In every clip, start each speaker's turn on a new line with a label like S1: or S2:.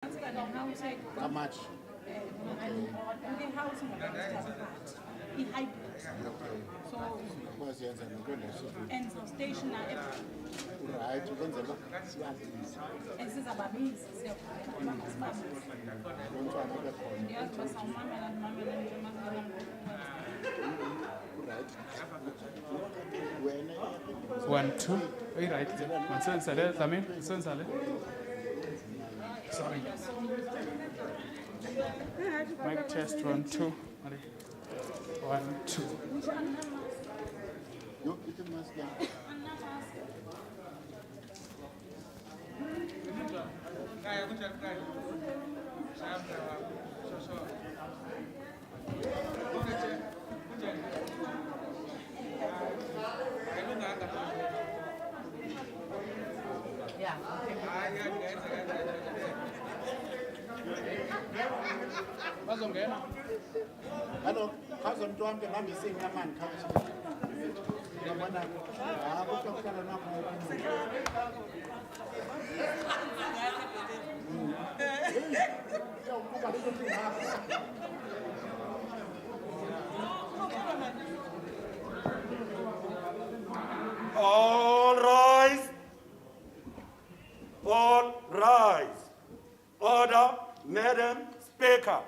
S1: How much?
S2: And so stationary.
S1: Right, ukwenzela
S2: Esizababizi
S1: loo mfana ube khona.
S2: yazi basawumamela ndimamela nje
S1: Right. Wena
S3: 1, 2. Are you right? Sensale, Tamim? Sensale. Sorry. Mic test 1, 2. 1, 2.
S1: yo ithi mask yam.
S3: Bazongena.
S1: Hello, khawuze mntu wam ke nami isenyamani khawuze. Uyabona? Kuthiwa kuhlala nakho Uyawubuka lento ngapha.
S4: All rise. All rise. Order, Madam Speaker.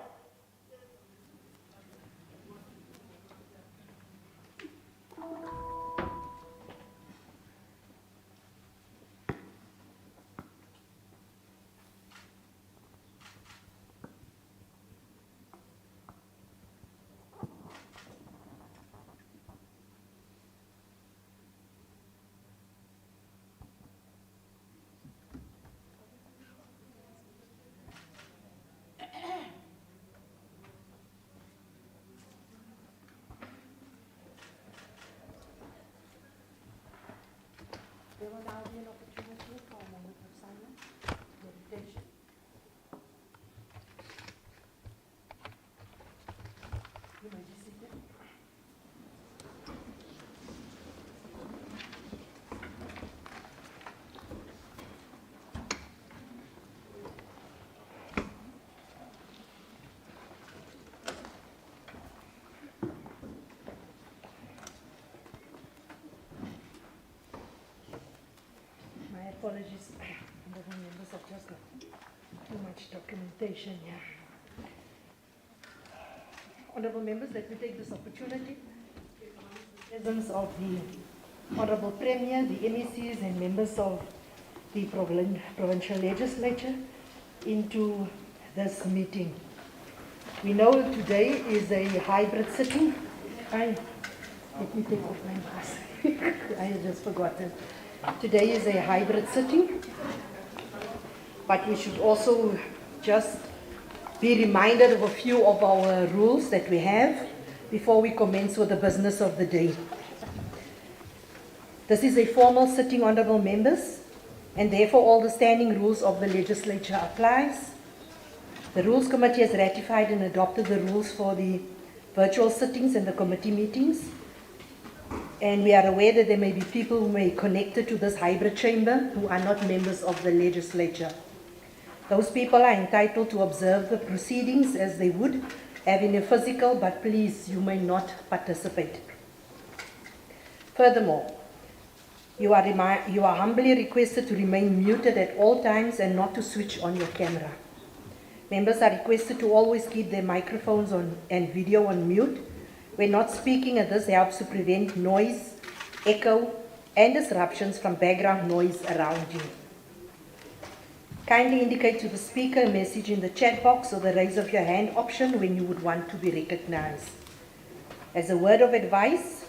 S5: There will now be an opportunity for a moment of silence, meditation. You may be seated. My apologies, honorable members, I've just got too much documentation here. Honorable members, let me take this opportunity in the presence of the Honorable Premier, the MECs and members of the Provincial Legislature into this meeting. We know today is a hybrid sitting. Let me take off my mask. I had just forgotten. Today is a hybrid sitting, but we should also just be reminded of a few of our rules that we have before we commence with the business of the day. This is a formal sitting, honorable members, and therefore all the standing rules of the legislature applies. The Rules Committee has ratified and adopted the rules for the virtual sittings and the committee meetings. And we are aware that there may be people who may be connected to this hybrid chamber who are not members of the legislature. Those people are entitled to observe the proceedings as they would have in a physical, but please, you may not participate. Furthermore, you are humbly requested to remain muted at all times and not to switch on your camera. Members are requested to always keep their microphones on and video on mute when not speaking, and this helps to prevent noise, echo, and disruptions from background noise around you. Kindly indicate to the speaker a message in the chat box or the raise of your hand option when you would want to be recognized. As a word of advice,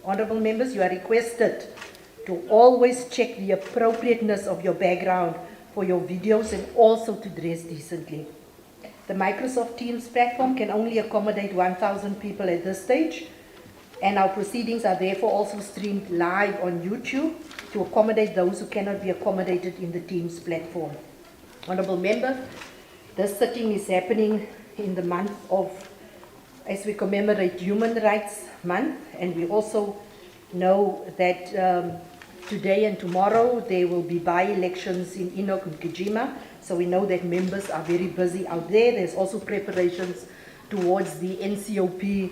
S5: honorable members, you are requested to always check the appropriateness of your background for your videos and also to dress decently. The Microsoft Teams platform can only accommodate 1,000 people at this stage, and our proceedings are therefore also streamed live on YouTube to accommodate those who cannot be accommodated in the Teams platform. Honorable member, this sitting is happening in the month of, as we commemorate Human Rights Month, and we also know that today and tomorrow there will be by-elections in Inok and Kijima, So we know that members are very busy out there. There's also preparations towards the NCOP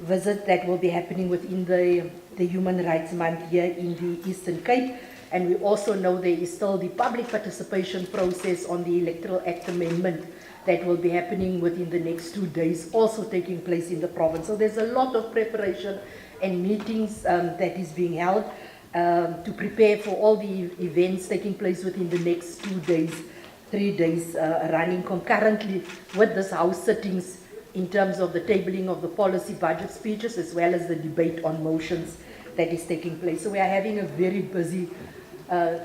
S5: visit that will be happening within the Human Rights Month here in the Eastern Cape. And we also know there is still the public participation process on the Electoral Act amendment that will be happening within the next 2 days, also taking place in the province. So there's a lot of preparation and meetings that is being held to prepare for all the events taking place within the next 2 days, 3 days, running concurrently with this House sittings in terms of the tabling of the policy budget speeches as well as the debate on motions that is taking place. So we are having a very busy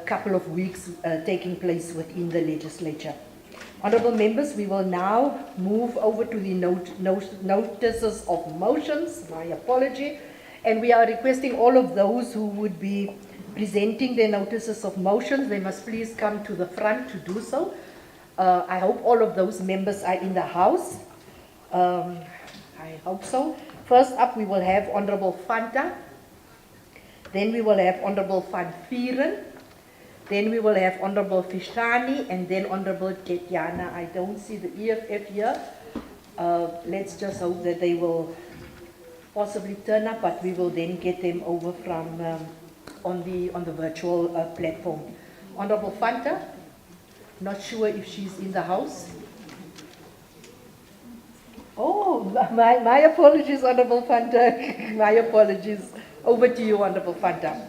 S5: couple of weeks taking place within the legislature. Honourable members, we will now move over to the notices of motions, my apology, and we are requesting all of those who would be presenting their notices of motions, they must please come to the front to do so. I hope all of those members are in the House. I hope so. First up, we will have Honourable Fanta. Then we will have Honourable Van Vieren. Then we will have Honourable Fishani and then Honourable Tetiana. I don't see the EFF here. Let's just hope that they will possibly turn up, but we will then get them over from on the virtual platform. Honourable Fanta, not sure if she's in the House. Oh, my apologies, Honourable Fanta. My apologies. Over to you, Honourable Fanta.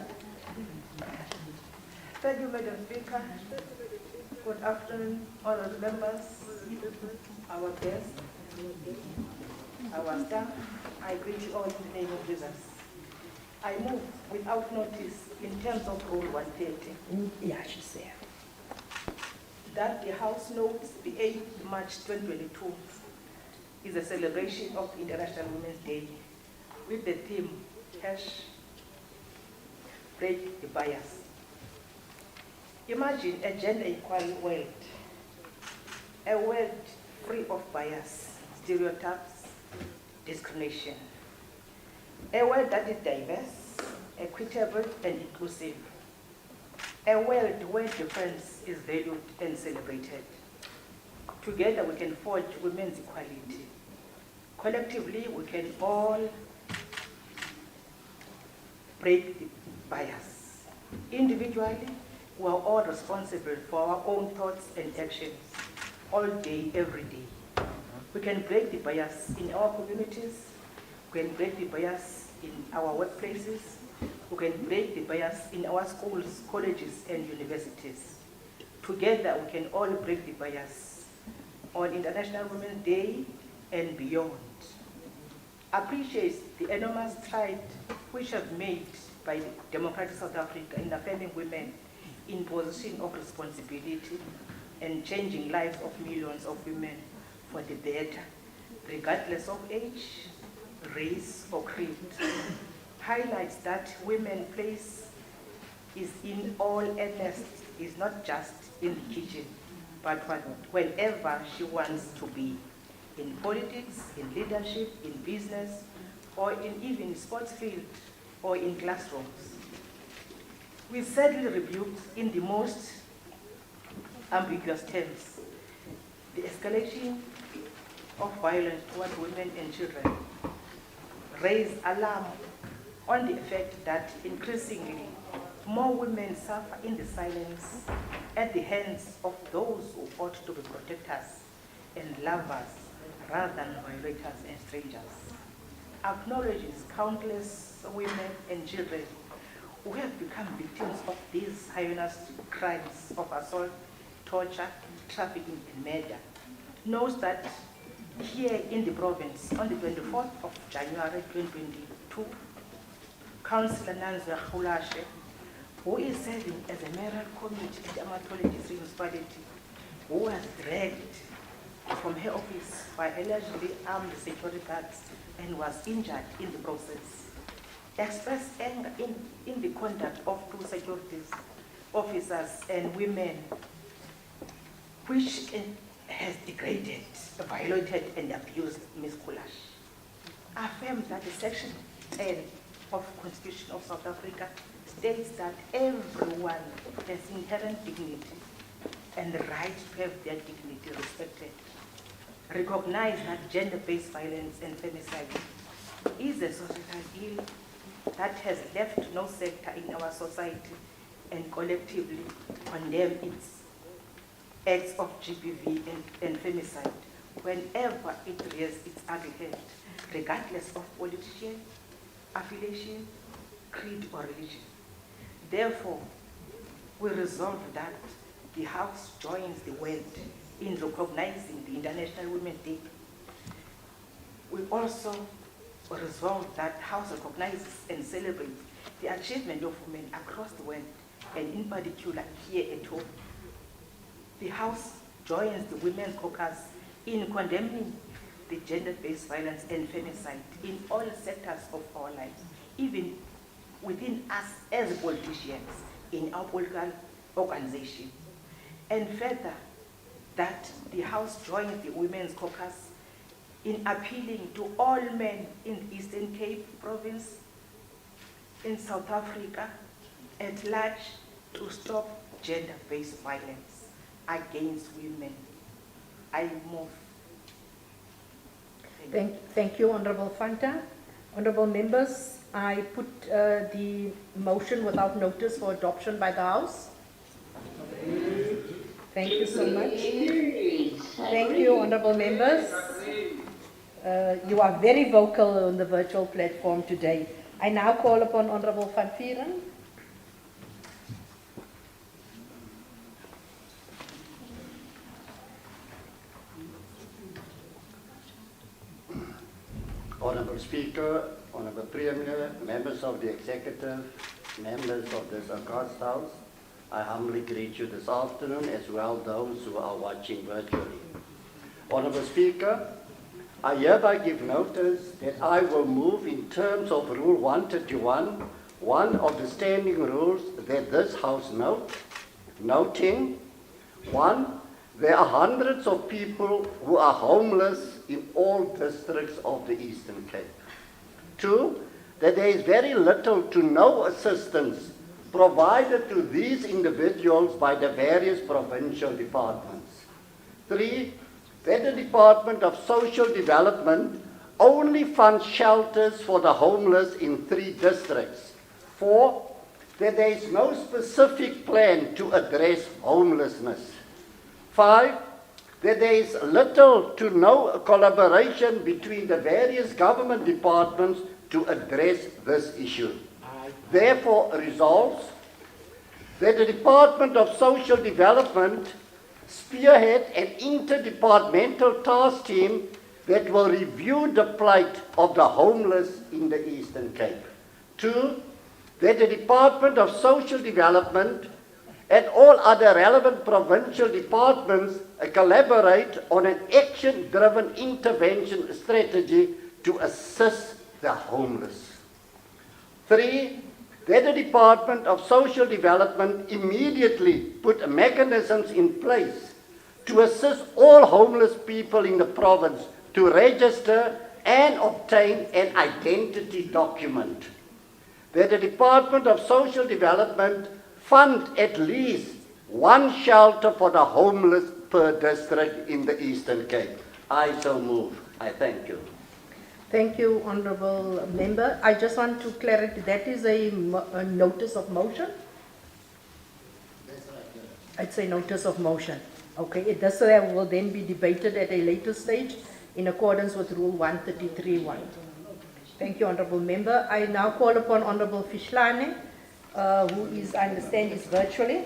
S6: Thank you, Madam Speaker. Good afternoon, honourable members, our guests, our staff. I greet you all in the name of Jesus. I move without notice in terms of Rule 130.
S5: Yeah, she's there.
S6: That the House notes the 8th March 2022 is a celebration of International Women's Day with the theme, #Break the Bias. Imagine a gender equal world, a world free of bias, stereotypes, discrimination, a world that is diverse, equitable and inclusive, a world where difference is valued and celebrated. Together we can forge women's equality. Collectively we can all break the bias. Individually, we are all responsible for our own thoughts and actions, all day, every day. We can break the bias in our communities, we can break the bias in our workplaces, we can break the bias in our schools, colleges, and universities. Together, we can all break the bias on International Women's Day and beyond. Appreciates the enormous stride which have made by Democratic South Africa in affirming women in position of responsibility and changing lives of millions of women for the better, regardless of age, race, or creed. Highlights that women's place is in all earnest, is not just in the kitchen, but whenever she wants to be, in politics, in leadership, in business, or in even sports field, or in classrooms. We sadly rebuke in the most ambiguous terms the escalation of violence toward women and children, raise alarm on the effect that increasingly more women suffer in the silence at the hands of those who ought to be protectors and lovers rather than violators and strangers. Acknowledges countless women and children who have become victims of these heinous crimes of assault, torture, trafficking, and murder. Knows that here in the province, on the 24th of January 2022, Councillor Nanzwa Khulashe, who is serving as a mayoral committee at the Amatole District Municipality, who was dragged from her office by allegedly armed security guards and was injured in the process, expressed anger in the conduct of two security officers and women, which has degraded, violated, and abused Ms. Kulash. Affirmed that the Section 10 of the Constitution of South Africa states that everyone has inherent dignity and the right to have their dignity respected. Recognize that gender-based violence and femicide is a societal ill that has left no sector in our society, and collectively condemn its acts of GBV and femicide whenever it rears its ugly head, regardless of politician, affiliation, creed, or religion. Therefore, we resolve that the House joins the world in recognizing the International Women's Day. We also resolve that House recognizes and celebrates the achievement of women across the world, and in particular here at home. The House joins the Women's Caucus in condemning the gender-based violence and femicide in all sectors of our lives, even within us as politicians in our political organization. And further, that the House joins the Women's Caucus in appealing to all men in the Eastern Cape province, in South Africa, at large, to stop gender-based violence against women. I move.
S5: Thank you, Honorable Fanta. Honorable members, I put the motion without notice for adoption by the House. Thank you so much. Thank you, honorable members. You are very vocal on the virtual platform today. I now call upon Honorable Van Vieren.
S7: Honorable Speaker, Honorable Premier, members of the Executive, members of this august House, I humbly greet you this afternoon, as well those who are watching virtually. Honorable Speaker, I hereby give notice that I will move in terms of Rule 131, one of the standing rules that this House noting, 1, there are hundreds of people who are homeless in all districts of the Eastern Cape. 2, that there is very little to no assistance provided to these individuals by the various provincial departments. 3, that the Department of Social Development only funds shelters for the homeless in 3 districts. 4, that there is no specific plan to address homelessness. 5, that there is little to no collaboration between the various government departments to address this issue. Therefore resolves that the Department of Social Development spearhead an interdepartmental task team that will review the plight of the homeless in the Eastern Cape. 2, that the Department of Social Development and all other relevant provincial departments collaborate on an action-driven intervention strategy to assist the homeless. 3, that the Department of Social Development immediately put mechanisms in place to assist all homeless people in the province to register and obtain an identity document. That the Department of Social Development fund at least 1 shelter for the homeless per district in the Eastern Cape. I so move. I thank you.
S5: Thank you, honorable member. I just want to clarify, that is a notice of motion? It's a notice of motion. Okay, this will then be debated at a later stage in accordance with Rule 133.1. Thank you, honorable member. I now call upon Honorable Fishlane, who is, I understand, is virtually.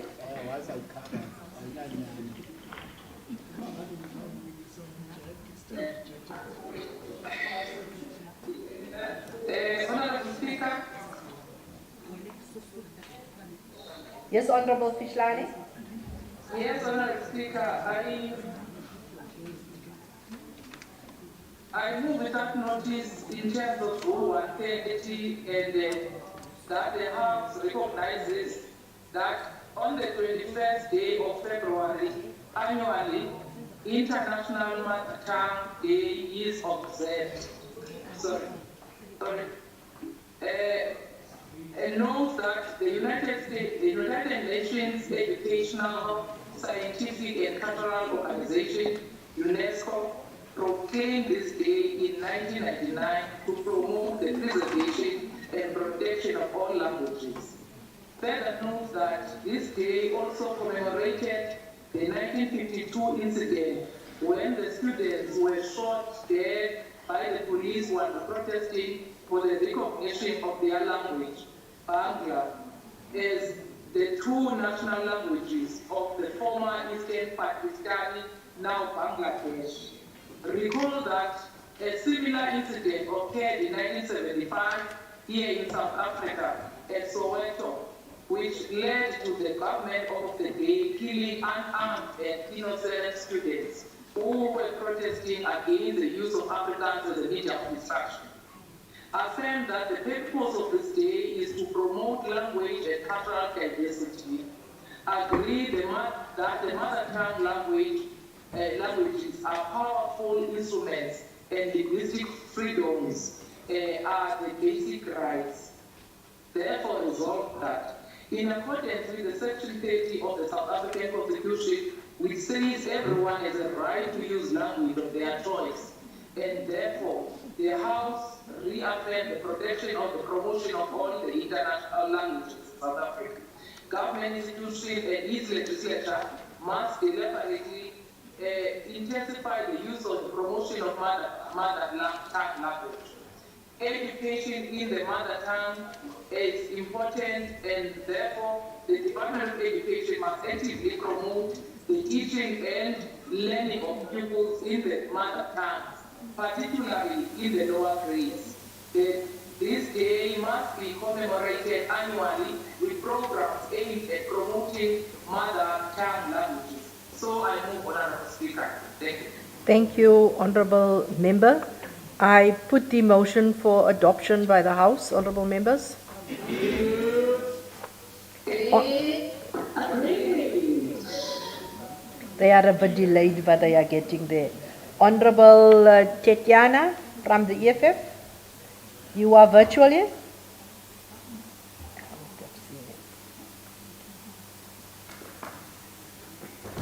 S8: Honorable Speaker.
S5: Yes, Honorable Fishlane.
S8: Yes, Honorable Speaker. I move without notice in terms of Rule 130 and that the House recognizes that on the 21st day of February annually, International Mother Tongue Day is observed. And note that the United Nations Educational, Scientific and Cultural Organization, UNESCO, proclaimed this day in 1999 to promote the preservation and protection of all languages. Further note that this day also commemorated the 1952 incident when the students were shot dead by the police while protesting for the recognition of their language, Bangla, as the two national languages of the former Eastern Pakistan, now Bangladesh. Recall that a similar incident occurred in 1975 here in South Africa at Soweto, which led to the government of the day killing unarmed and innocent students who were protesting against the use of Africans as a medium of instruction. Affirm that the purpose of this day is to promote language and cultural diversity. Agree that the mother tongue languages are powerful instruments and linguistic freedoms are the basic rights. Therefore, resolve that in accordance with the Section 30 of the South African Constitution, which says everyone has a right to use language of their choice, and therefore the House reaffirmed the protection of the promotion of all the international languages in South Africa. Government institutions and its legislature must deliberately intensify the use of the promotion of mother tongue language. Education in the mother tongue is important, and therefore the Department of Education must actively promote the teaching and learning of pupils in the mother tongue, particularly in the lower grades. This day must be commemorated annually with programs aimed at promoting mother tongue languages. So I move on, Honourable Speaker. Thank you.
S5: Thank you, Honourable Member. I put the motion for adoption by the House, Honourable Members. They are a bit delayed, but they are getting there. Honourable Tetiana from the EFF, you are virtual here?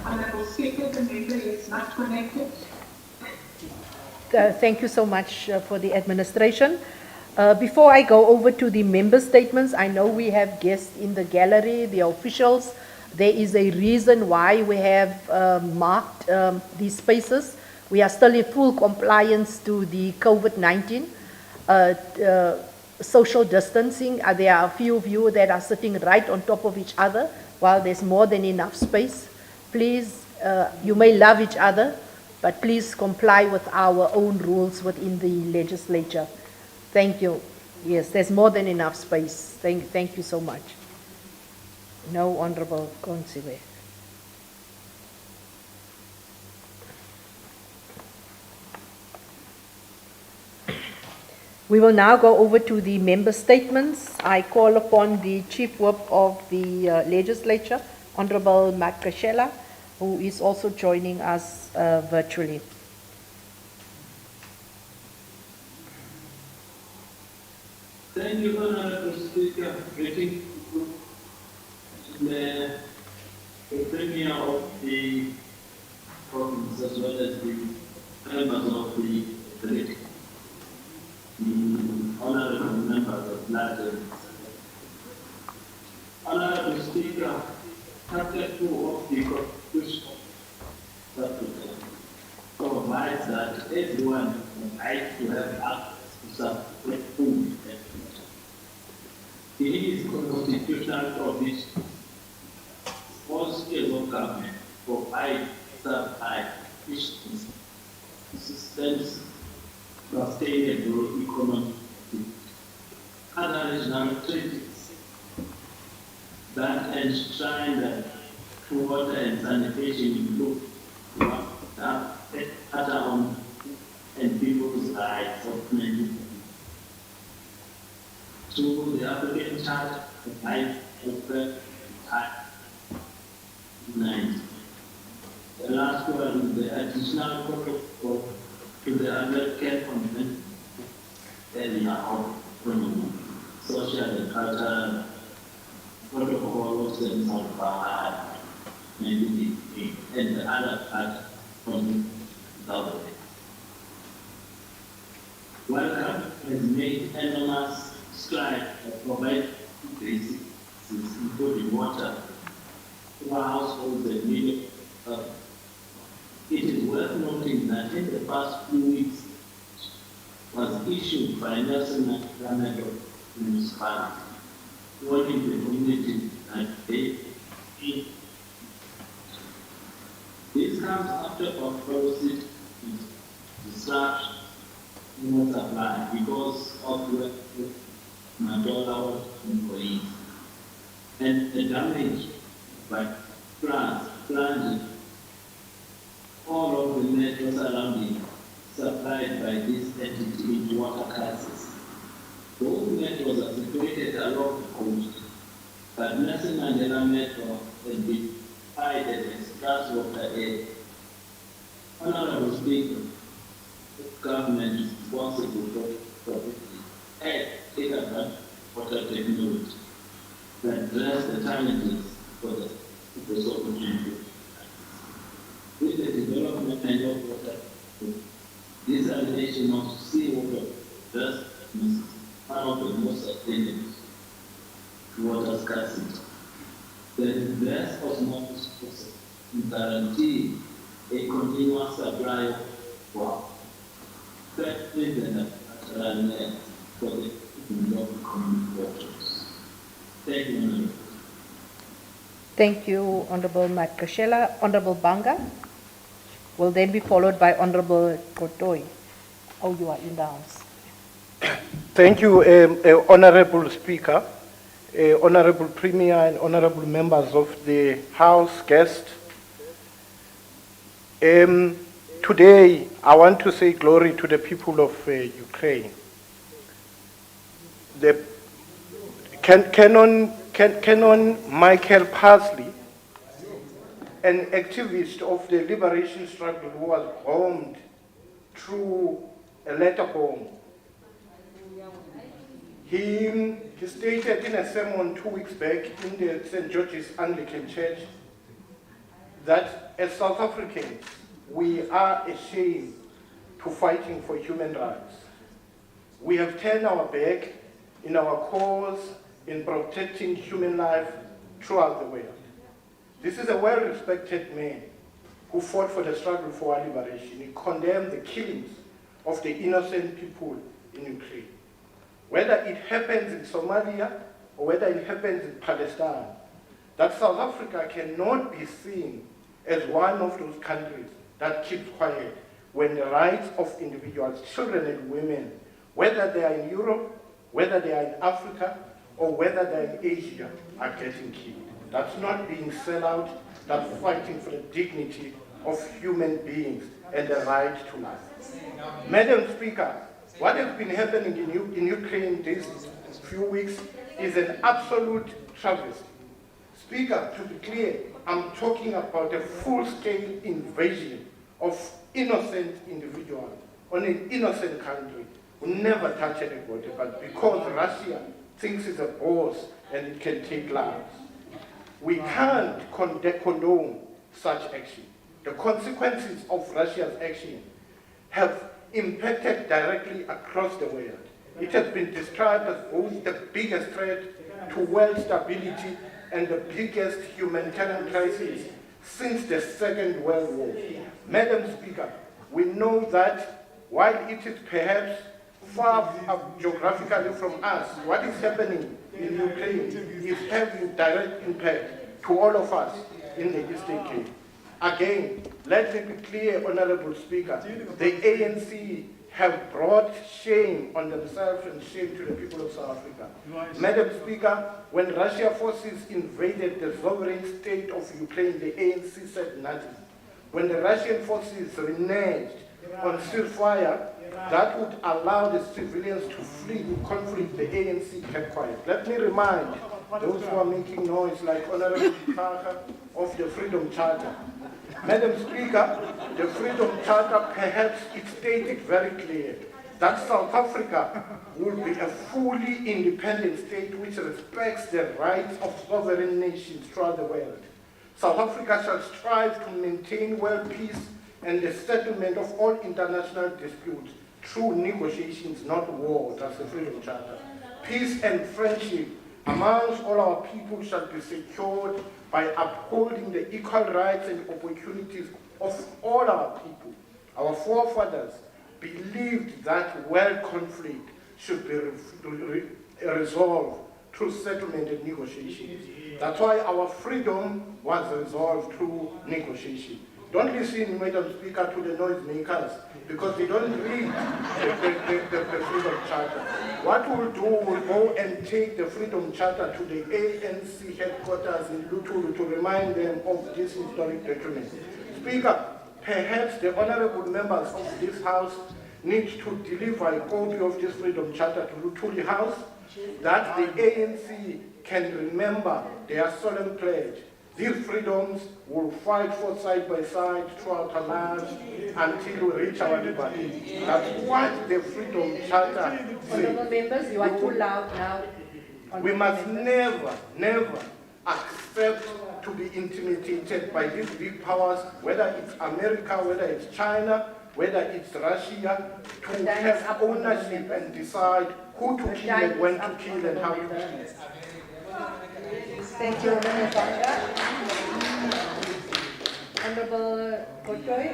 S9: Honourable Speaker, the member is not connected.
S5: Thank you so much for the administration. Before I go over to the member statements, I know we have guests in the gallery, the officials. There is a reason why we have marked these spaces. We are still in full compliance to the COVID-19 social distancing. There are a few of you that are sitting right on top of each other while there's more than enough space. Please, you may love each other, but please comply with our own rules within the legislature. Thank you. Yes, there's more than enough space. Thank you so much. No, Honourable Consiwe. We will now go over to the member statements. I call upon the Chief Whip of the Legislature, Honourable Makashela, who is also joining us virtually.
S10: Thank you, Honourable Speaker. Greeting the Premier of the province as well as the members of the honourable members of London. Honourable Speaker, Chapter 2 of the Constitution provides that everyone has the right to have access to some food. It is constitutional provision. All scales of government provide self-sufficiency, systems, sustainable economic. Other regional treaties that enshrine that water and sanitation include on and people's rights of men. To the African Charter of Rights of Nine. The last one is the additional protocol to the American Convention area of social and cultural protocols and maybe and the other part from government. While government has made enormous strides to provide basic services, including water, to our households and millions, it is worth noting that in the past few weeks was issued by Nelson Departmental municipality, warning the community that they need. This comes after our policy disruption in water supply because of the Madola employees and the damage by floods all of the metro surrounding supplied by this entity into water crisis. Those metros are situated along the coast, but Nelson Mandela Metro has been provided as scarce water area. Honorable Speaker, the government is responsible for take advantage of water technology that address the challenges for the opportunity. With the development of water, this allegation of seawater just is one of the most sustainable water scarcity. The best osmosis process guarantee a continuous supply of water, especially the natural land for the community waters. Thank you, Honorable.
S5: Thank you, Honorable Matkashela. Honorable Banga will then be followed by Honorable Kotoi. Oh, you are in the House.
S11: Thank you, Honorable Speaker, Honorable Premier, and Honorable members of the House, guests. Today, I want to say glory to the people of Ukraine. The Canon Michael Parsley, an activist of the liberation struggle who was bombed through a letter bomb. He stated in a sermon 2 weeks back in the St. George's Anglican Church that as South Africans, we are ashamed to fighting for human rights. We have turned our back in our cause in protecting human life throughout the world. This is a well-respected man who fought for the struggle for our liberation. He condemned the killings of the innocent people in Ukraine. Whether it happens in Somalia or whether it happens in Palestine, that South Africa cannot be seen as one of those countries that keeps quiet when the rights of individuals, children and women, whether they are in Europe, whether they are in Africa, or whether they're in Asia, are getting killed. That's not being sellout, that's fighting for the dignity of human beings and the right to life. Madam Speaker, what has been happening in Ukraine these few weeks is an absolute travesty. Speaker, to be clear, I'm talking about a full-scale invasion of innocent individuals on an innocent country who never touch anybody, but because Russia thinks it's a boss and it can take lives. We can't condone such action. The consequences of Russia's action have impacted directly across the world. It has been described as both the biggest threat to world stability and the biggest humanitarian crisis since the Second World War. Madam Speaker, we know that while it is perhaps far geographically from us, what is happening in Ukraine is having direct impact to all of us in the Eastern Cape. Again, let me be clear, Honorable Speaker, the ANC have brought shame on themselves and shame to the people of South Africa. Madam Speaker, when Russian forces invaded the sovereign state of Ukraine, the ANC said nothing. When the Russian forces reneged on ceasefire, that would allow the civilians to flee the conflict, the ANC kept quiet. Let me remind those who are making noise, like Honorable Parker, of the Freedom Charter. Madam Speaker, the Freedom Charter, perhaps it stated very clear that South Africa will be a fully independent state which respects the rights of sovereign nations throughout the world. South Africa shall strive to maintain world peace and the settlement of all international disputes through negotiations, not war. That's the Freedom Charter. Peace and friendship amongst all our people shall be secured by upholding the equal rights and opportunities of all our people. Our forefathers believed that world conflict should be resolved through settlement and negotiation. That's why our freedom was resolved through negotiation. Don't listen, Madam Speaker, to the noisemakers, because they don't read the Freedom Charter. What we'll do, we'll go and take the Freedom Charter to the ANC headquarters in Lutulu to remind them of this historic document. Speaker, perhaps the honorable members of this House need to deliver a copy of this Freedom Charter to Lutuli House, that the ANC can remember their solemn pledge. These freedoms will fight for side by side throughout our lives until we reach our liberty. That's what the Freedom Charter says.
S5: Honorable members, you are too loud now.
S11: We must never, never accept to be intimidated by these big powers, whether it's America, whether it's China, whether it's Russia, to have ownership and decide who to kill and when to kill and how to kill.
S5: Thank you, Honorable Banga. Honorable Kotoy.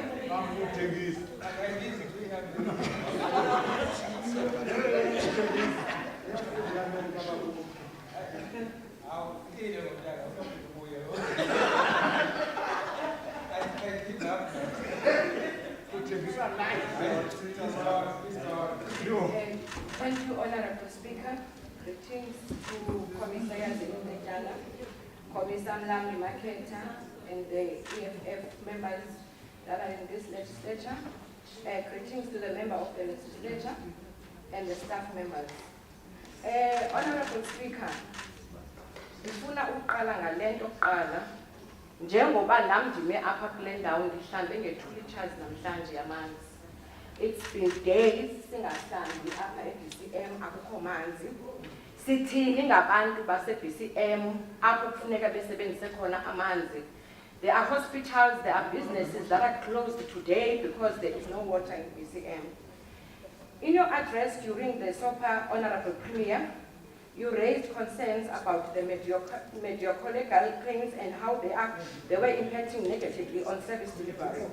S6: Thank you, Honorable Speaker. Greetings to Commissioners in the Jala, Commissioner Lamni Maketa, and the EFF members that are in this legislature. Greetings to the member of the legislature and the staff members. Honorable Speaker, ngifuna uqala ngalento oqala njengoba nami ndime apha kule ndawo ndihlambe nge-2 liters namhlanje yamanzi. It's been days singahlambi apha e-BCM akukho manzi. Sithini ngabantu base-BCM apho kufuneka besebenzise khona amanzi. There are hospitals, there are businesses that are closed today because there is no water in BCM. In your address during the SOPA Honorable Premier, you raised concerns about the mediocre legal claims and how they were impacting negatively on service delivery.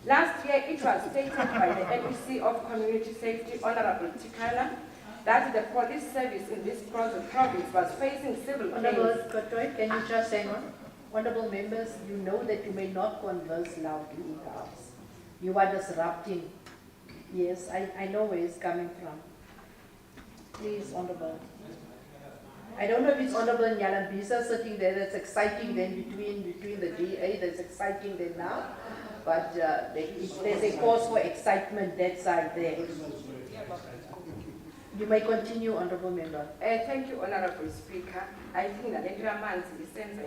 S6: Last year, it was stated by the MEC of Community Safety, Honorable Tikana, that the police service in this province was facing civil claims.
S5: Honorable Kotoy, can you just hang on? Honorable members, you know that you may not converse loudly in the House. You are disrupting. Yes, I know where it's coming from. Please, Honorable. I don't know if it's Honorable Nyalambisa sitting there that's exciting then between the DA that's exciting then now, but there's a cause for excitement that side there. You may continue, Honorable Member.
S6: Thank you, Honorable Speaker. I think that the man's sense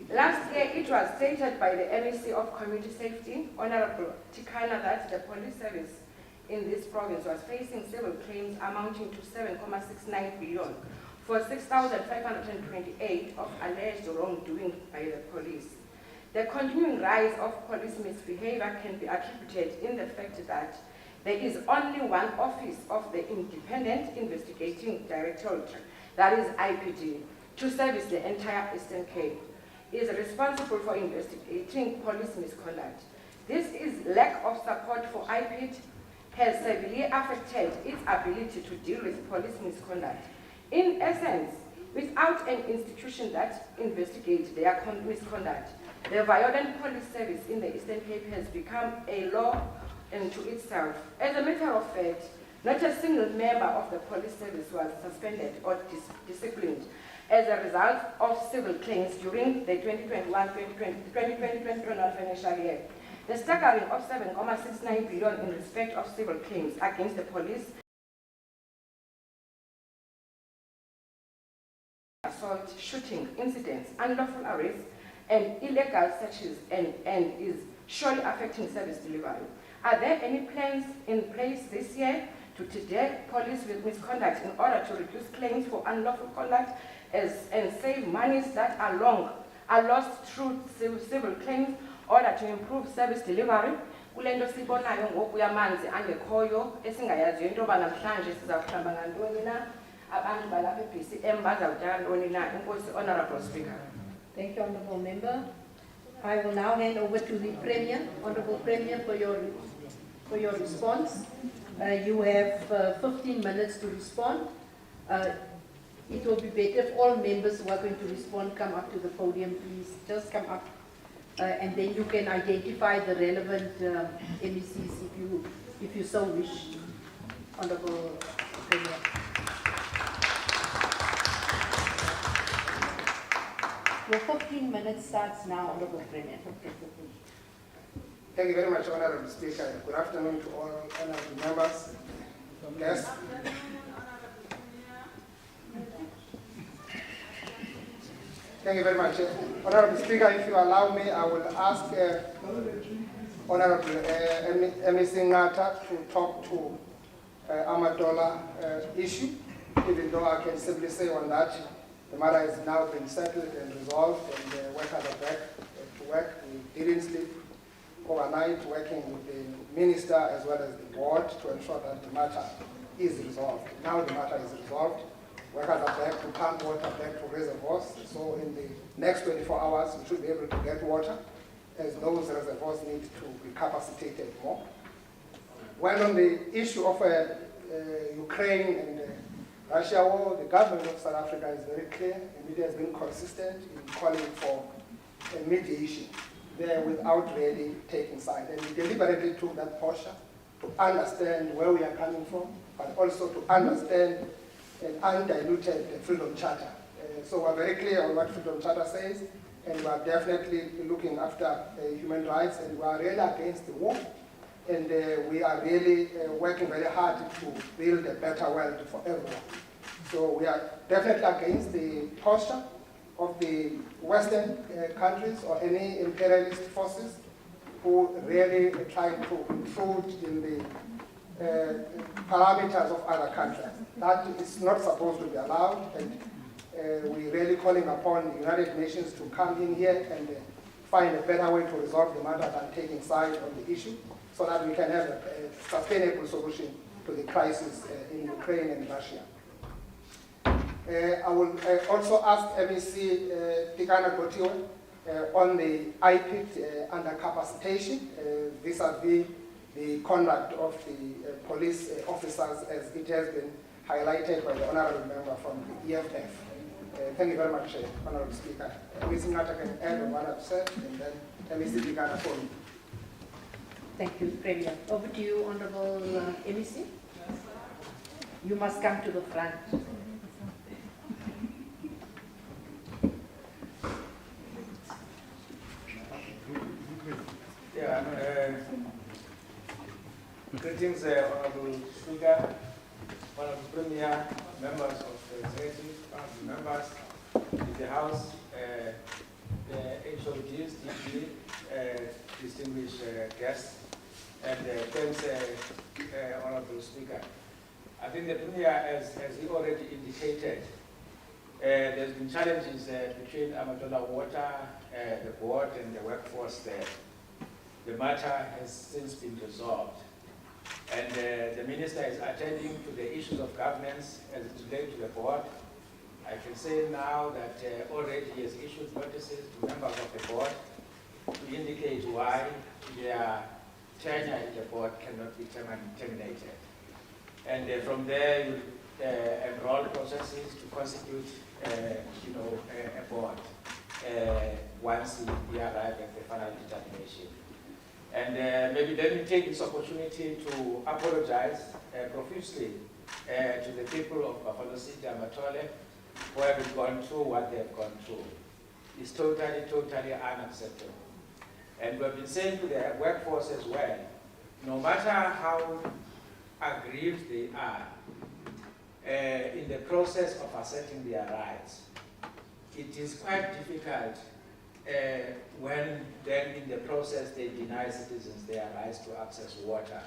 S6: last year, it was stated by the MEC of Community Safety, Honorable Tikana, that the police service in this province was facing civil claims amounting to 7.69 billion for 6,528 of alleged wrongdoing by the police. The continuing rise of police misbehavior can be attributed in the fact that there is only one office of the Independent Investigating Directorate, that is IPD, to service the entire Eastern Cape. Is responsible for investigating police misconduct. This is lack of support for IPD has severely affected its ability to deal with police misconduct. In essence, without an institution that investigates their misconduct, the violent police service in the Eastern Cape has become a law unto itself. As a matter of fact, not a single member of the police service was suspended or disciplined as a result of civil claims during the 2020-2021 financial year. The staggering of 7.69 billion in respect of civil claims against the police, assault, shooting, incidents, unlawful arrests, and illegal searches and is surely affecting service delivery. Are there any plans in place this year to deter police with misconduct in order to reduce claims for unlawful conduct and save monies that are lost through civil claims, order to improve service delivery. Kule nto sibonayo ngoku yamanzi angekhoyo esingayaziyo into yoba namhlanje sizawuhlamba ngantoni na abantu balapha e-BCM bazawutya ntoni na. Enkosi, Honorable Speaker.
S5: Thank you, Honourable Member. I will now hand over to the Premier, Honourable Premier, for your response. You have 15 minutes to respond. It will be better if all members who are going to respond come up to the podium, please. Just come up, and then you can identify the relevant MECs if you so wish, Honourable Premier. Your 15 minutes starts now, Honourable Premier.
S11: Thank you very much, Honourable Speaker. Good afternoon to all honourable members, guests. Thank you very much. Honourable Speaker, if you allow me, I will ask Honourable MEC Ngata to talk to Amadola issue, even though I can simply say on that the matter has now been settled and resolved, and the workers are back to work. We didn't sleep overnight, working with the minister as well as the board to ensure that the matter is resolved. Now the matter is resolved. Workers are back to pump water, back to reservoirs. So in the next 24 hours, we should be able to get water, as those reservoirs need to be capacitated more. When on the issue of Ukraine and Russia war, the government of South Africa is very clear, and it has been consistent in calling for a mediation there without really taking side. And we deliberately took that posture to understand where we are coming from, but also to understand an undiluted Freedom Charter. So we're very clear on what Freedom Charter says, and we are definitely looking after human rights, and we are really against the war. And we are really working very hard to build a better world for everyone. So we are definitely against the posture of the Western countries or any imperialist forces who really are trying to intrude in the parameters of other countries. That is not supposed to be allowed, and we're really calling upon the United Nations to come in here and find a better way to resolve the matter than taking side on the issue, so that we can have a sustainable solution to the crisis in Ukraine and Russia. I will also ask MEC Tikana Gotiwe on the IPIT undercapacitation vis-a-vis the conduct of the police officers, as it has been highlighted by the Honourable Member from the EFF. Thank you very much, Honourable Speaker. MEC Ngata can add on what I've said, and then MEC Tikana for me.
S5: Thank you, Premier. Over to you, Honourable MEC. You must come to the front.
S12: Greetings, Honourable Speaker, Honourable Premier, members of the Executive, Honourable members in the House, the HODs, DP, distinguished guests, and thanks, Honourable Speaker. I think the Premier, as he already indicated, there's been challenges between Amadola Water, the board, and the workforce there. The matter has since been resolved. And the minister is attending to the issues of governance as it relates to the board. I can say now that already he has issued notices to members of the board to indicate why their tenure in the board cannot be terminated. And from there, you enroll processes to constitute, a board once we arrive at the final determination. And maybe let me take this opportunity to apologize profusely to the people of Buffalo City and Matole who have gone through what they have gone through. It's totally unacceptable. And we've been saying to the workforce as well, no matter how aggrieved they are in the process of asserting their rights, it is quite difficult when then in the process they deny citizens their rights to access water,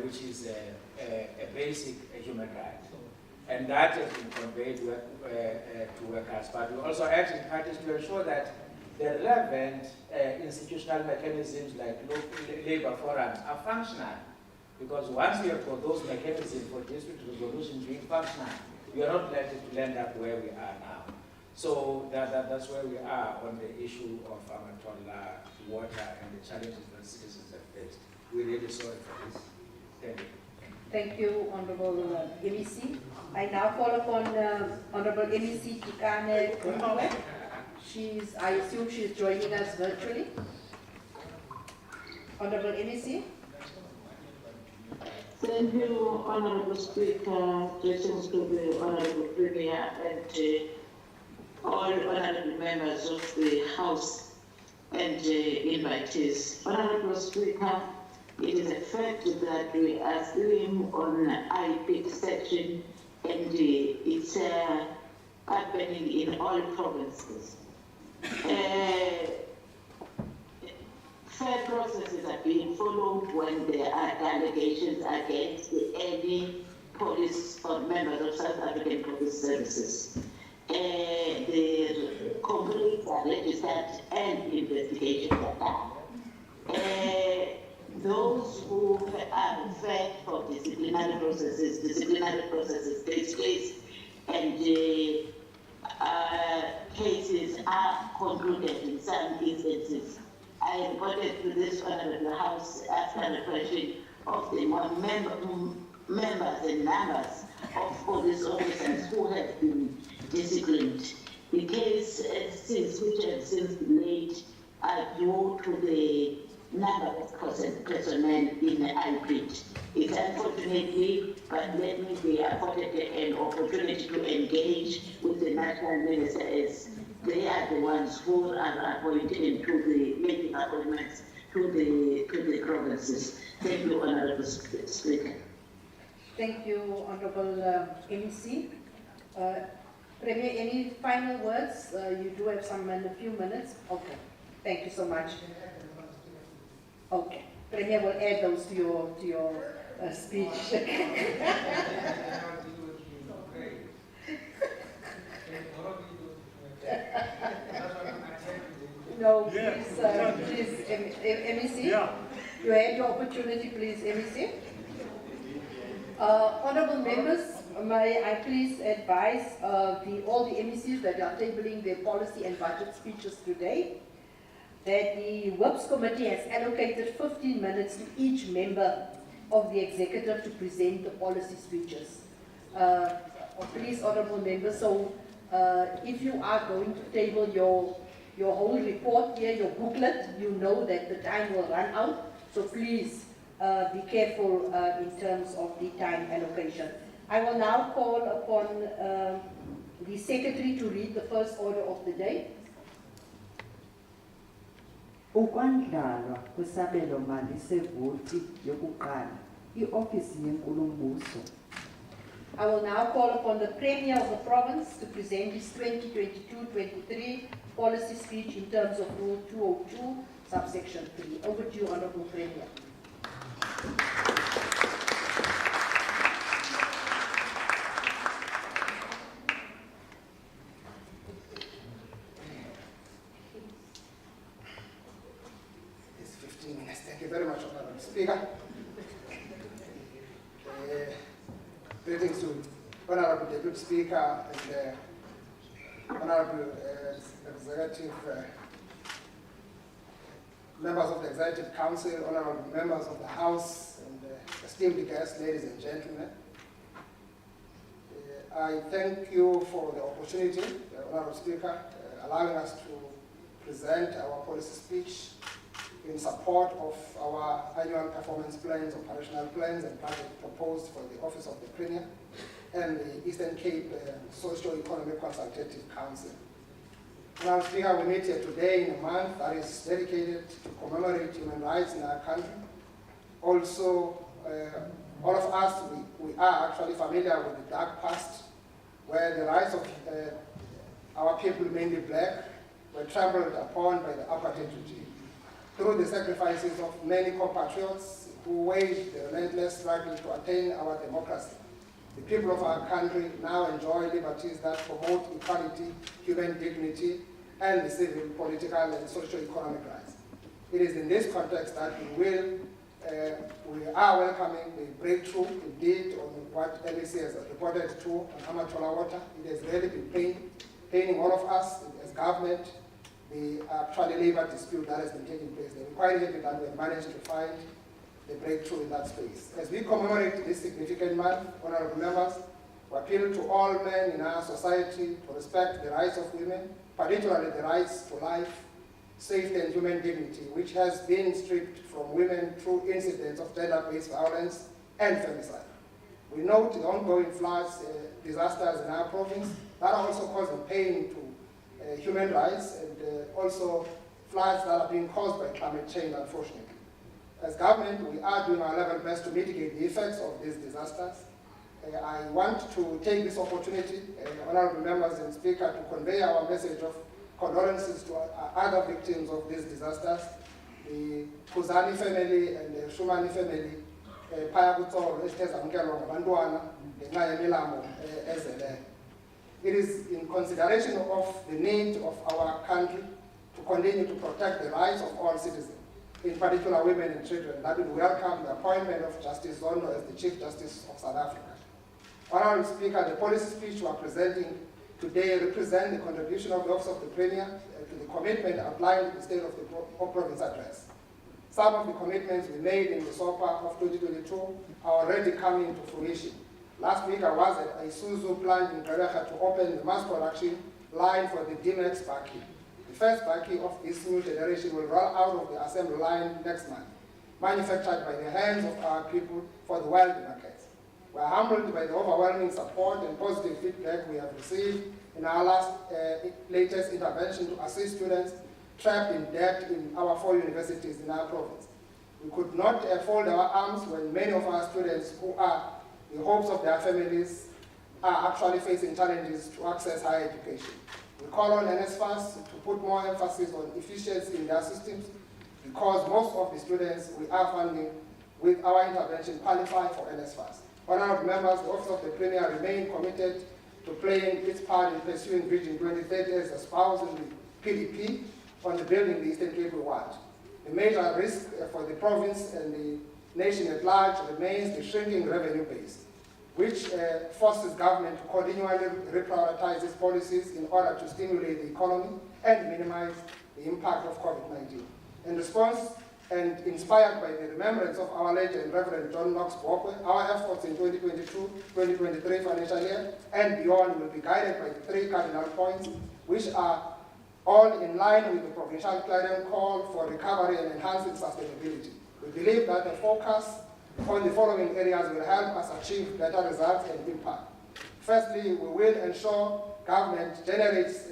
S12: which is a basic human right. And that has been conveyed to workers. But we also act in practice to ensure that the relevant institutional mechanisms like labor forums are functional. Because once we have got those mechanisms for dispute resolution being functional, we are not likely to end up where we are now. So that's where we are on the issue of Amatola water and the challenges that citizens have faced. We're really sorry for this. Thank you.
S5: Thank you, Honorable MEC. I now call upon Honorable MEC Tikane Kumwe. I assume she's joining us virtually. Honorable MEC.
S10: Thank you, Honorable Speaker. Greetings to the Honorable Premier and all honorable members of the House and invitees. Honorable Speaker, it is a fact that we are still on IP section and it's happening in all provinces. Fair processes are being followed when there are allegations against any police or members of South African Police Services. The complaints are registered and investigations are done. Those who are referred for disciplinary processes take place and cases are concluded in some instances. I reported to this Honorable House after the question of the members and numbers of police officers who have been disciplined. The case which has since been laid due to the number of personnel in the IP. It's unfortunately, but let me be afforded an opportunity to engage with the national minister as they are the ones who are appointed to the making appointments to the provinces. Thank you, Honorable Speaker.
S5: Thank you, Honorable MEC. Premier, any final words? You do have a few minutes. Okay. Thank you so much. Okay. Premier will add those to your speech. No, please, MEC.
S1: Yeah.
S5: You had your opportunity, please, MEC. Honorable members, may I please advise all the MECs that are tabling their policy and budget speeches today that the Works Committee has allocated 15 minutes to each member of the executive to present the policy speeches. Please, honorable members, so if you are going to table your whole report here, your booklet, you know that the time will run out, so please be careful in terms of the time allocation. I will now call upon the Secretary to read the first order of the day.
S13: Ukwandlalwa kwesabelomali sevoti yokuqala i-ofisi yenkulumbuso.
S5: I will now call upon the Premier of the province to present his 2022-23 policy speech in terms of Rule 202, Subsection 3. Over to you, Honorable Premier.
S14: It's 15 minutes. Thank you very much, Honorable Speaker. Greetings to Honorable Deputy Speaker and Honorable Executive members of the Executive Council, Honorable members of the House, and esteemed guests, ladies and gentlemen. I thank you for the opportunity, Honorable Speaker, allowing us to present our policy speech in support of our annual performance plans, operational plans, and budget proposed for the Office of the Premier and the Eastern Cape Socio-Economic Consultative Council. Madam Speaker, we meet here today in a month that is dedicated to commemorate human rights in our country. Also, all of us, we are actually familiar with the dark past, where the rights of our people, mainly black, were trampled upon by the apartheid regime through the sacrifices of many compatriots who waged the relentless struggle to attain our democracy. The people of our country now enjoy liberties that promote equality, human dignity, and the civil, political, and socio-economic rights. It is in this context that we are welcoming the breakthrough indeed on what LEC has reported to on Amatola water. It has really been paining all of us as government, the actual labor dispute that has been taking place. We're quite happy that we have managed to find the breakthrough in that space. As we commemorate this significant month, honorable members, we appeal to all men in our society to respect the rights of women, particularly the rights to life, safety, and human dignity, which has been stripped from women through incidents of gender-based violence and femicide. We note the ongoing floods, disasters in our province that are also causing pain to human rights, and also floods that are being caused by climate change, unfortunately. As government, we are doing our level best to mitigate the effects of these disasters. I want to take this opportunity, honorable members and speaker, to convey our message of condolences to other victims of these disasters, the Kuzani family and the Shumani family, it is in consideration of the need of our country to continue to protect the rights of all citizens, in particular women and children, that we welcome the appointment of Justice Zondo as the Chief Justice of South Africa. Honorable Speaker, the policy speech we are presenting today represents the contribution of the Office of the Premier to the commitment outlined in the State of the Province Address. Some of the commitments we made in the SOPA of 2022 are already coming to fruition. Last week I was at Isuzu plant in Gqeberha to open the mass production line for the DMX Baki. The first Baki of this new generation will roll out of the assembly line next month, manufactured by the hands of our people for the world markets. We are humbled by the overwhelming support and positive feedback we have received in our latest intervention to assist students trapped in debt in our 4 universities in our province. We could not fold our arms when many of our students, who are the hopes of their families, are actually facing challenges to access higher education. We call on NSFAS to put more emphasis on efficiency in their systems, because most of the students we are funding with our intervention qualify for NSFAS. Honorable members, the Office of the Premier remain committed to playing its part in pursuing Vision 2030 as espoused in the PDP on the Building the Eastern Cape World. The major risk for the province and the nation at large remains the shrinking revenue base, which forces government to continually reprioritize its policies in order to stimulate the economy and minimize the impact of COVID-19. In response, and inspired by the remembrance of our legend, Reverend John Knox Bokwe, our efforts in 2022-2023 financial year and beyond will be guided by the 3 cardinal points, which are all in line with the provincial clarion call for recovery and enhancing sustainability. We believe that the focus on the following areas will help us achieve better results and impact. Firstly, we will ensure government generates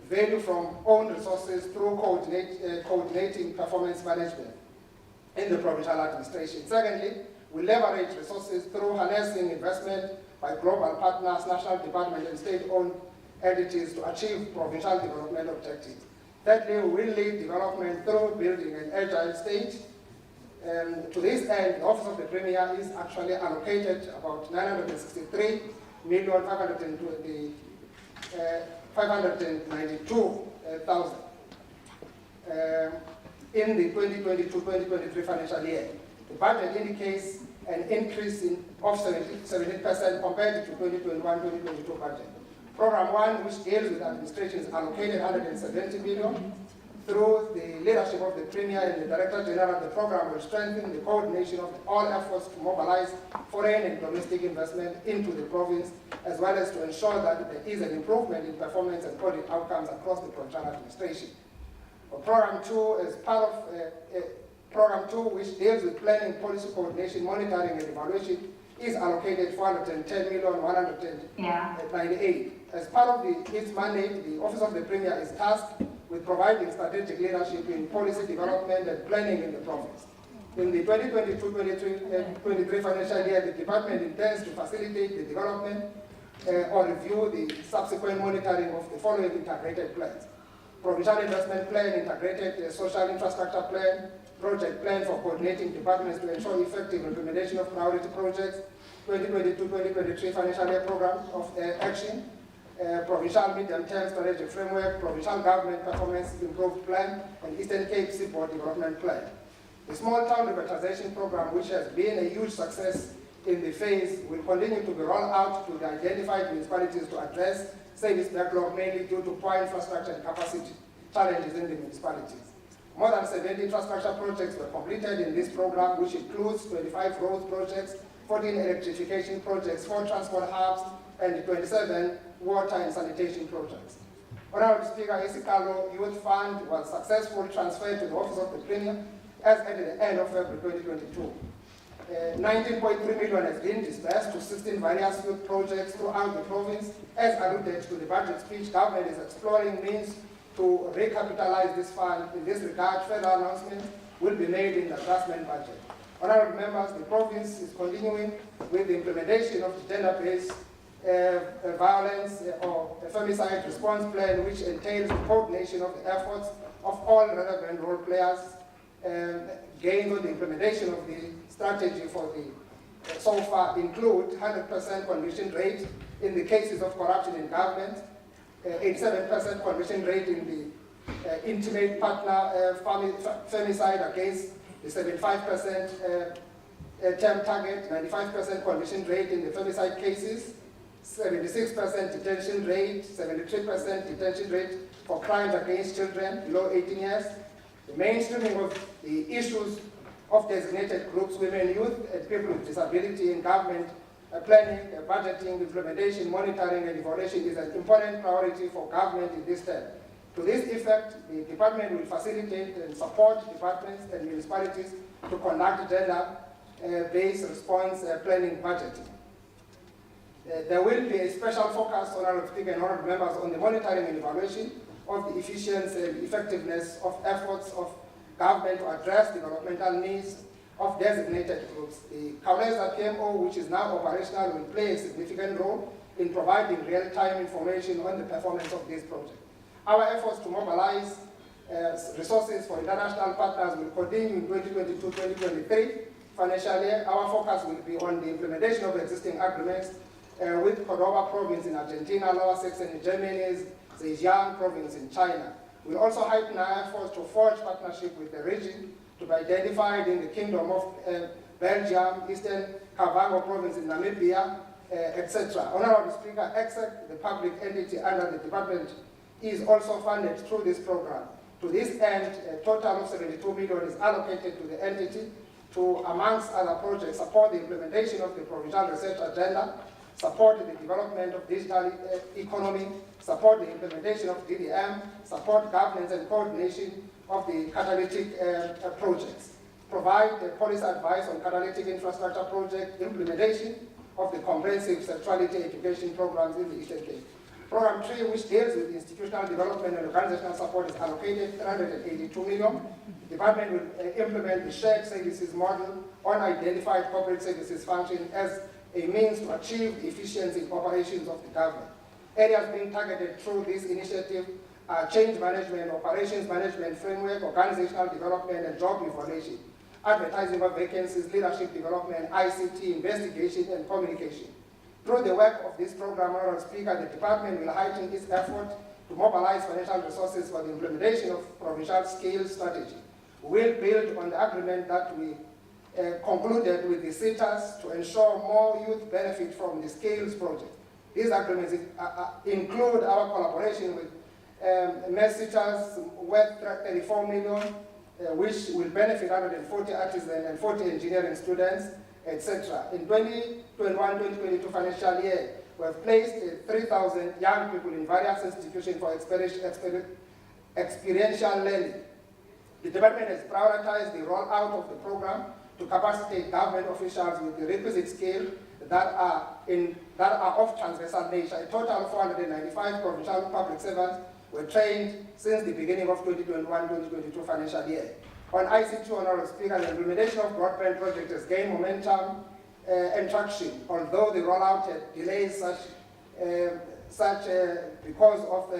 S14: value from own resources through coordinating performance management in the provincial administration. Secondly, we leverage resources through harnessing investment by global partners, national, departmental, and state-owned entities to achieve provincial development objectives. Thirdly, we will lead development through building an agile state. To this end, the Office of the Premier is actually allocated about 963,592,000 in the 2022-2023 financial year. The budget indicates an increase of 17% compared to 2021-2022 budget. Program 1, which deals with administration, is allocated 170 million. Through the leadership of the Premier and the Director General, the program will strengthen the coordination of all efforts to mobilize foreign and domestic investment into the province, as well as to ensure that there is an improvement in performance and audit outcomes across the provincial administration. Program 2 is part of Program 2, which deals with planning, policy coordination, monitoring, and evaluation, is allocated 410,198. As part of its mandate, the Office of the Premier is tasked with providing strategic leadership in policy development and planning in the province. In the 2022-23 financial year, the department intends to facilitate the development or review the subsequent monitoring of the following integrated plans. Provincial Investment Plan, Integrated Social Infrastructure Plan, Project Plan for coordinating departments to ensure effective implementation of priority projects, 2022-2023 Financial Year Program of Action, Provincial Medium-Term Strategy Framework, Provincial Government Performance Improved Plan, and Eastern Cape Seaboard Development Plan. The Small Town Revitalization Program, which has been a huge success in the phase, will continue to be rolled out to the identified municipalities to address service backlog, mainly due to poor infrastructure and capacity challenges in the municipalities. More than 70 infrastructure projects were completed in this program, which includes 25 road projects, 14 electrification projects, 4 transport hubs, and 27 water and sanitation projects. Honorable Speaker, Isikalo Youth Fund was successfully transferred to the Office of the Premier as at the end of February 2022. 19.3 million has been disbursed to 16 various youth projects throughout the province. As alluded to the budget speech, government is exploring means to recapitalize this fund. In this regard, further announcements will be made in the adjustment budget. Honorable members, the province is continuing with the implementation of the gender-based violence or femicide response plan, which entails the coordination of the efforts of all relevant role players, gains on the implementation of the strategy for the so far include 100% conviction rate in the cases of corruption in government, 87% conviction rate in the intimate partner femicide against the 75% term target, 95% conviction rate in the femicide cases, 76% detention rate, 73% detention rate for crimes against children below 18 years, the mainstreaming of the issues of designated groups, women, youth, and people with disability in government planning, budgeting, implementation, monitoring, and evaluation is an important priority for government in this term. To this effect, the department will facilitate and support departments and municipalities to conduct gender-based response planning budgeting. There will be a special focus, Honorable Speaker and Honorable Members, on the monitoring and evaluation of the efficiency and effectiveness of efforts of government to address developmental needs of designated groups. The Kauleza PMO, which is now operational, will play a significant role in providing real-time information on the performance of this project. Our efforts to mobilize resources for international partners will continue in 2022-2023 financial year. Our focus will be on the implementation of existing agreements with Cordoba province in Argentina, Lower Saxony in Germany, Zhejiang province in China. We'll also heighten our efforts to forge partnership with the region to be identified in the Kingdom of Belgium, Eastern Kavango province in Namibia, etc. Honorable Speaker, EXEC, the public entity under the department, is also funded through this program. To this end, a total of 72 million is allocated to the entity to, amongst other projects, support the implementation of the provincial research agenda, support the development of digital economy, support the implementation of DDM, support governance and coordination of the catalytic projects, provide the policy advice on catalytic infrastructure project, implementation of the comprehensive sexuality education programs in the Eastern Cape. Program 3, which deals with institutional development and organizational support, is allocated 382 million. The department will implement the shared services model on identified corporate services function as a means to achieve the efficiency in operations of the government. Areas being targeted through this initiative are change management, operations management framework, organizational development and job evaluation, advertising of vacancies, leadership development, ICT, investigation and communication. Through the work of this program, Honorable Speaker, the department will heighten its effort to mobilize financial resources for the implementation of provincial scale strategy. We will build on the agreement that we concluded with the SITAs to ensure more youth benefit from the Scales project. These agreements include our collaboration with SITAs worth 34 million, which will benefit 140 artisans and 40 engineering students, etc. In 2021-2022 financial year, we have placed 3,000 young people in various institutions for experiential learning. The department has prioritized the rollout of the program to capacitate government officials with the requisite skill that are of transversal nature. A total of 495 provincial public servants were trained since the beginning of 2021-2022 financial year. On ICT, Honorable Speaker, the implementation of broadband project has gained momentum and traction, although the rollout had delays because of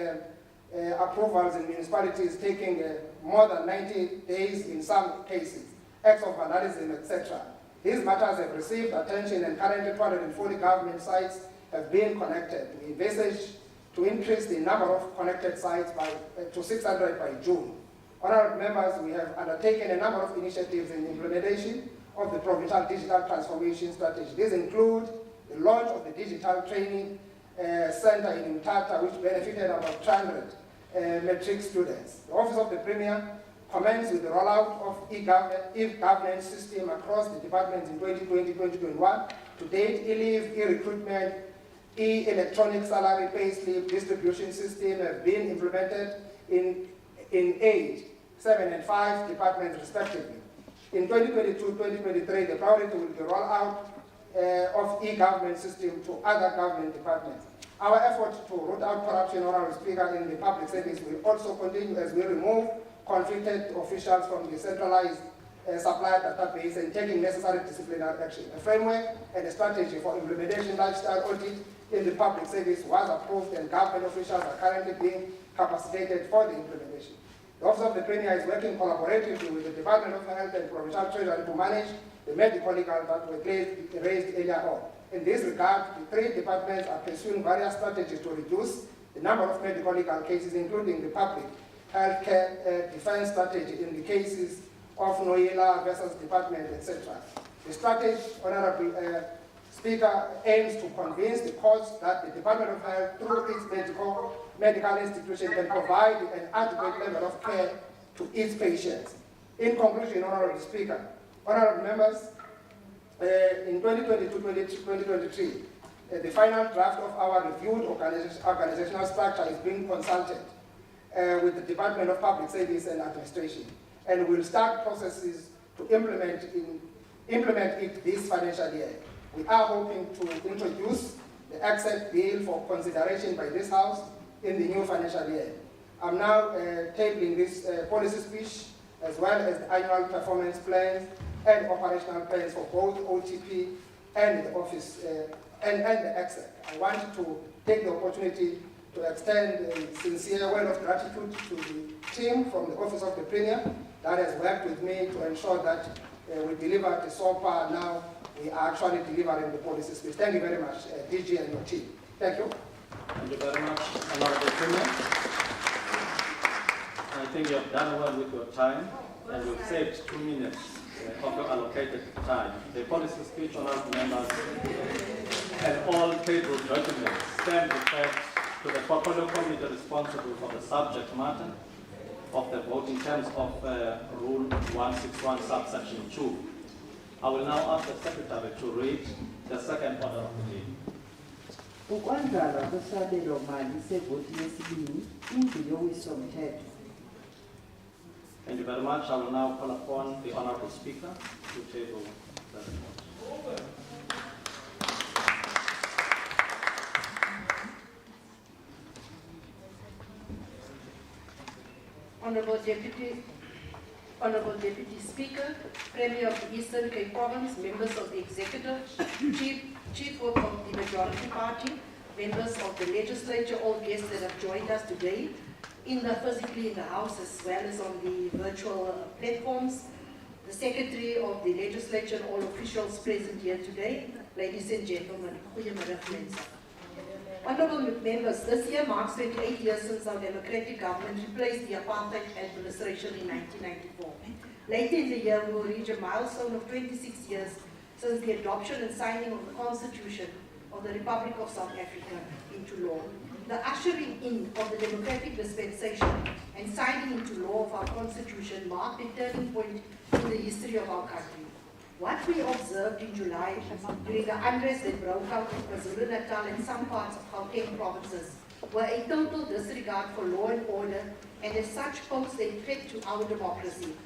S14: approvals in municipalities taking more than 90 days in some cases, acts of vandalism, etc. These matters have received attention and currently 240 government sites have been connected. We envisage to increase the number of connected sites to 600 by June. Honourable members, we have undertaken a number of initiatives in implementation of the Provincial Digital Transformation Strategy. These include the launch of the Digital Training Center in Untitled, which benefited about 200 matric students. The Office of the Premier commenced with the rollout of e-governance system across the departments in 2020-2021. To date, e-leave, e-recruitment, e-electronic salary payslip distribution system have been implemented in 8, 7, and 5 departments respectively. In 2022-2023, the priority will be rollout of e-government system to other government departments. Our effort to root out corruption, Honourable Speaker, in the public service will also continue as we remove conflicted officials from the centralized supplier database and taking necessary disciplinary action. A framework and a strategy for implementation lifestyle audit in the public service was approved and government officials are currently being capacitated for the implementation. The Office of the Premier is working collaboratively with the Department of Health and Provincial Treasury to manage the medical legal that were raised earlier on. In this regard, the 3 departments are pursuing various strategies to reduce the number of medical legal cases, including the public healthcare defense strategy in the cases of Noila versus department, etc. The strategy, Honourable Speaker, aims to convince the courts that the Department of Health, through its medical institution, can provide an adequate level of care to its patients. In conclusion, Honourable Speaker, Honourable members, in 2022-2023, the final draft of our reviewed organizational structure is being consulted with the Department of Public Service and Administration, and will start processes to implement it this financial year. We are hoping to introduce the Accept Bill for consideration by this House in the new financial year. I'm now tabling this policy speech as well as the annual performance plans and operational plans for both OTP and the office and the Accept. I want to take the opportunity to extend a sincere word of gratitude to the team from the Office of the Premier that has worked with me to ensure that we delivered the so far. Now we are actually delivering the policy speech. Thank you very much, DG and your team. Thank you.
S15: Thank you very much, Honourable Premier. I think you have done well with your time, and you've saved 2 minutes of your allocated time. The policy speech, honourable members, and all table documents stand referred to the portfolio committee responsible for the subject matter of the vote in terms of Rule 161, Subsection 2. I will now ask the Secretary to read the second order of the day.
S13: Ukwandlala kwesabelomali sevoti yesibini indlu yowiso-mthetho.
S15: Thank you very much. I will now call upon the Honourable Speaker to table the report.
S5: Honourable Deputy Speaker, Premier of the Eastern Cape Province, members of the Executive, Chief Whip of the Majority Party, members of the Legislature, all guests that have joined us today, physically in the House as well as on the virtual platforms, the Secretary of the Legislature and all officials present here today, ladies and gentlemen, honourable members, this year marks 28 years since our democratic government replaced the apartheid administration in 1994. Later in the year, we will reach a milestone of 26 years since the adoption and signing of the Constitution of the Republic of South Africa into law. The ushering in of the democratic dispensation and signing into law of our Constitution marked a turning point in the history of our country. What we observed in July during the unrest that broke out in KwaZulu-Natal and some parts of Gauteng provinces were a total disregard for law and order, and as such posed a threat to our democracy.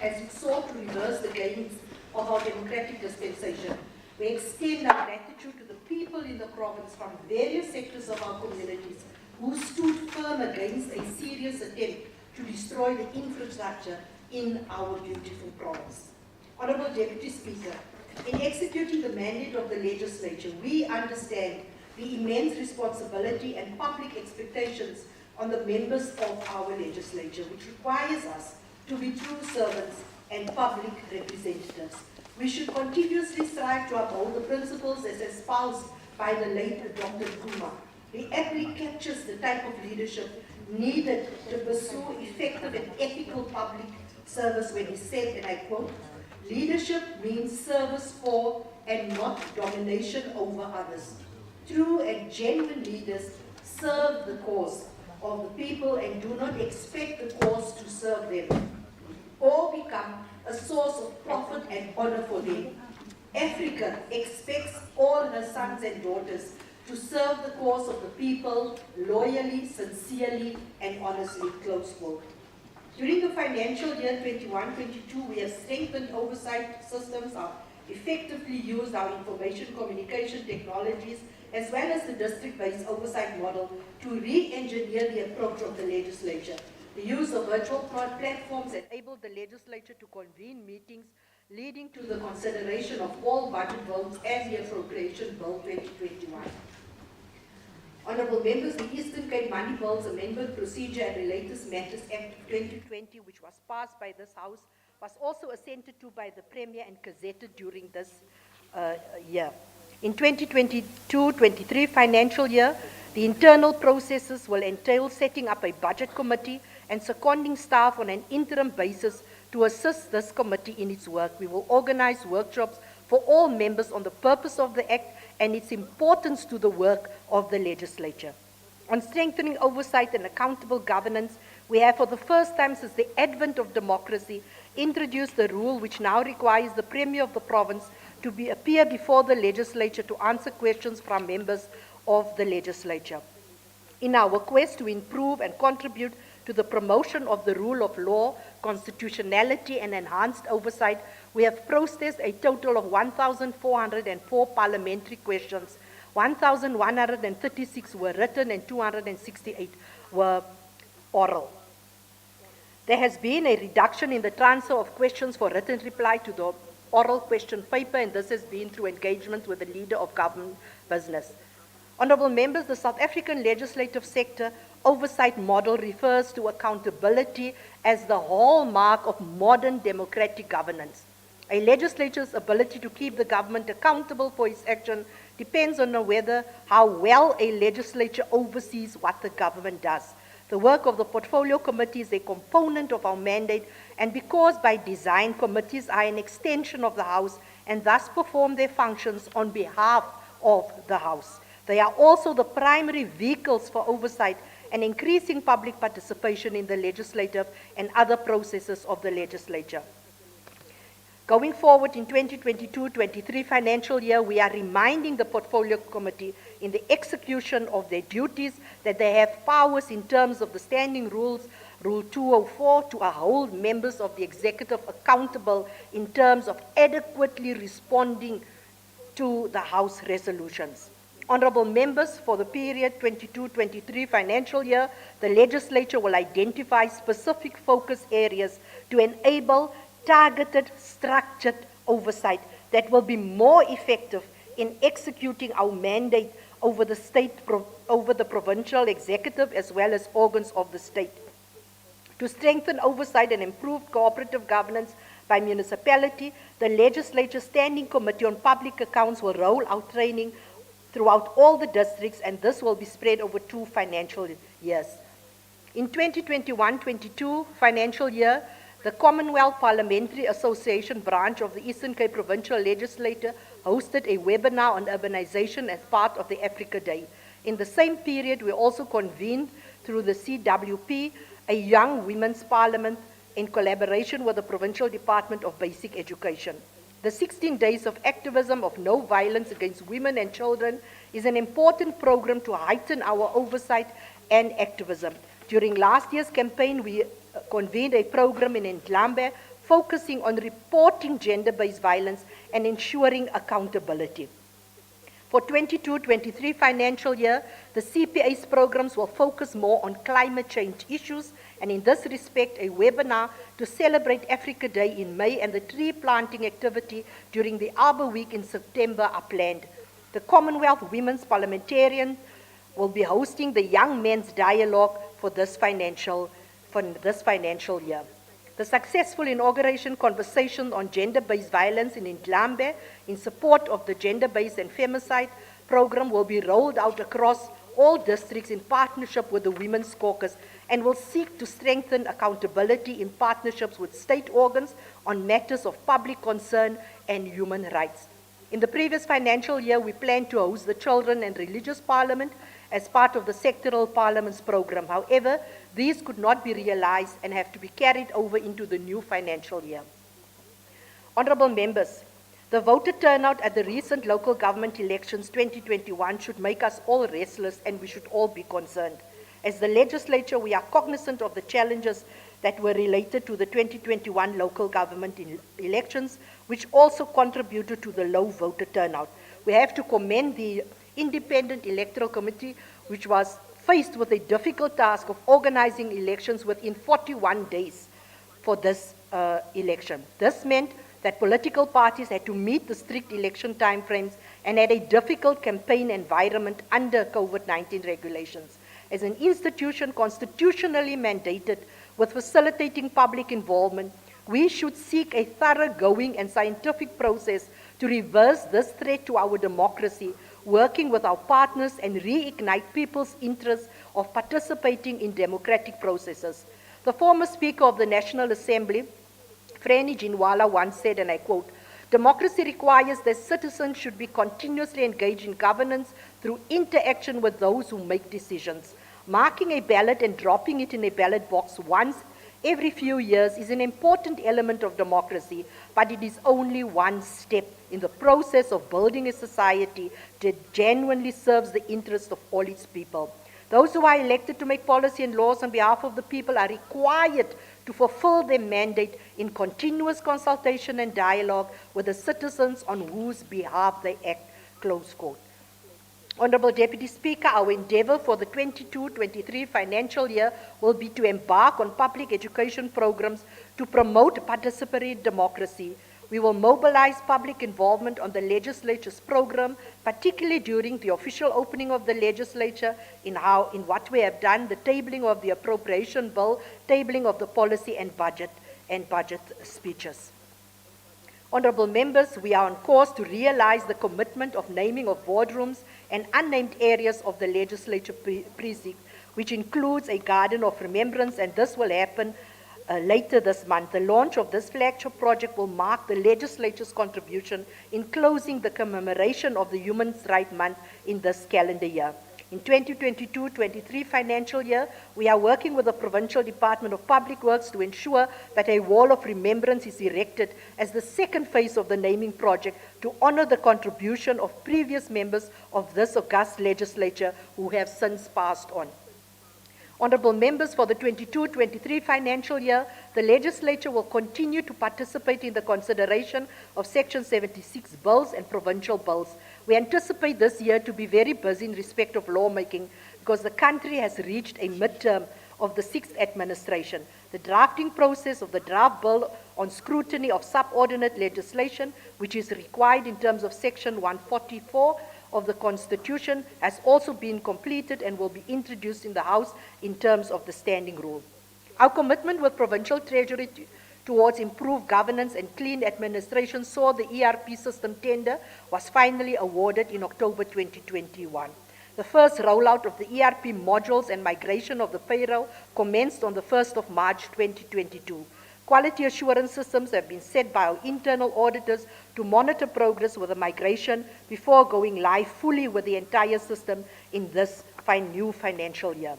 S5: As it sought to reverse the gains of our democratic dispensation, we extend our gratitude to the people in the province from various sectors of our communities who stood firm against a serious attempt to destroy the infrastructure in our beautiful province. Honourable Deputy Speaker, in executing the mandate of the Legislature, we understand the immense responsibility and public expectations on the members of our legislature, which requires us to be true servants and public representatives. We should continuously strive to uphold the principles as espoused by the late Dr. Kuma. The Act captures the type of leadership needed to pursue effective and ethical public service when he said, and I quote, "Leadership means service for and not domination over others. True and genuine leaders serve the cause of the people and do not expect the cause to serve them or become a source of profit and honor for them. Africa expects all her sons and daughters to serve the cause of the people loyally, sincerely, and honestly," close quote. During the financial year 21-22, we have strengthened oversight systems, have effectively used our information communication technologies, as well as the district-based oversight model to re-engineer the approach of the legislature. The use of virtual platforms enabled the legislature to convene meetings leading to the consideration of all budget votes and the Appropriation Bill 2021. Honourable Members, the Eastern Cape Money Bills Amendment Procedure and Related Matters Act of 2020, which was passed by this House, was also assented to by the Premier and gazetted during this year. In 2022-23 financial year, the internal processes will entail setting up a budget committee and seconding staff on an interim basis to assist this committee in its work. We will organize workshops for all members on the purpose of the Act and its importance to the work of the legislature. On strengthening oversight and accountable governance, we have for the first time since the advent of democracy introduced a rule which now requires the Premier of the province to appear before the legislature to answer questions from members of the legislature. In our quest to improve and contribute to the promotion of the rule of law, constitutionality, and enhanced oversight, we have processed a total of 1,404 parliamentary questions. 1,136 were written and 268 were oral. There has been a reduction in the transfer of questions for written reply to the oral question paper, and this has been through engagement with the leader of government business. Honourable Members, the South African legislative sector oversight model refers to accountability as the hallmark of modern democratic governance. A legislature's ability to keep the government accountable for its action depends on how well a legislature oversees what the government does. The work of the Portfolio Committee is a component of our mandate, and because by design committees are an extension of the House and thus perform their functions on behalf of the House. They are also the primary vehicles for oversight and increasing public participation in the legislative and other processes of the legislature. Going forward in 2022-23 financial year, we are reminding the Portfolio Committee in the execution of their duties that they have powers in terms of the standing rules, Rule 204, to hold members of the executive accountable in terms of adequately responding to the House resolutions. Honourable Members, for the period 22-23 financial year, the legislature will identify specific focus areas to enable targeted, structured oversight that will be more effective in executing our mandate over the provincial executive as well as organs of the state. To strengthen oversight and improve cooperative governance by municipality, the Legislature Standing Committee on Public Accounts will roll out training throughout all the districts, and this will be spread over 2 financial years. In 2021-22 financial year, the Commonwealth Parliamentary Association branch of the Eastern Cape Provincial Legislature hosted a webinar on urbanization as part of the Africa Day. In the same period, we also convened through the CWP a Young Women's Parliament in collaboration with the Provincial Department of Basic Education. The 16 days of activism of no violence against women and children is an important program to heighten our oversight and activism. During last year's campaign, we convened a program in Ndlambe focusing on reporting gender-based violence and ensuring accountability. For 22-23 financial year, the CPA's programs will focus more on climate change issues, and in this respect, a webinar to celebrate Africa Day in May and the tree planting activity during the Arbor Week in September are planned. The Commonwealth Women's Parliamentarian will be hosting the Young Men's Dialogue for this financial year. The successful inauguration conversation on gender-based violence in Ndlambe in support of the gender-based and femicide program will be rolled out across all districts in partnership with the Women's Caucus and will seek to strengthen accountability in partnerships with state organs on matters of public concern and human rights. In the previous financial year, we planned to host the Children and Religious Parliament as part of the sectoral parliaments program. However, these could not be realized and have to be carried over into the new financial year. Honorable members, the voter turnout at the recent local government elections 2021 should make us all restless, and we should all be concerned. As the legislature, we are cognizant of the challenges that were related to the 2021 local government elections, which also contributed to the low voter turnout. We have to commend the Independent Electoral Committee, which was faced with a difficult task of organizing elections within 41 days for this election. This meant that political parties had to meet the strict election timeframes and had a difficult campaign environment under COVID-19 regulations. As an institution constitutionally mandated with facilitating public involvement, we should seek a thoroughgoing and scientific process to reverse this threat to our democracy, working with our partners and reignite people's interest of participating in democratic processes. The former Speaker of the National Assembly, Freni Jinwala, once said, and I quote, "Democracy requires that citizens should be continuously engaged in governance through interaction with those who make decisions. Marking a ballot and dropping it in a ballot box once every few years is an important element of democracy, but it is only one step in the process of building a society that genuinely serves the interests of all its people. Those who are elected to make policy and laws on behalf of the people are required to fulfill their mandate in continuous consultation and dialogue with the citizens on whose behalf they act." Close quote. Honorable Deputy Speaker, our endeavor for the 22-23 financial year will be to embark on public education programs to promote participatory democracy. We will mobilize public involvement on the legislature's program, particularly during the official opening of the legislature, in what we have done, the tabling of the appropriation bill, tabling of the policy and budget speeches. Honorable members, we are on course to realize the commitment of naming of boardrooms and unnamed areas of the legislature precinct, which includes a garden of remembrance, and this will happen later this month. The launch of this flagship project will mark the legislature's contribution in closing the commemoration of the Human Rights Month in this calendar year. In 2022-23 financial year, we are working with the Provincial Department of Public Works to ensure that a wall of remembrance is erected as the second phase of the naming project to honor the contribution of previous members of this august legislature who have since passed on. Honorable members, for the 22-23 financial year, the legislature will continue to participate in the consideration of Section 76 bills and provincial bills. We anticipate this year to be very busy in respect of lawmaking because the country has reached a midterm of the 6th administration. The drafting process of the draft bill on scrutiny of subordinate legislation, which is required in terms of Section 144 of the Constitution, has also been completed and will be introduced in the House in terms of the standing rule. Our commitment with Provincial Treasury towards improved governance and clean administration saw the ERP system tender was finally awarded in October 2021. The first rollout of the ERP modules and migration of the payroll commenced on the 1st of March 2022. Quality assurance systems have been set by our internal auditors to monitor progress with the migration before going live fully with the entire system in this new financial year.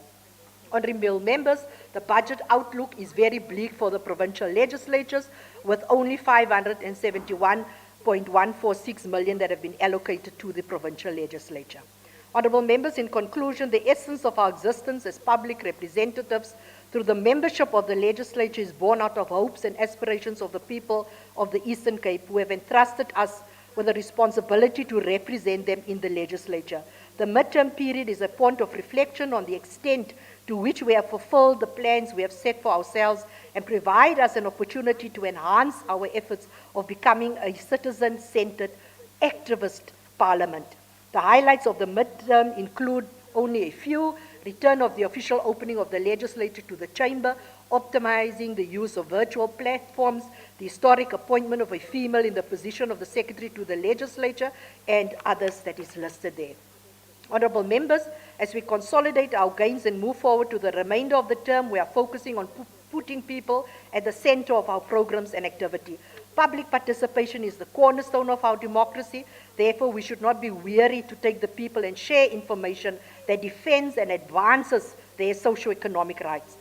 S5: Honorable members, the budget outlook is very bleak for the provincial legislatures, with only 571.146 million that have been allocated to the provincial legislature. Honorable members, in conclusion, the essence of our existence as public representatives through the membership of the legislature is born out of hopes and aspirations of the people of the Eastern Cape, who have entrusted us with a responsibility to represent them in the legislature. The midterm period is a point of reflection on the extent to which we have fulfilled the plans we have set for ourselves and provide us an opportunity to enhance our efforts of becoming a citizen-centered, activist parliament. The highlights of the midterm include only a few: return of the official opening of the legislature to the chamber, optimizing the use of virtual platforms, the historic appointment of a female in the position of the secretary to the legislature, and others that is listed there. Honorable members, as we consolidate our gains and move forward to the remainder of the term, we are focusing on putting people at the center of our programs and activity. Public participation is the cornerstone of our democracy. Therefore, we should not be weary to take the people and share information that defends and advances their socio-economic rights.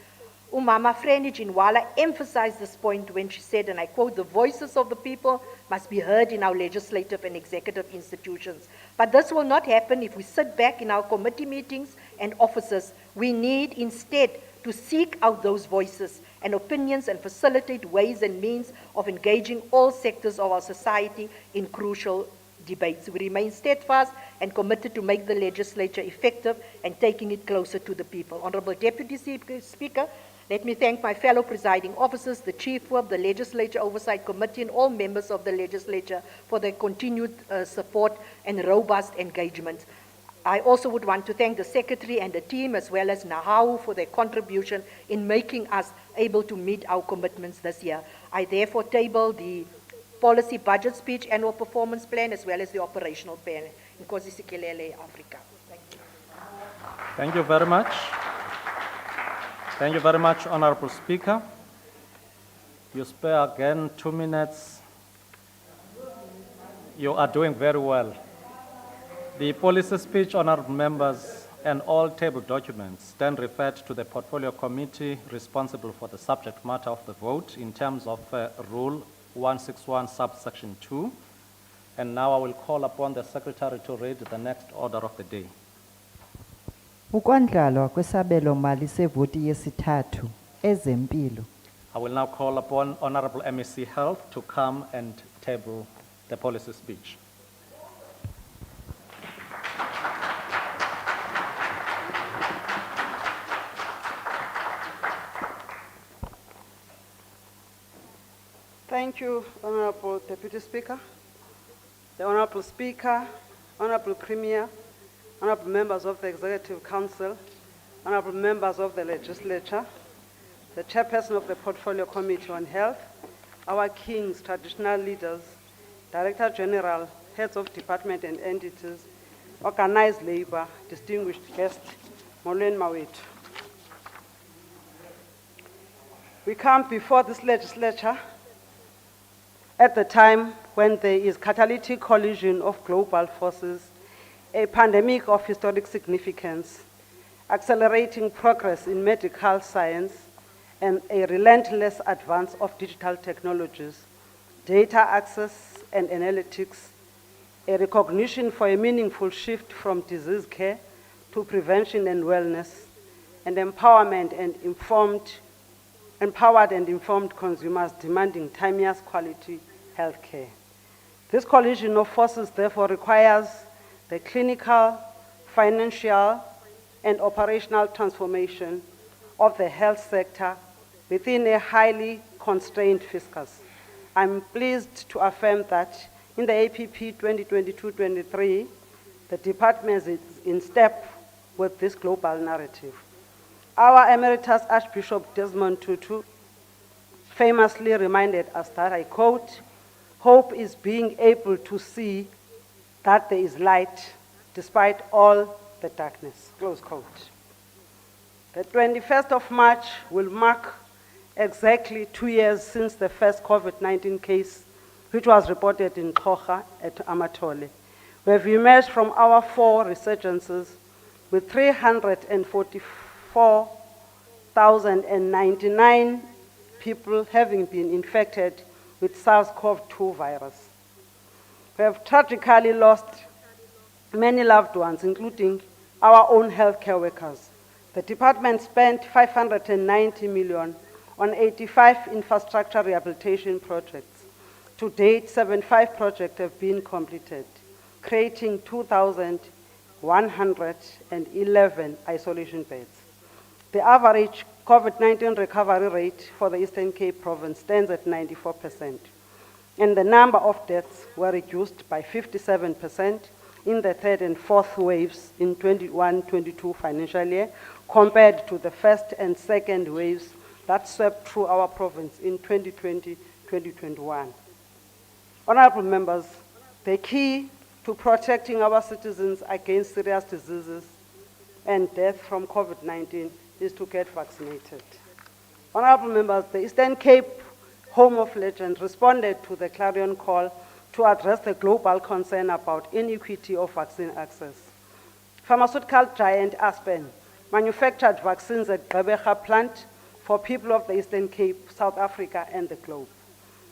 S5: Umama Freni Jinwala emphasized this point when she said, and I quote, "The voices of the people must be heard in our legislative and executive institutions. But this will not happen if we sit back in our committee meetings and offices. We need instead to seek out those voices and opinions and facilitate ways and means of engaging all sectors of our society in crucial debates. We remain steadfast and committed to make the legislature effective and taking it closer to the people." Honorable Deputy Speaker, let me thank my fellow presiding officers, the Chief Whip, the Legislature Oversight Committee, and all members of the legislature for their continued support and robust engagement. I also would want to thank the Secretary and the team, as well as Nahau, for their contribution in making us able to meet our commitments this year. I therefore table the policy budget speech, annual performance plan, as well as the operational plan. Nkosi Sikelele, Africa. Thank you.
S15: Thank you very much. Thank you very much, Honorable Speaker. You spare again 2 minutes. You are doing very well. The policy speech, honorable members, and all table documents stand referred to the Portfolio Committee responsible for the subject matter of the vote in terms of Rule 161, Subsection 2. And now I will call upon the Secretary to read the next order of the day.
S13: Ukwandlalwa kwesabelo mali sevoti yesithathu ezempilo.
S15: I will now call upon Honorable MEC Health to come and table the policy speech.
S16: Thank you, Honorable Deputy Speaker, the Honorable Speaker, Honorable Premier, Honorable members of the Executive Council, Honorable members of the Legislature, the Chairperson of the Portfolio Committee on Health, our kings, traditional leaders, Director General, heads of department and entities, organized labor, distinguished guests, Molweni Mawetu. We come before this legislature at the time when there is catalytic collision of global forces, a pandemic of historic significance, accelerating progress in medical science, and a relentless advance of digital technologies, data access and analytics, a recognition for a meaningful shift from disease care to prevention and wellness, and empowered and informed consumers demanding timeless quality health care. This collision of forces therefore requires the clinical, financial, and operational transformation of the health sector within a highly constrained fiscus. I'm pleased to affirm that in the APP 2022-23, the department is in step with this global narrative. Our Emeritus Archbishop Desmond Tutu famously reminded us that, I quote, "Hope is being able to see that there is light despite all the darkness," close quote. The 21st of March will mark exactly 2 years since the first COVID-19 case, which was reported in Kocha at Amatole. We have emerged from our 4 resurgences with 344,099 people having been infected with SARS-CoV-2 virus. We have tragically lost many loved ones, including our own healthcare workers. The department spent 590 million on 85 infrastructure rehabilitation projects. To date, 75 projects have been completed, creating 2,111 isolation beds. The average COVID-19 recovery rate for the Eastern Cape province stands at 94%, and the number of deaths were reduced by 57%, in the third and fourth waves in 21-22 financial year, compared to the first and second waves that swept through our province in 2020-2021. Honorable members, the key to protecting our citizens against serious diseases and death from COVID-19 is to get vaccinated. Honorable members, the Eastern Cape Home of Legends responded to the clarion call to address the global concern about inequity of vaccine access. Pharmaceutical giant Aspen manufactured vaccines at Gqeberha plant for people of the Eastern Cape, South Africa, and the globe.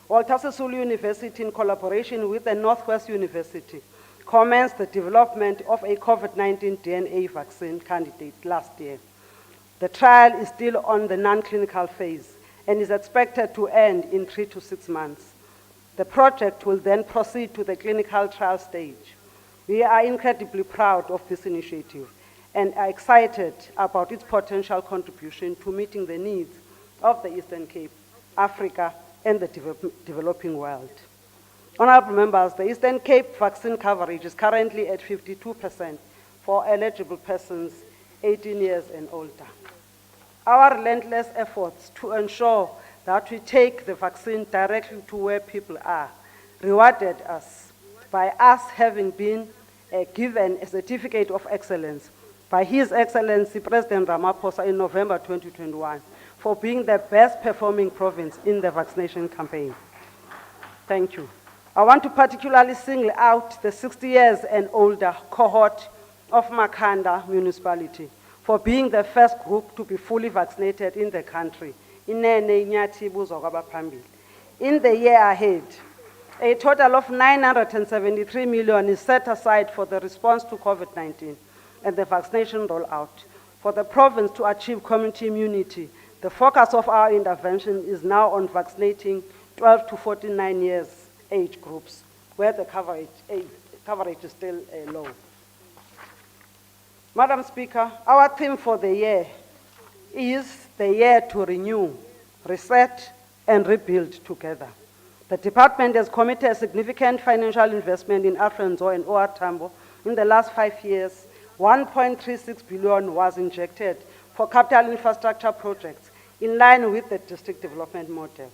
S16: Walter Sisulu University, in collaboration with the Northwest University, commenced the development of a COVID-19 DNA vaccine candidate last year. The trial is still on the non-clinical phase and is expected to end in 3 to 6 months. The project will then proceed to the clinical trial stage. We are incredibly proud of this initiative and are excited about its potential contribution to meeting the needs of the Eastern Cape, Africa, and the developing world. Honorable members, the Eastern Cape vaccine coverage is currently at 52% for eligible persons 18 years and older. Our relentless efforts to ensure that we take the vaccine directly to where people are rewarded us by us having been given a certificate of excellence by His Excellency President Ramaphosa in November 2021 for being the best performing province in the vaccination campaign. Thank you. I want to particularly single out the 60 years and older cohort of Makhanda municipality for being the first group to be fully vaccinated in the country. In the year ahead, a total of 973 million is set aside for the response to COVID-19 and the vaccination rollout. For the province to achieve community immunity, the focus of our intervention is now on vaccinating 12 to 49 years age groups, where the coverage is still low. Madam Speaker, our theme for the year is the year to renew, reset, and rebuild together. The department has committed a significant financial investment in Afrenzo and OR Tambo. In the last 5 years, 1.36 billion was injected for capital infrastructure projects in line with the district development model.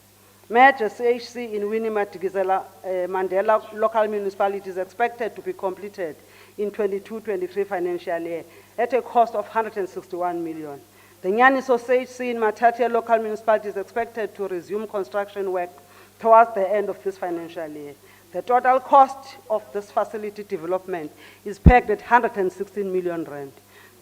S16: Major CHC in Winnie Madikizela Mandela local municipality is expected to be completed in 22-23 financial year at a cost of 161 million. The Nyaniso CHC in Mathathia local municipality is expected to resume construction work towards the end of this financial year. The total cost of this facility development is pegged at 116 million rand.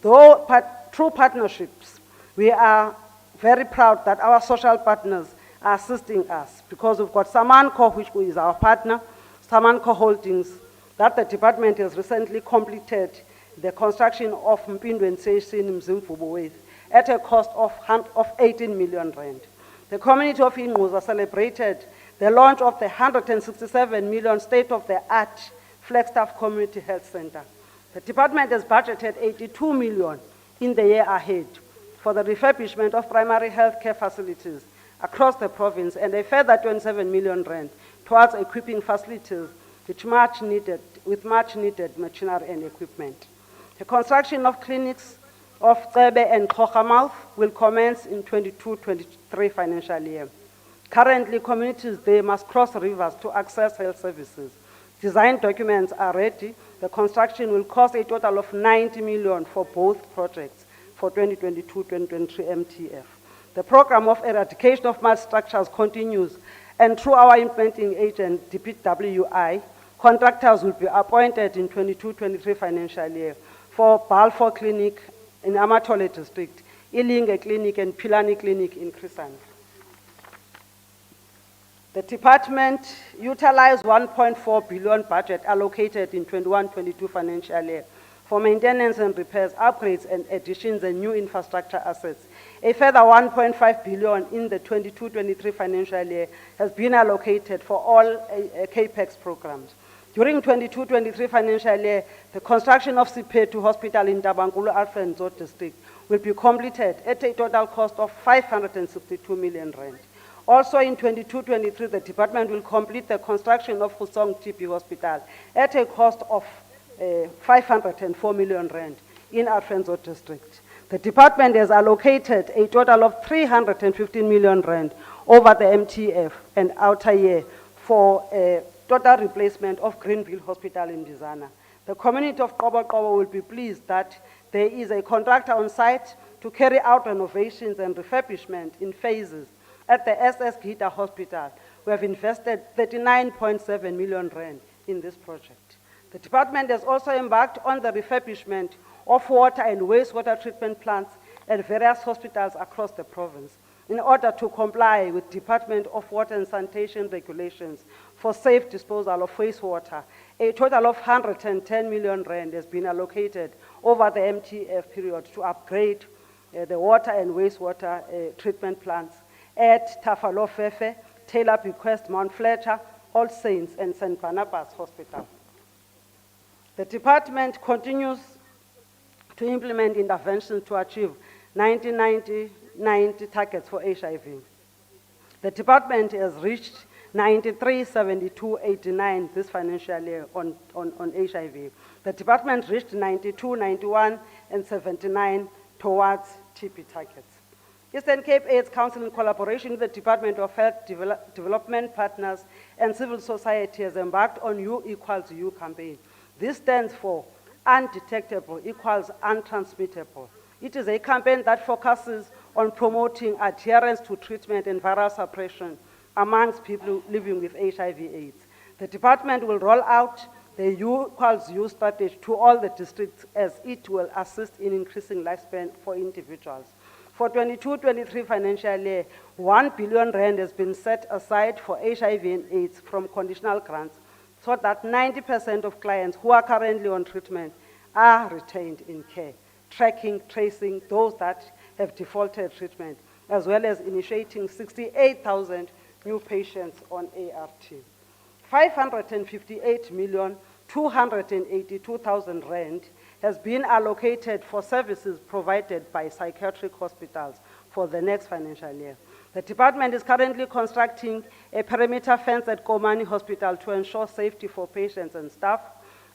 S16: Through partnerships, we are very proud that our social partners are assisting us because we've got Samanco, which is our partner, Samanco Holdings, that the department has recently completed the construction of Mpindweni CHC in Mzimvubu at a cost of 18 million rand. The community of Ingquza celebrated the launch of the 167 million state-of-the-art Flagstaff Community Health Center. The department has budgeted 82 million in the year ahead for the refurbishment of primary health care facilities across the province and a further 27 million rand towards equipping facilities with much needed machinery and equipment. The construction of clinics of Tsebe and Kogamouth will commence in 22-23 financial year. Currently, communities there must cross rivers to access health services. Design documents are ready. The construction will cost a total of 90 million for both projects for 2022-2023 MTF. The program of eradication of mud structures continues, and through our implementing agent, DPWI, contractors will be appointed in 22-23 financial year for Balfour Clinic in Amatole District, Ilinge Clinic, and Pilani Clinic in Krisan. The department utilized 1.4 billion budget allocated in 21-22 financial year for maintenance and repairs, upgrades and additions and new infrastructure assets. A further 1.5 billion in the 22-23 financial year has been allocated for all CAPEX programs. During 22-23 financial year, the construction of Sipetu Hospital in Tabankulu Alfenzo district will be completed at a total cost of 562 million rand. Also in 22-23, the department will complete the construction of Husong TB Hospital at a cost of 504 million rand in our Frenzo district. The department has allocated a total of 315 million rand over the MTF and outer year for a total replacement of Greenville Hospital in Bizana. The community of Qobo will be pleased that there is a contractor on site to carry out renovations and refurbishment in phases at the SS Gita Hospital. We have invested 39.7 million rand in this project. The department has also embarked on the refurbishment of water and wastewater treatment plants at various hospitals across the province in order to comply with Department of Water and Sanitation regulations for safe disposal of wastewater. A total of 110 million rand has been allocated over the MTF period to upgrade the water and wastewater treatment plants at Tafalofefe, Taylor Bequest, Mount Fletcher, All Saints, and St. Barnabas Hospital. The department continues to implement interventions to achieve 90 targets for HIV. The department has reached 93, 72, 89 this financial year on HIV. The department reached 92, 91, and 79 towards TB targets. Eastern Cape AIDS Council, in collaboration with the Department of Health Development Partners and civil society, has embarked on U equals U campaign. This stands for undetectable equals untransmittable. It is a campaign that focuses on promoting adherence to treatment and viral suppression amongst people living with HIV/AIDS. The department will roll out the U equals U strategy to all the districts as it will assist in increasing lifespan for individuals. For 22-23 financial year, 1 billion rand has been set aside for HIV and AIDS from conditional grants so that 90% of clients who are currently on treatment are retained in care, tracking, tracing those that have defaulted treatment, as well as initiating 68,000 new patients on ART. 558,282,000 rand has been allocated for services provided by psychiatric hospitals for the next financial year. The department is currently constructing a perimeter fence at Komani Hospital to ensure safety for patients and staff,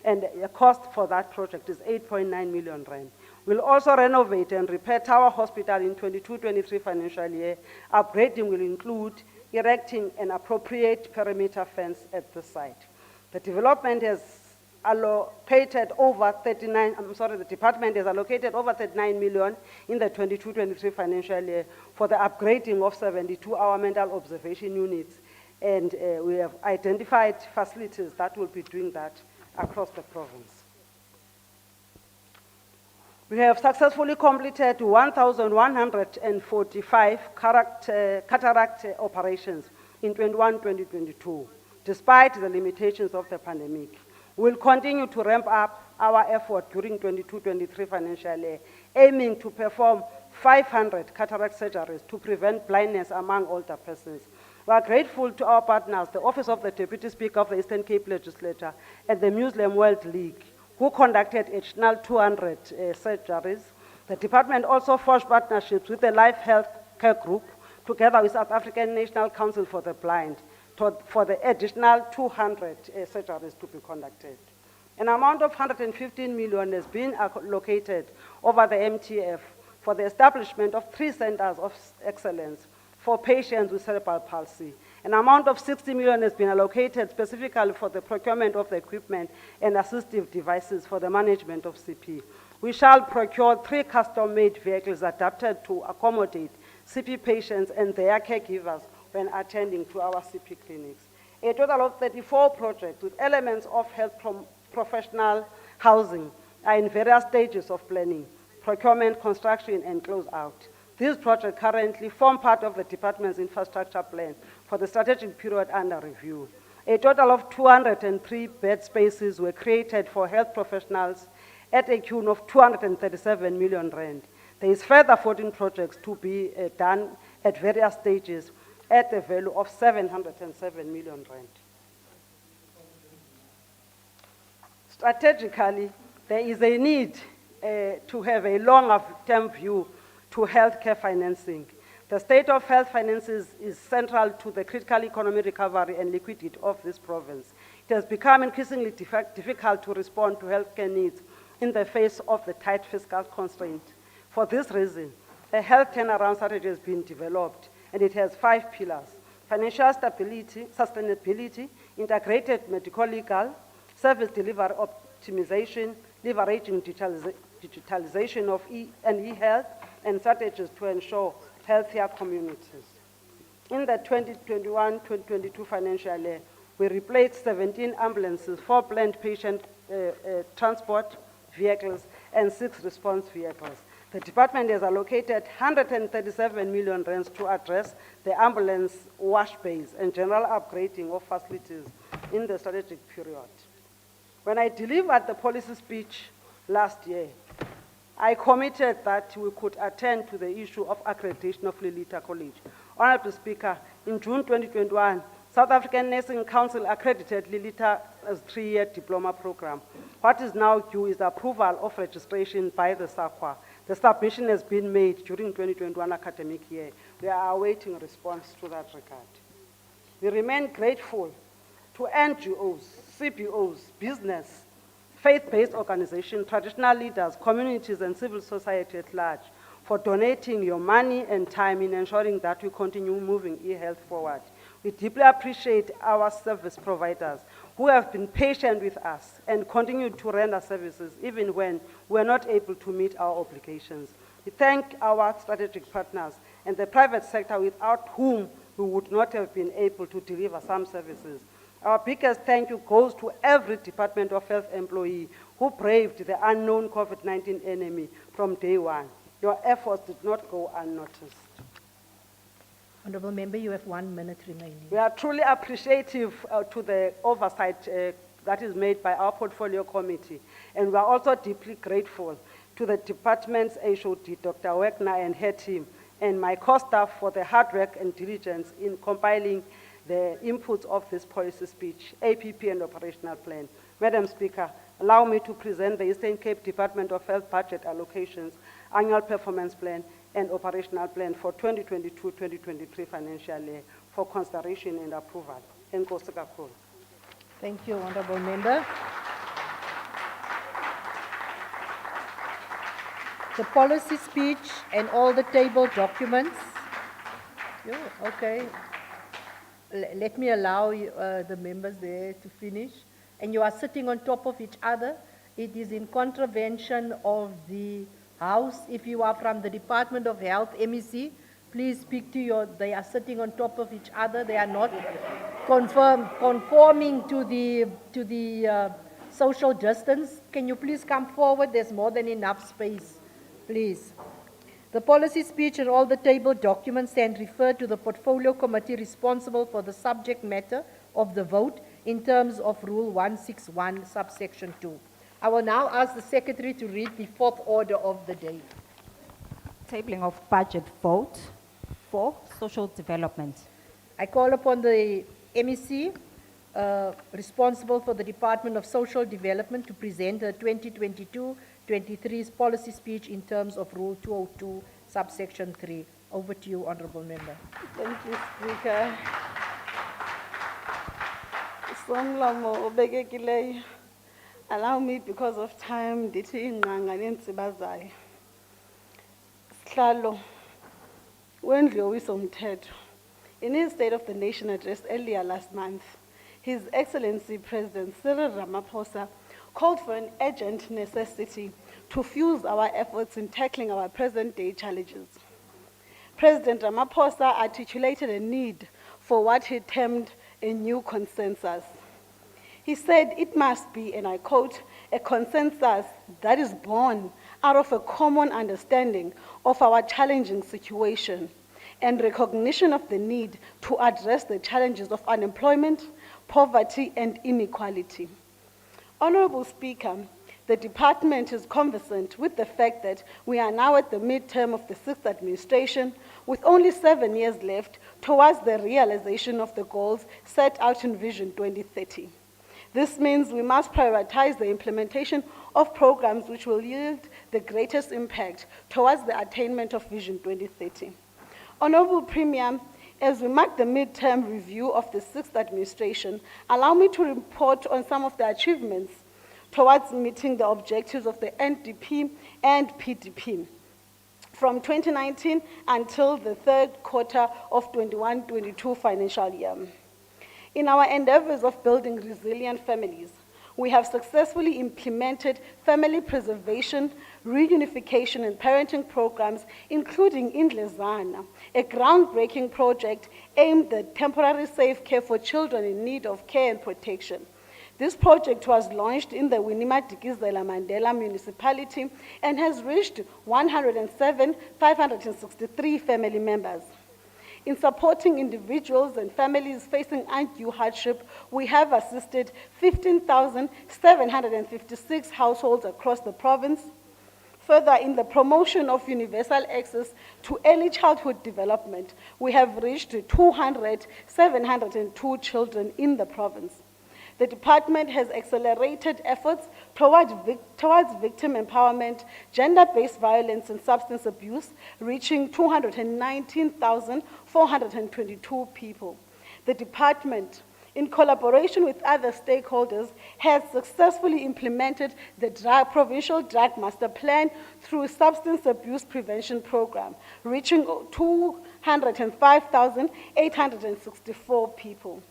S16: and the cost for that project is 8.9 million rand. We'll also renovate and repair Tower Hospital in 22-23 financial year. Upgrading will include erecting an appropriate perimeter fence at the site. The development has allocated over 39, the department has allocated over 39 million in the 22-23 financial year for the upgrading of 72-hour mental observation units, and we have identified facilities that will be doing that across the province. We have successfully completed 1,145 cataract operations in 2021-2022, despite the limitations of the pandemic. We'll continue to ramp up our effort during 22-23 financial year, aiming to perform 500 cataract surgeries to prevent blindness among older persons. We are grateful to our partners, the Office of the Deputy Speaker of the Eastern Cape Legislature and the Muslim World League, who conducted additional 200 surgeries. The department also forged partnerships with the Life Health Care Group, together with South African National Council for the Blind, for the additional 200 surgeries to be conducted. An amount of 115 million has been allocated over the MTF for the establishment of 3 centers of excellence for patients with cerebral palsy. An amount of 60 million has been allocated specifically for the procurement of the equipment and assistive devices for the management of CP. We shall procure 3 custom-made vehicles adapted to accommodate CP patients and their caregivers when attending to our CP clinics. A total of 34 projects with elements of health professional housing are in various stages of planning, procurement, construction, and closeout. These projects currently form part of the department's infrastructure plan for the strategic period under review. A total of 203 bed spaces were created for health professionals at a tune of 237 million rand. There is further 14 projects to be done at various stages at a value of 707 million rand. Strategically, there is a need to have a longer-term view to healthcare financing. The state of health finances is central to the critical economic recovery and liquidity of this province. It has become increasingly difficult to respond to healthcare needs in the face of the tight fiscal constraint. For this reason, a health turnaround strategy has been developed, and it has 5 pillars: financial stability, sustainability, integrated medical-legal, service delivery optimization, leveraging digitalization of e-health, and strategies to ensure healthier communities. In the 2021-2022 financial year, we replaced 17 ambulances, 4 planned patient transport vehicles, and 6 response vehicles. The department has allocated 137 million rands to address the ambulance wash bays and general upgrading of facilities in the strategic period. When I delivered the policy speech last year, I committed that we could attend to the issue of accreditation of Lelita College. Honorable Speaker, in June 2021, South African Nursing Council accredited Lelita's 3-year diploma program. What is now due is the approval of registration by the SAQA. The submission has been made during 2021 academic year. We are awaiting a response to that regard. We remain grateful to NGOs, CBOs, business, faith-based organizations, traditional leaders, communities, and civil society at large for donating your money and time in ensuring that we continue moving e-health forward. We deeply appreciate our service providers who have been patient with us and continue to render services even when we are not able to meet our obligations. We thank our strategic partners and the private sector without whom we would not have been able to deliver some services. Our biggest thank you goes to every Department of Health employee who braved the unknown COVID-19 enemy from day one. Your efforts did not go unnoticed.
S5: Honourable Member, you have 1 minute remaining.
S16: We are truly appreciative to the oversight that is made by our portfolio committee, and we are also deeply grateful to the department's HOD, Dr. Wagner and her team, and my co-staff for the hard work and diligence in compiling the inputs of this policy speech, APP and operational plan. Madam Speaker, allow me to present the Eastern Cape Department of Health budget allocations, annual performance plan, and operational plan for 2022-2023 financial year for consideration and approval.
S5: Thank you, Honourable Member. The policy speech and all the table documents. Okay. Let me allow the members there to finish. And you are sitting on top of each other. It is in contravention of the House. If you are from the Department of Health, MEC, please speak to they are sitting on top of each other. They are not conforming to the social distance. Can you please come forward? There's more than enough space, please. The policy speech and all the table documents stand referred to the portfolio committee responsible for the subject matter of the vote in terms of Rule 161, subsection 2. I will now ask the Secretary to read the 4th order of the day.
S17: Tabling of budget vote for social development.
S5: I call upon the MEC responsible for the Department of Social Development to present the 2022-23's policy speech in terms of Rule 202, subsection 3. Over to you, Honourable Member.
S16: Thank you, Speaker. Allow me, because of time, in his State of the Nation address earlier last month, His Excellency President Cyril Ramaphosa called for an urgent necessity to fuse our efforts in tackling our present-day challenges. President Ramaphosa articulated a need for what he termed a new consensus. He said it must be, and I quote, a consensus that is born out of a common understanding of our challenging situation and recognition of the need to address the challenges of unemployment, poverty, and inequality. Honorable Speaker, the department is conversant with the fact that we are now at the midterm of the 6th administration, with only 7 years left towards the realization of the goals set out in Vision 2030. This means we must prioritize the implementation of programs which will yield the greatest impact towards the attainment of Vision 2030. Honorable Premier, as we mark the midterm review of the 6th administration, allow me to report on some of the achievements towards meeting the objectives of the NDP and PDP from 2019 until the third quarter of 21-22 financial year. In our endeavors of building resilient families, we have successfully implemented family preservation, reunification, and parenting programs, including Indlezana, a groundbreaking project aimed at temporary safe care for children in need of care and protection. This project was launched in the Winnie-Madikizela Mandela municipality and has reached 107,563 family members. In supporting individuals and families facing undue hardship, we have assisted 15,756 households across the province. Further, in the promotion of universal access to early childhood development, we have reached 200,702 children in the province. The department has accelerated efforts towards victim empowerment, gender-based violence, and substance abuse, reaching 219,422 people. The department, in collaboration with other stakeholders, has successfully implemented the Provincial Drug Master Plan through Substance Abuse Prevention Program, reaching 205,864 people.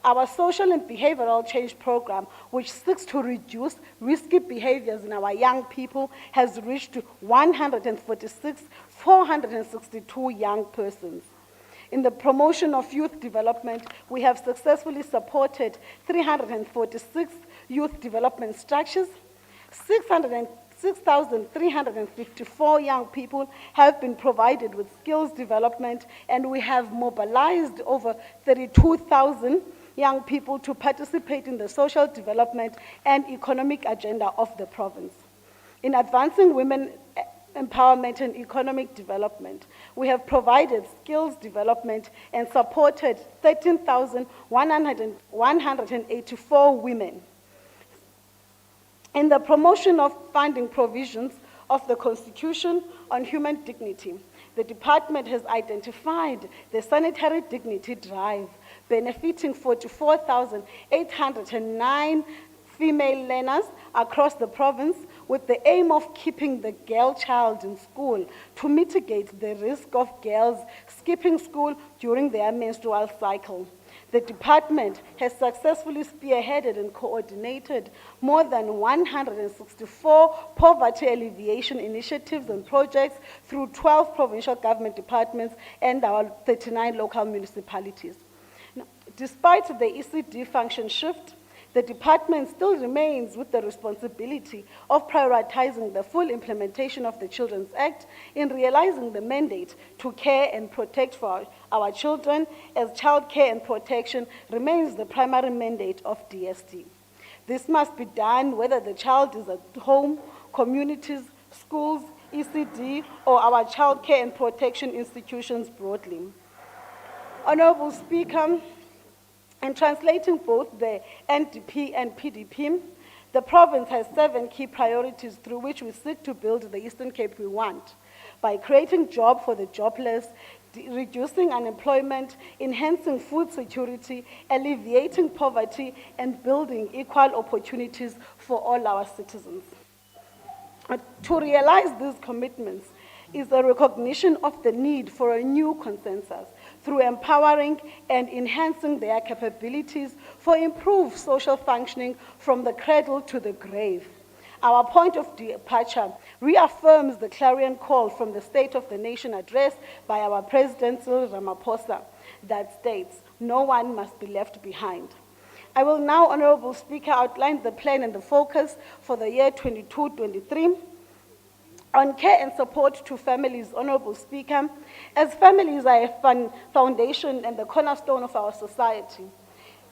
S16: Our social and behavioral change program, which seeks to reduce risky behaviors in our young people, has reached 146,462 young persons. In the promotion of youth development, we have successfully supported 346 youth development structures. 6,354 young people have been provided with skills development, and we have mobilized over 32,000 young people to participate in the social development and economic agenda of the province. In advancing women empowerment and economic development, we have provided skills development and supported 13,184 women. In the promotion of funding provisions of the Constitution on human dignity, the department has identified the sanitary dignity drive, benefiting 44,809 female learners across the province, with the aim of keeping the girl child in school to mitigate the risk of girls skipping school during their menstrual cycle. The department has successfully spearheaded and coordinated more than 164 poverty alleviation initiatives and projects through 12 provincial government departments and our 39 local municipalities. Now, despite the ECD function shift, the department still remains with the responsibility of prioritizing the full implementation of the Children's Act in realizing the mandate to care and protect for our children, as child care and protection remains the primary mandate of DST. This must be done whether the child is at home, communities, schools, ECD, or our child care and protection institutions broadly. Honorable Speaker, in translating both the NDP and PDP, the province has 7 key priorities through which we seek to build the Eastern Cape we want, by creating jobs for the jobless, reducing unemployment, enhancing food security, alleviating poverty, and building equal opportunities for all our citizens. To realize these commitments is a recognition of the need for a new consensus through empowering and enhancing their capabilities for improved social functioning from the cradle to the grave. Our point of departure reaffirms the clarion call from the State of the Nation address by our President Cyril Ramaphosa that states, "No one must be left behind." I will now, Honorable Speaker, outline the plan and the focus for the year 22-23. On care and support to families, Honorable Speaker, as families are a foundation and the cornerstone of our society,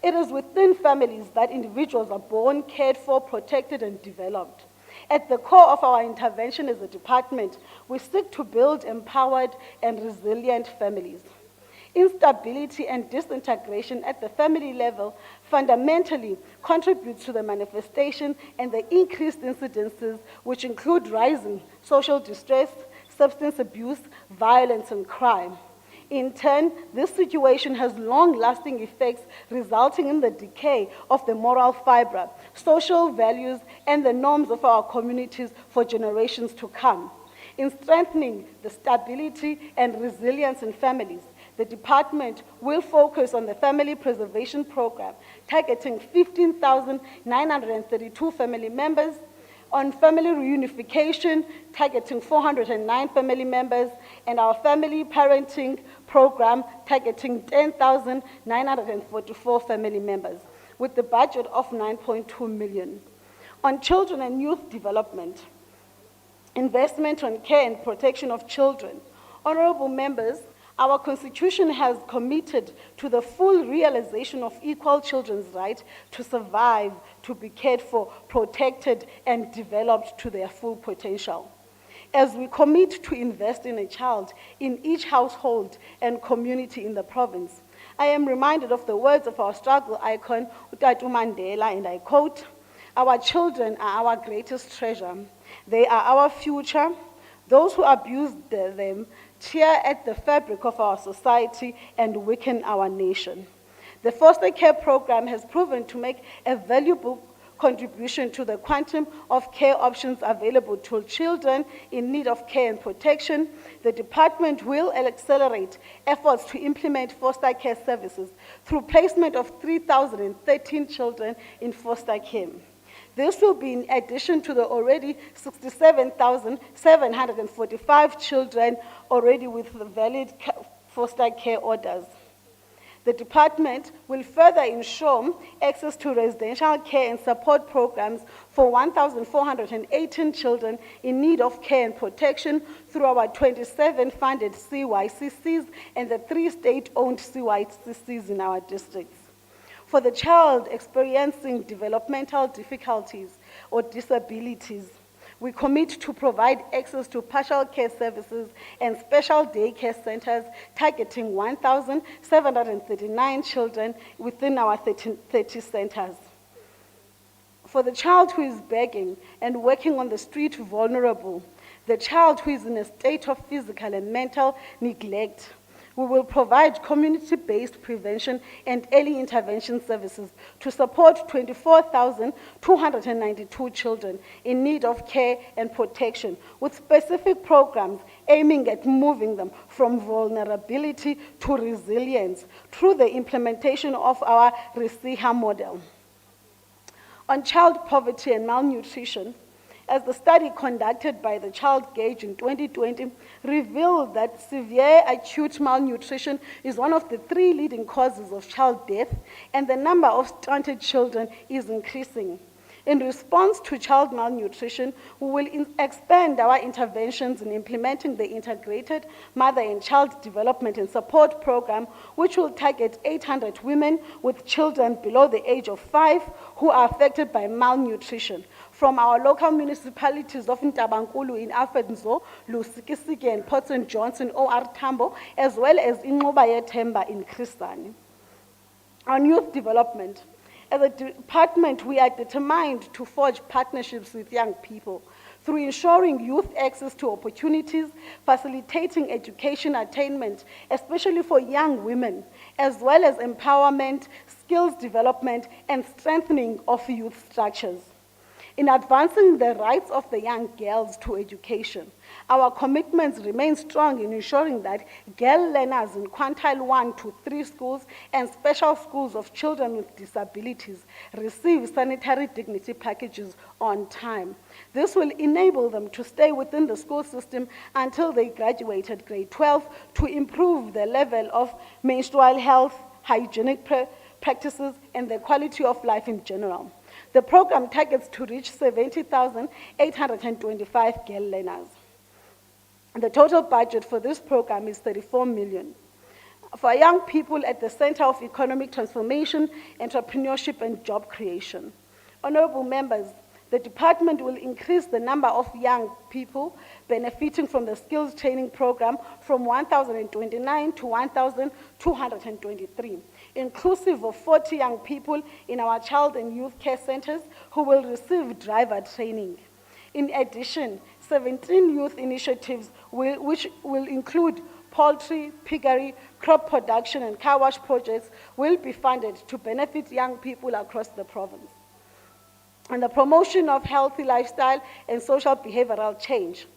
S16: it is within families that individuals are born, cared for, protected, and developed. At the core of our intervention as a department, we seek to build empowered and resilient families. Instability and disintegration at the family level fundamentally contributes to the manifestation and the increased incidences, which include rising social distress, substance abuse, violence, and crime. In turn, this situation has long-lasting effects resulting in the decay of the moral fiber, social values, and the norms of our communities for generations to come. In strengthening the stability and resilience in families, the department will focus on the Family Preservation Program, targeting 15,932 family members, on family reunification, targeting 409 family members, and our family parenting program, targeting 10,944 family members, with the budget of 9.2 million. On children and youth development, investment on care and protection of children. Honorable members, our Constitution has committed to the full realization of equal children's right to survive, to be cared for, protected, and developed to their full potential. As we commit to invest in a child in each household and community in the province, I am reminded of the words of our struggle icon, Utatu Mandela, and I quote, "Our children are our greatest treasure. They are our future. Those who abuse them tear at the fabric of our society and weaken our nation." The foster care program has proven to make a valuable contribution to the quantum of care options available to children in need of care and protection. The department will accelerate efforts to implement foster care services through placement of 3,013 children in foster care. This will be in addition to the already 67,745 children already with valid foster care orders. The department will further ensure access to residential care and support programs for 1,418 children in need of care and protection through our 27 funded CYCCs and the 3 state-owned CYCCs in our districts. For the child experiencing developmental difficulties or disabilities, we commit to provide access to partial care services and special daycare centers targeting 1,739 children within our 30 centers. For the child who is begging and working on the street vulnerable, the child who is in a state of physical and mental neglect, we will provide community-based prevention and early intervention services to support 24,292 children in need of care and protection, with specific programs aiming at moving them from vulnerability to resilience through the implementation of our RESIHA model. On child poverty and malnutrition, as the study conducted by the Child Gauge in 2020 revealed that severe acute malnutrition is one of the 3 leading causes of child death, and the number of stunted children is increasing. In response to child malnutrition, we will expand our interventions in implementing the Integrated Mother and Child Development and Support Program, which will target 800 women with children below the age of 5 who are affected by malnutrition, from our local municipalities of Ntabankulu in Alfred Nzo, Lusikisiki and Port St. Johnson, OR Tambo, as well as Ingoba Themba in Chris Hani. On youth development, as a department, we are determined to forge partnerships with young people through ensuring youth access to opportunities, facilitating education attainment, especially for young women, as well as empowerment, skills development, and strengthening of youth structures. In advancing the rights of the young girls to education, our commitments remain strong in ensuring that girl learners in quintile 1 to 3 schools and special schools of children with disabilities receive sanitary dignity packages on time. This will enable them to stay within the school system until they graduated grade 12 to improve the level of menstrual health, hygienic practices, and the quality of life in general. The program targets to reach 70,825 girl learners. The total budget for this program is 34 million. For young people at the Center of Economic Transformation, Entrepreneurship and Job Creation. Honorable members, the department will increase the number of young people benefiting from the skills training program from 1,029 to 1,223. Inclusive of 40 young people in our child and youth care centers who will receive driver training. In addition, 17 youth initiatives which will include poultry, piggery, crop production, and car wash projects will be funded to benefit young people across the province. And the promotion of healthy lifestyle and social behavioral change.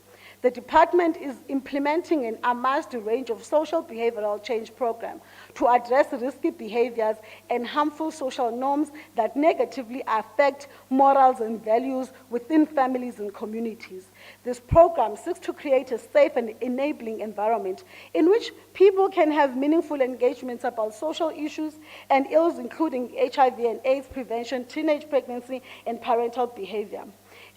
S16: The department is implementing an amassed range of social behavioral change program to address risky behaviors and harmful social norms that negatively affect morals and values within families and communities. This program seeks to create a safe and enabling environment in which people can have meaningful engagements about social issues and ills including HIV and AIDS prevention, teenage pregnancy, and parental behavior.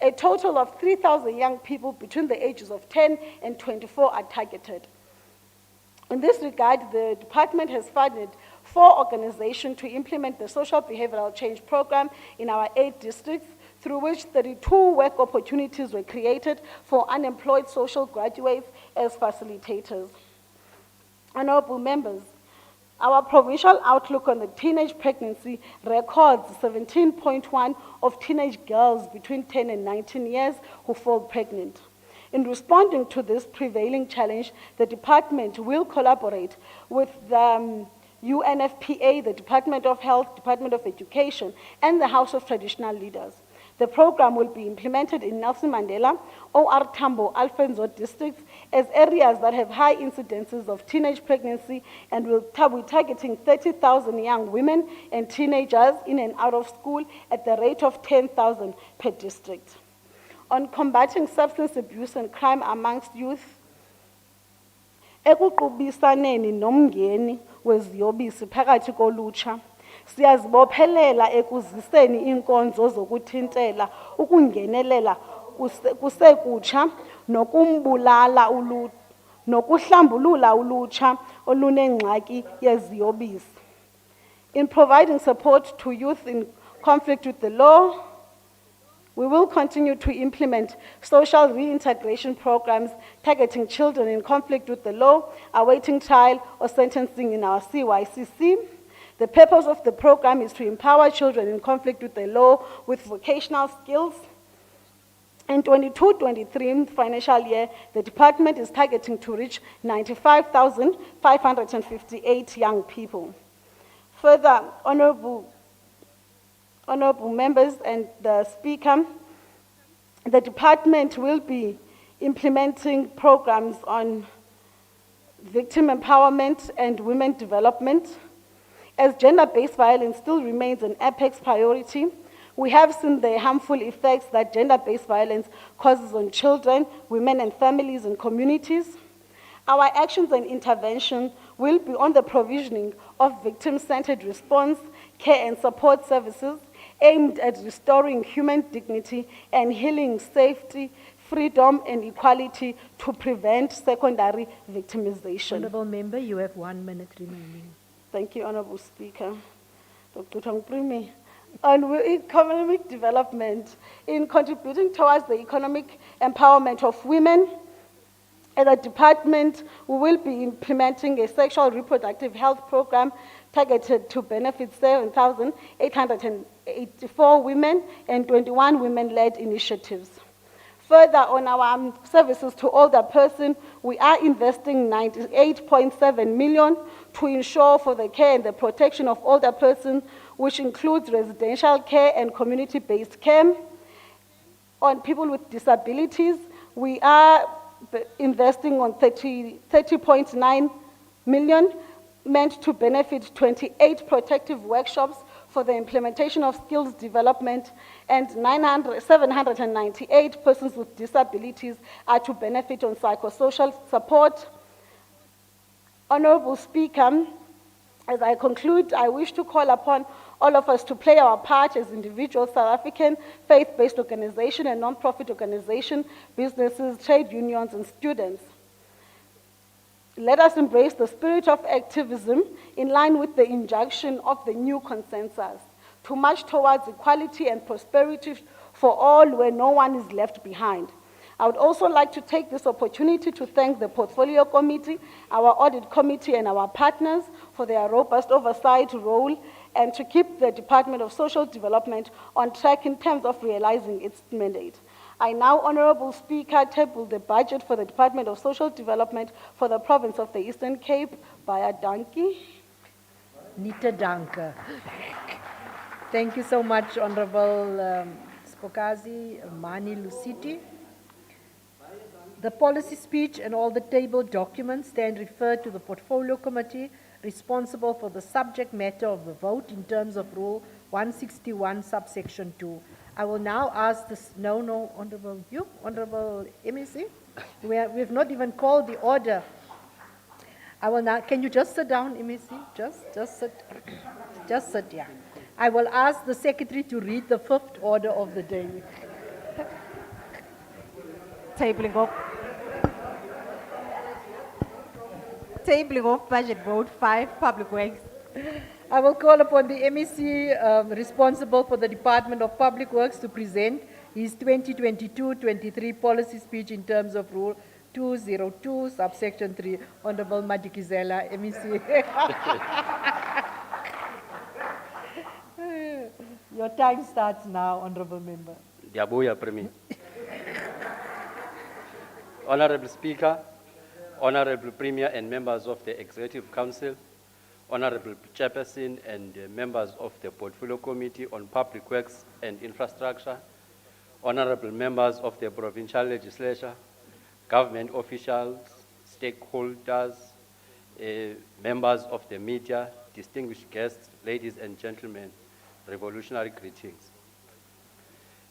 S16: A total of 3,000 young people between the ages of 10 and 24 are targeted. In this regard, the department has funded 4 organizations to implement the social behavioral change program in our 8 districts, through which 32 work opportunities were created for unemployed social graduates as facilitators. Honorable members, our provincial outlook on the teenage pregnancy records 17.1 of teenage girls between 10 and 19 years who fall pregnant. In responding to this prevailing challenge, the department will collaborate with the UNFPA, the Department of Health, Department of Education, and the House of Traditional Leaders. The program will be implemented in Nelson Mandela, OR Tambo, Alfonso districts as areas that have high incidences of teenage pregnancy, and we're targeting 30,000 young women and teenagers in and out of school at the rate of 10,000 per district. On combating substance abuse and crime amongst youth, ekuqubisaneni nomngeni weziyobisi phakathi kolutsha, siyazibophelela ekuziseni inkonzo zokuthintela ukungenelela kusekutsha nokuhlambulula ulutsha olunengxaki yeziyobisi. In providing support to youth in conflict with the law, we will continue to implement social reintegration programs targeting children in conflict with the law, awaiting trial or sentencing in our CYCC. The purpose of the program is to empower children in conflict with the law with vocational skills. In 22-23 financial year, the department is targeting to reach 95,558 young people. Further, honorable members and the Speaker, the department will be implementing programs on victim empowerment and women development. As gender-based violence still remains an apex priority, we have seen the harmful effects that gender-based violence causes on children, women and families and communities. Our actions and intervention will be on the provisioning of victim-centered response, care and support services aimed at restoring human dignity and healing safety, freedom and equality to prevent secondary victimization.
S5: Honourable Member, you have 1 minute remaining.
S16: Thank you, Honourable Speaker. Dr. Tongprimi. On economic development, in contributing towards the economic empowerment of women, as a department, we will be implementing a sexual reproductive health program targeted to benefit 7,884 women and 21 women-led initiatives. Further, on our services to older persons, we are investing 98.7 million to ensure for the care and the protection of older persons, which includes residential care and community-based care. On people with disabilities, we are investing on 30.9 million, meant to benefit 28 protective workshops for the implementation of skills development, and 798 persons with disabilities are to benefit on psychosocial support. Honourable Speaker, as I conclude, I wish to call upon all of us to play our part as individuals, South African faith-based organization and non-profit organization, businesses, trade unions, and students. Let us embrace the spirit of activism in line with the injunction of the new consensus to march towards equality and prosperity for all where no one is left behind. I would also like to take this opportunity to thank the Portfolio Committee, our Audit Committee, and our partners for their robust oversight role and to keep the Department of Social Development on track in terms of realizing its mandate.
S18: I now, Honorable Speaker, table the budget for the Department of Social Development for the province of the Eastern Cape by a donkey.
S5: Nita Danke. Thank you so much, Honorable Spokazi Mani Lusiti. The policy speech and all the tabled documents stand referred to the Portfolio Committee responsible for the subject matter of the vote in terms of Rule 161, Subsection 2. I will now ask this, Honorable MEC, we've not even called the order. I will now, can you just sit down, MEC? Just sit, yeah. I will ask the Secretary to read the fifth order of the day.
S17: Tabling of budget vote 5, Public Works.
S5: I will call upon the MEC responsible for the Department of Public Works to present his 2022-23 policy speech in terms of Rule 202, Subsection 3. Honorable Madikizela, MEC. Your time starts now, Honorable Member.
S19: Diabuya Premier. Honorable Speaker, Honorable Premier and members of the Executive Council, Honorable Chairperson and members of the Portfolio Committee on Public Works and Infrastructure, Honorable members of the Provincial Legislature, government officials, stakeholders, members of the media, distinguished guests, ladies and gentlemen, revolutionary greetings.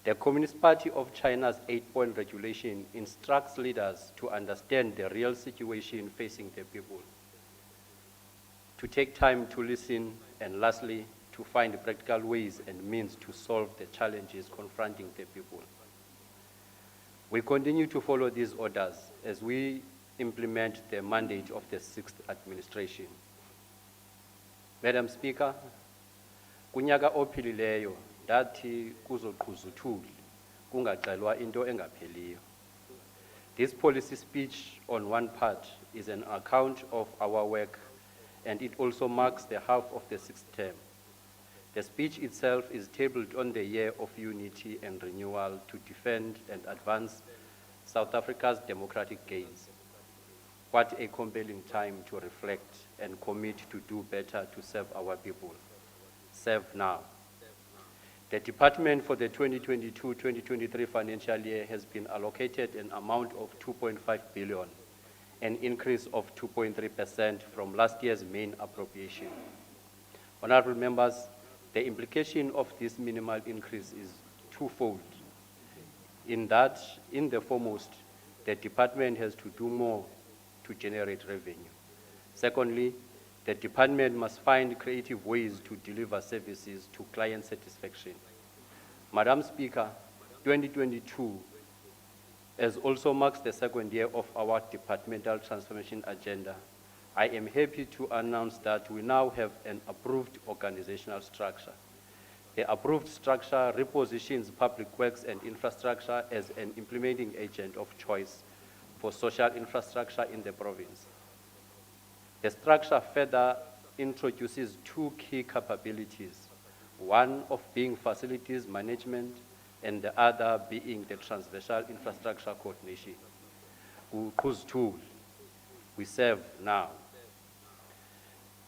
S19: The Communist Party of China's 8-point regulation instructs leaders to understand the real situation facing the people, to take time to listen, and lastly, to find practical ways and means to solve the challenges confronting the people. We continue to follow these orders as we implement the mandate of the 6th administration. Madam Speaker, kunyaka ophilileyo ndathi kuzoqhuzuthuli kungacelwa into engapheliyo. This policy speech on one part is an account of our work, and it also marks the half of the 6th term. The speech itself is tabled on the year of unity and renewal to defend and advance South Africa's democratic gains. What a compelling time to reflect and commit to do better to serve our people. Serve now. The department for the 2022-2023 financial year has been allocated an amount of 2.5 billion, an increase of 2.3% from last year's main appropriation. Honorable members, the implication of this minimal increase is twofold. In that, in the foremost, the department has to do more to generate revenue. Secondly, the department must find creative ways to deliver services to client satisfaction. Madam Speaker, 2022 as also marks the 2nd year of our departmental transformation agenda. I am happy to announce that we now have an approved organizational structure. The approved structure repositions Public Works and Infrastructure as an implementing agent of choice for social infrastructure in the province. The structure further introduces 2 key capabilities, one of being facilities management and the other being the transversal infrastructure coordination, whose tool we serve now.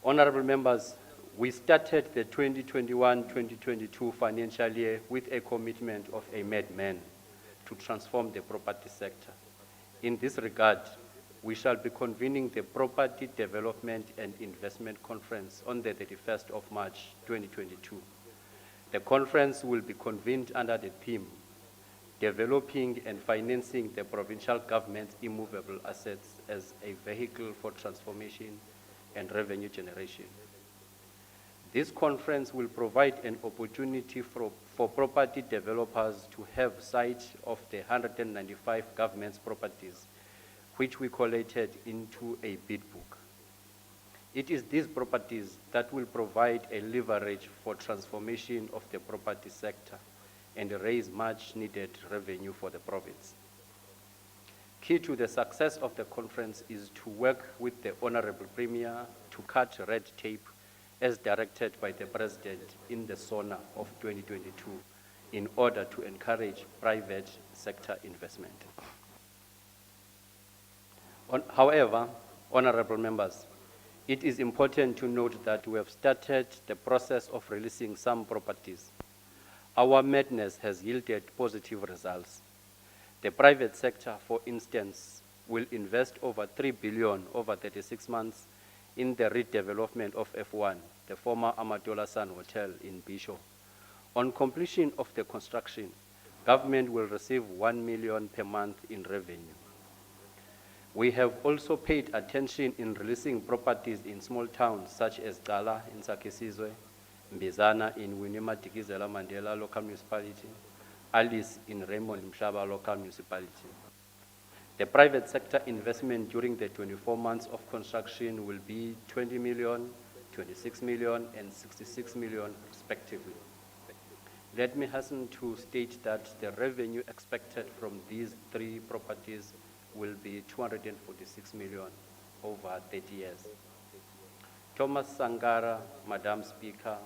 S19: Honorable members, we started the 2021-2022 financial year with a commitment of a madman to transform the property sector. In this regard, we shall be convening the Property Development and Investment Conference on the 31st of March 2022. The conference will be convened under the theme, Developing and Financing the Provincial Government's Immovable Assets as a Vehicle for Transformation and Revenue Generation. This conference will provide an opportunity for property developers to have sight of the 195 government's properties, which we collated into a bid book. It is these properties that will provide a leverage for transformation of the property sector and raise much needed revenue for the province. Key to the success of the conference is to work with the Honorable Premier to cut red tape as directed by the President in the SONA of 2022 in order to encourage private sector investment. However, honorable members, it is important to note that we have started the process of releasing some properties. Our madness has yielded positive results. The private sector, for instance, will invest over 3 billion over 36 months in the redevelopment of F1, the former Amatola Sun Hotel in Bisho. On completion of the construction, government will receive 1 million per month in revenue. We have also paid attention in releasing properties in small towns such as Gala in Sakisizwe, Mbizana in Winima Tikizela Mandela Local Municipality, Alice in Raymond Mshaba Local Municipality. The private sector investment during the 24 months of construction will be 20 million, 26 million, and 66 million respectively. Let me hasten to state that the revenue expected from these three properties will be 246 million over 30 years. Thomas Sangara, Madam Speaker,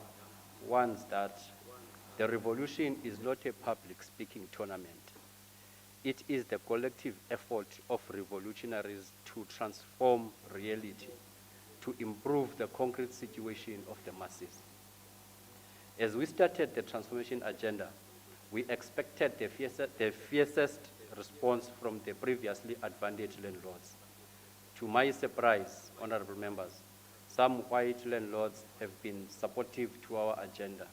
S19: warns that the revolution is not a public speaking tournament. It is the collective effort of revolutionaries to transform reality, to improve the concrete situation of the masses. As we started the transformation agenda, we expected the fiercest response from the previously advantaged landlords. To my surprise, honorable members, some white landlords have been supportive to our agenda,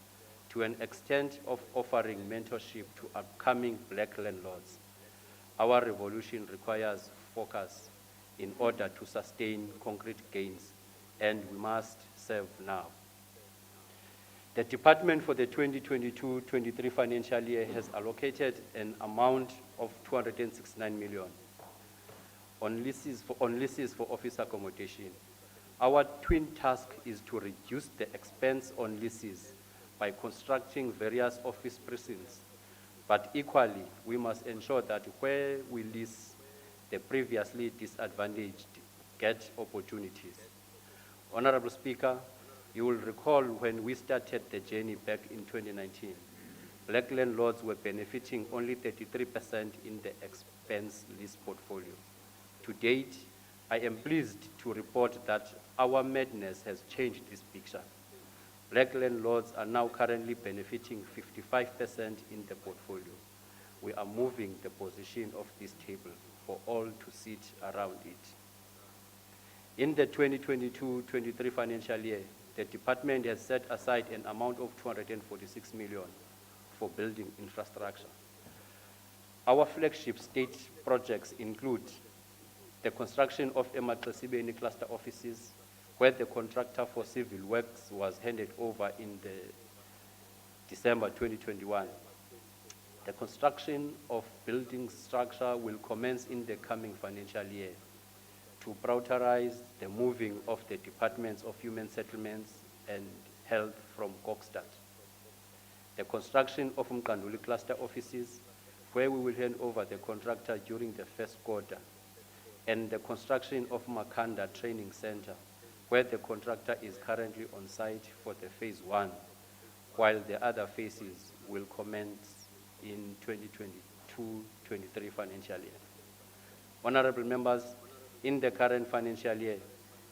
S19: to an extent of offering mentorship to upcoming black landlords. Our revolution requires focus in order to sustain concrete gains, and we must serve now. The department for the 2022-23 financial year has allocated an amount of 269 million on leases for office accommodation. Our twin task is to reduce the expense on leases by constructing various office precincts. But equally, we must ensure that where we lease, the previously disadvantaged get opportunities. Honorable Speaker, you will recall when we started the journey back in 2019, black landlords were benefiting only 33% in the expense lease portfolio. To date, I am pleased to report that our madness has changed this picture. Black landlords are now currently benefiting 55% in the portfolio. We are moving the position of this table for all to sit around it. In the 2022-23 financial year, the department has set aside an amount of 246 million for building infrastructure. Our flagship state projects include the construction of Ematlesibeni cluster offices, where the contractor for civil works was handed over in December 2021. The construction of building structure will commence in the coming financial year to prioritize the moving of the Departments of Human Settlements and Health from Kokstad. The construction of Mkanduli cluster offices, where we will hand over the contractor during the first quarter, and the construction of Makanda Training Center, where the contractor is currently on site for the phase 1, while the other phases will commence in 2022-23 financial year. Honorable members, in the current financial year,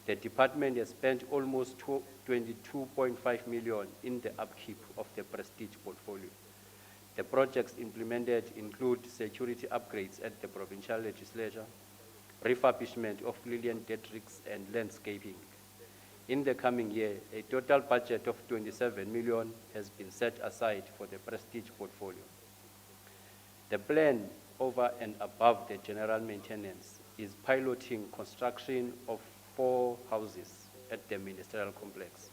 S19: the department has spent almost 22.5 million in the upkeep of the prestige portfolio. The projects implemented include security upgrades at the Provincial Legislature, refurbishment of Lillian Detricks, and landscaping. In the coming year, a total budget of 27 million has been set aside for the prestige portfolio. The plan, over and above the general maintenance, is piloting construction of 4 houses at the ministerial complex.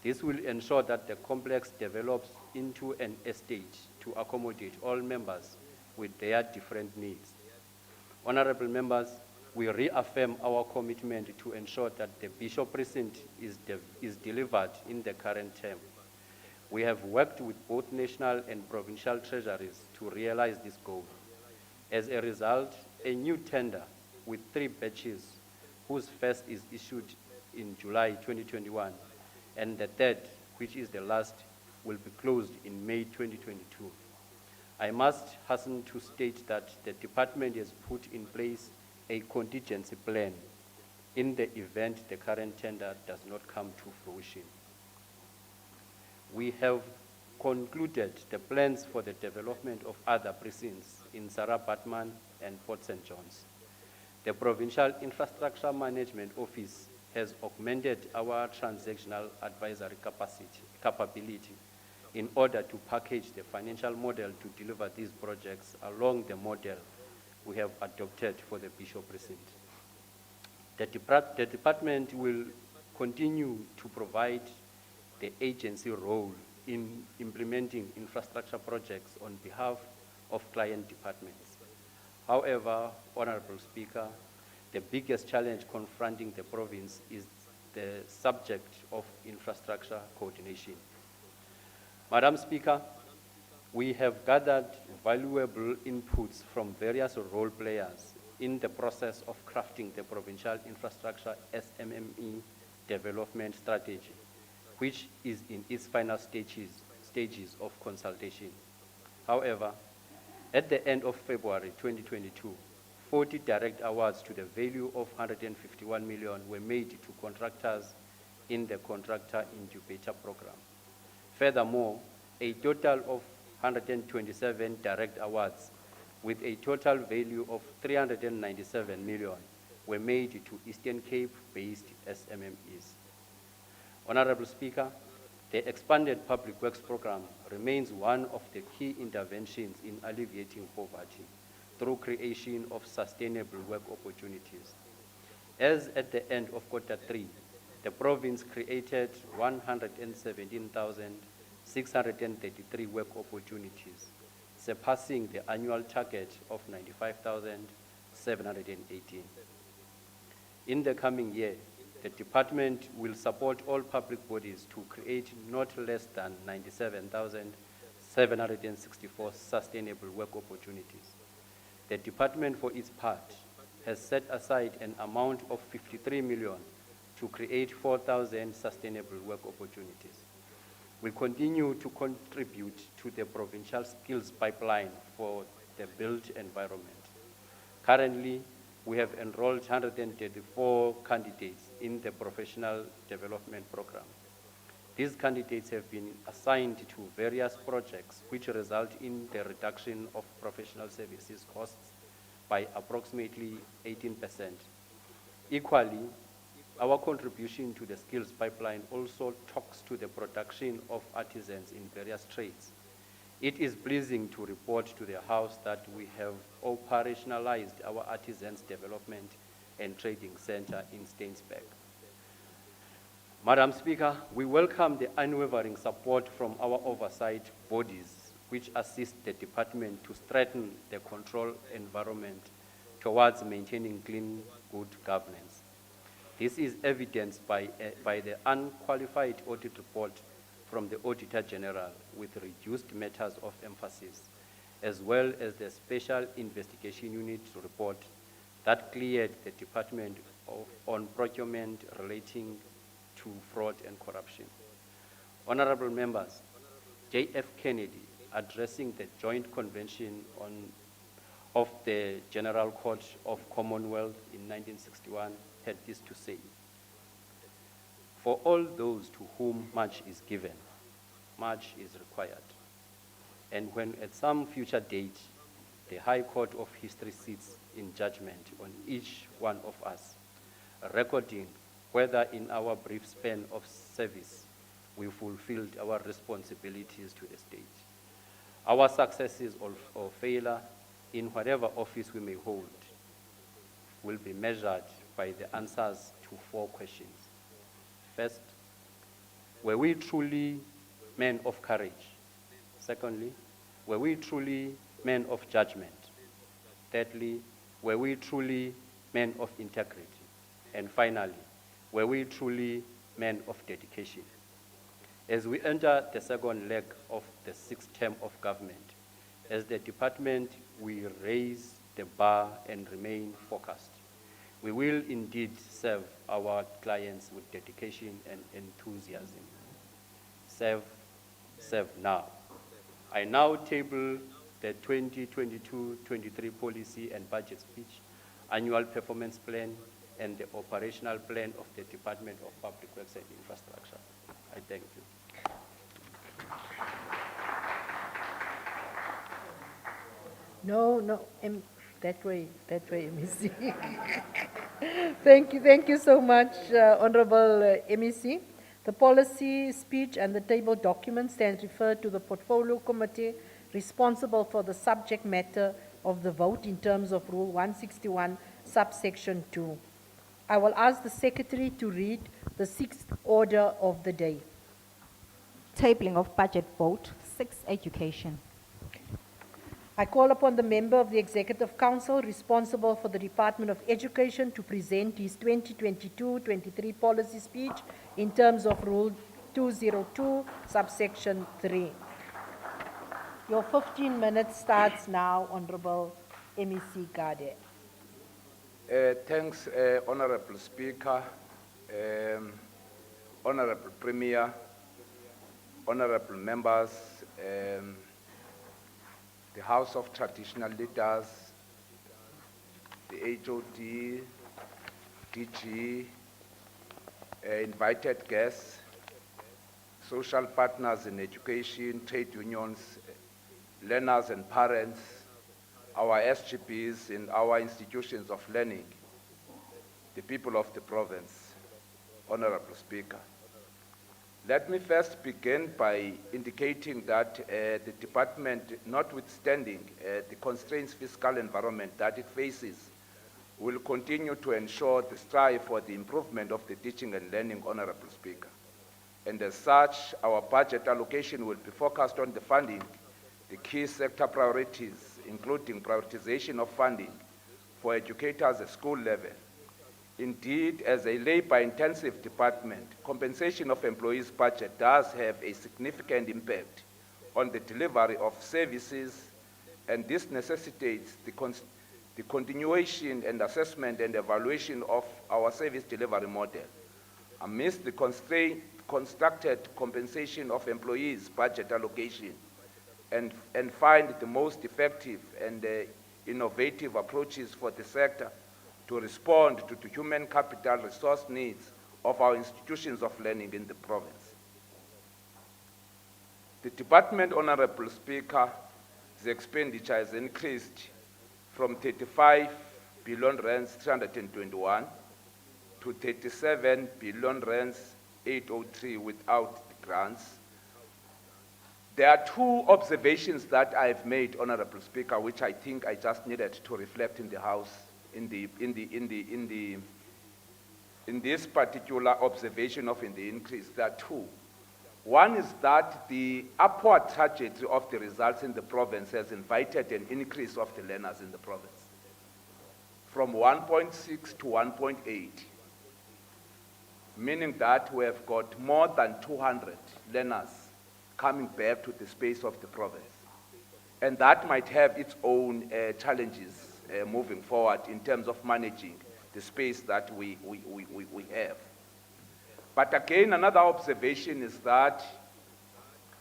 S19: This will ensure that the complex develops into an estate to accommodate all members with their different needs. Honorable members, we reaffirm our commitment to ensure that the Bishop Precinct is delivered in the current term. We have worked with both national and provincial treasuries to realize this goal. As a result, a new tender with 3 batches, whose first is issued in July 2021, and the third, which is the last, will be closed in May 2022. I must hasten to state that the department has put in place a contingency plan in the event the current tender does not come to fruition. We have concluded the plans for the development of other precincts in Sarah Batman and Port St. John's. The Provincial Infrastructure Management Office has augmented our transactional advisory capability in order to package the financial model to deliver these projects along the model we have adopted for the Bishop Precinct. The department will continue to provide the agency role in implementing infrastructure projects on behalf of client departments. However, Honorable Speaker, the biggest challenge confronting the province is the subject of infrastructure coordination. Madam Speaker, we have gathered valuable inputs from various role players in the process of crafting the Provincial Infrastructure SMME development strategy, which is in its final stages of consultation. However, at the end of February 2022, 40 direct awards to the value of 151 million were made to contractors in the contractor incubator program. Furthermore, a total of 127 direct awards with a total value of 397 million were made to Eastern Cape-based SMMEs. Honorable Speaker, the expanded public works program remains one of the key interventions in alleviating poverty through creation of sustainable work opportunities. As at the end of Q3, the province created 117,633 work opportunities, surpassing the annual target of 95,718. In the coming year, the department will support all public bodies to create not less than 97,764 sustainable work opportunities. The department, for its part, has set aside an amount of 53 million to create 4,000 sustainable work opportunities. We continue to contribute to the provincial skills pipeline for the built environment. Currently, we have enrolled 134 candidates in the professional development program. These candidates have been assigned to various projects which result in the reduction of professional services costs by approximately 18%. Equally, our contribution to the skills pipeline also talks to the production of artisans in various trades. It is pleasing to report to the House that we have operationalized our Artisans Development and Trading Center in Stainsburg. Madam Speaker, we welcome the unwavering support from our oversight bodies, which assist the department to strengthen the control environment towards maintaining clean, good governance. This is evidenced by the unqualified audit report from the Auditor General with reduced matters of emphasis, as well as the Special Investigation Unit report that cleared the department on procurement relating to fraud and corruption. Honorable members, J.F. Kennedy, addressing the Joint Convention of the General Court of Commonwealth in 1961, had this to say: for all those to whom much is given, much is required. And when at some future date, the High Court of History sits in judgment on each one of us, recording whether in our brief span of service we fulfilled our responsibilities to the state. Our successes or failure in whatever office we may hold will be measured by the answers to 4 questions. First, were we truly men of courage? Secondly, were we truly men of judgment? Thirdly, were we truly men of integrity? And finally, were we truly men of dedication? As we enter the second leg of the 6th term of government, as the department, we raise the bar and remain focused. We will indeed serve our clients with dedication and enthusiasm. Serve, serve now. I now table the 2022-23 policy and budget speech, annual performance plan, and the operational plan of the Department of Public Works and Infrastructure. I thank you.
S5: No, that way, MEC. Thank you so much, Honorable MEC. The policy, speech, and the table document stands referred to the Portfolio Committee responsible for the subject matter of the vote in terms of Rule 161, Subsection 2. I will ask the Secretary to read the sixth order of the day.
S17: Tabling of budget vote, 6, Education.
S5: I call upon the member of the Executive Council responsible for the Department of Education to present his 2022-23 policy speech in terms of Rule 202, Subsection 3. Your 15 minutes starts now, Honorable MEC Gade.
S20: Thanks, Honorable Speaker, Honorable Premier, Honorable members, the House of Traditional Leaders, the HOD, DG, invited guests, social partners in education, trade unions, learners and parents, our SGPs in our institutions of learning, the people of the province, Honorable Speaker. Let me first begin by indicating that the department, notwithstanding the constrained fiscal environment that it faces, will continue to ensure the strive for the improvement of the teaching and learning, Honorable Speaker. And as such, our budget allocation will be focused on the funding, the key sector priorities, including prioritization of funding for educators at school level. Indeed, as a labor-intensive department, compensation of employees' budget does have a significant impact on the delivery of services, and this necessitates the continuation and assessment and evaluation of our service delivery model. Amidst the constructed compensation of employees' budget allocation, and find the most effective and innovative approaches for the sector to respond to the human capital resource needs of our institutions of learning in the province. The department, Honorable Speaker, the expenditure has increased from 35 billion rands 321 to 37 billion rands 803 without the grants. There are two observations that I've made, Honorable Speaker, which I think I just needed to reflect in the House in this particular observation of the increase. There are two. One is that the upward trajectory of the results in the province has invited an increase of the learners in the province from 1.6 to 1.8, meaning that we have got more than 200 learners coming back to the space of the province. And that might have its own challenges moving forward in terms of managing the space that we have. But again, another observation is that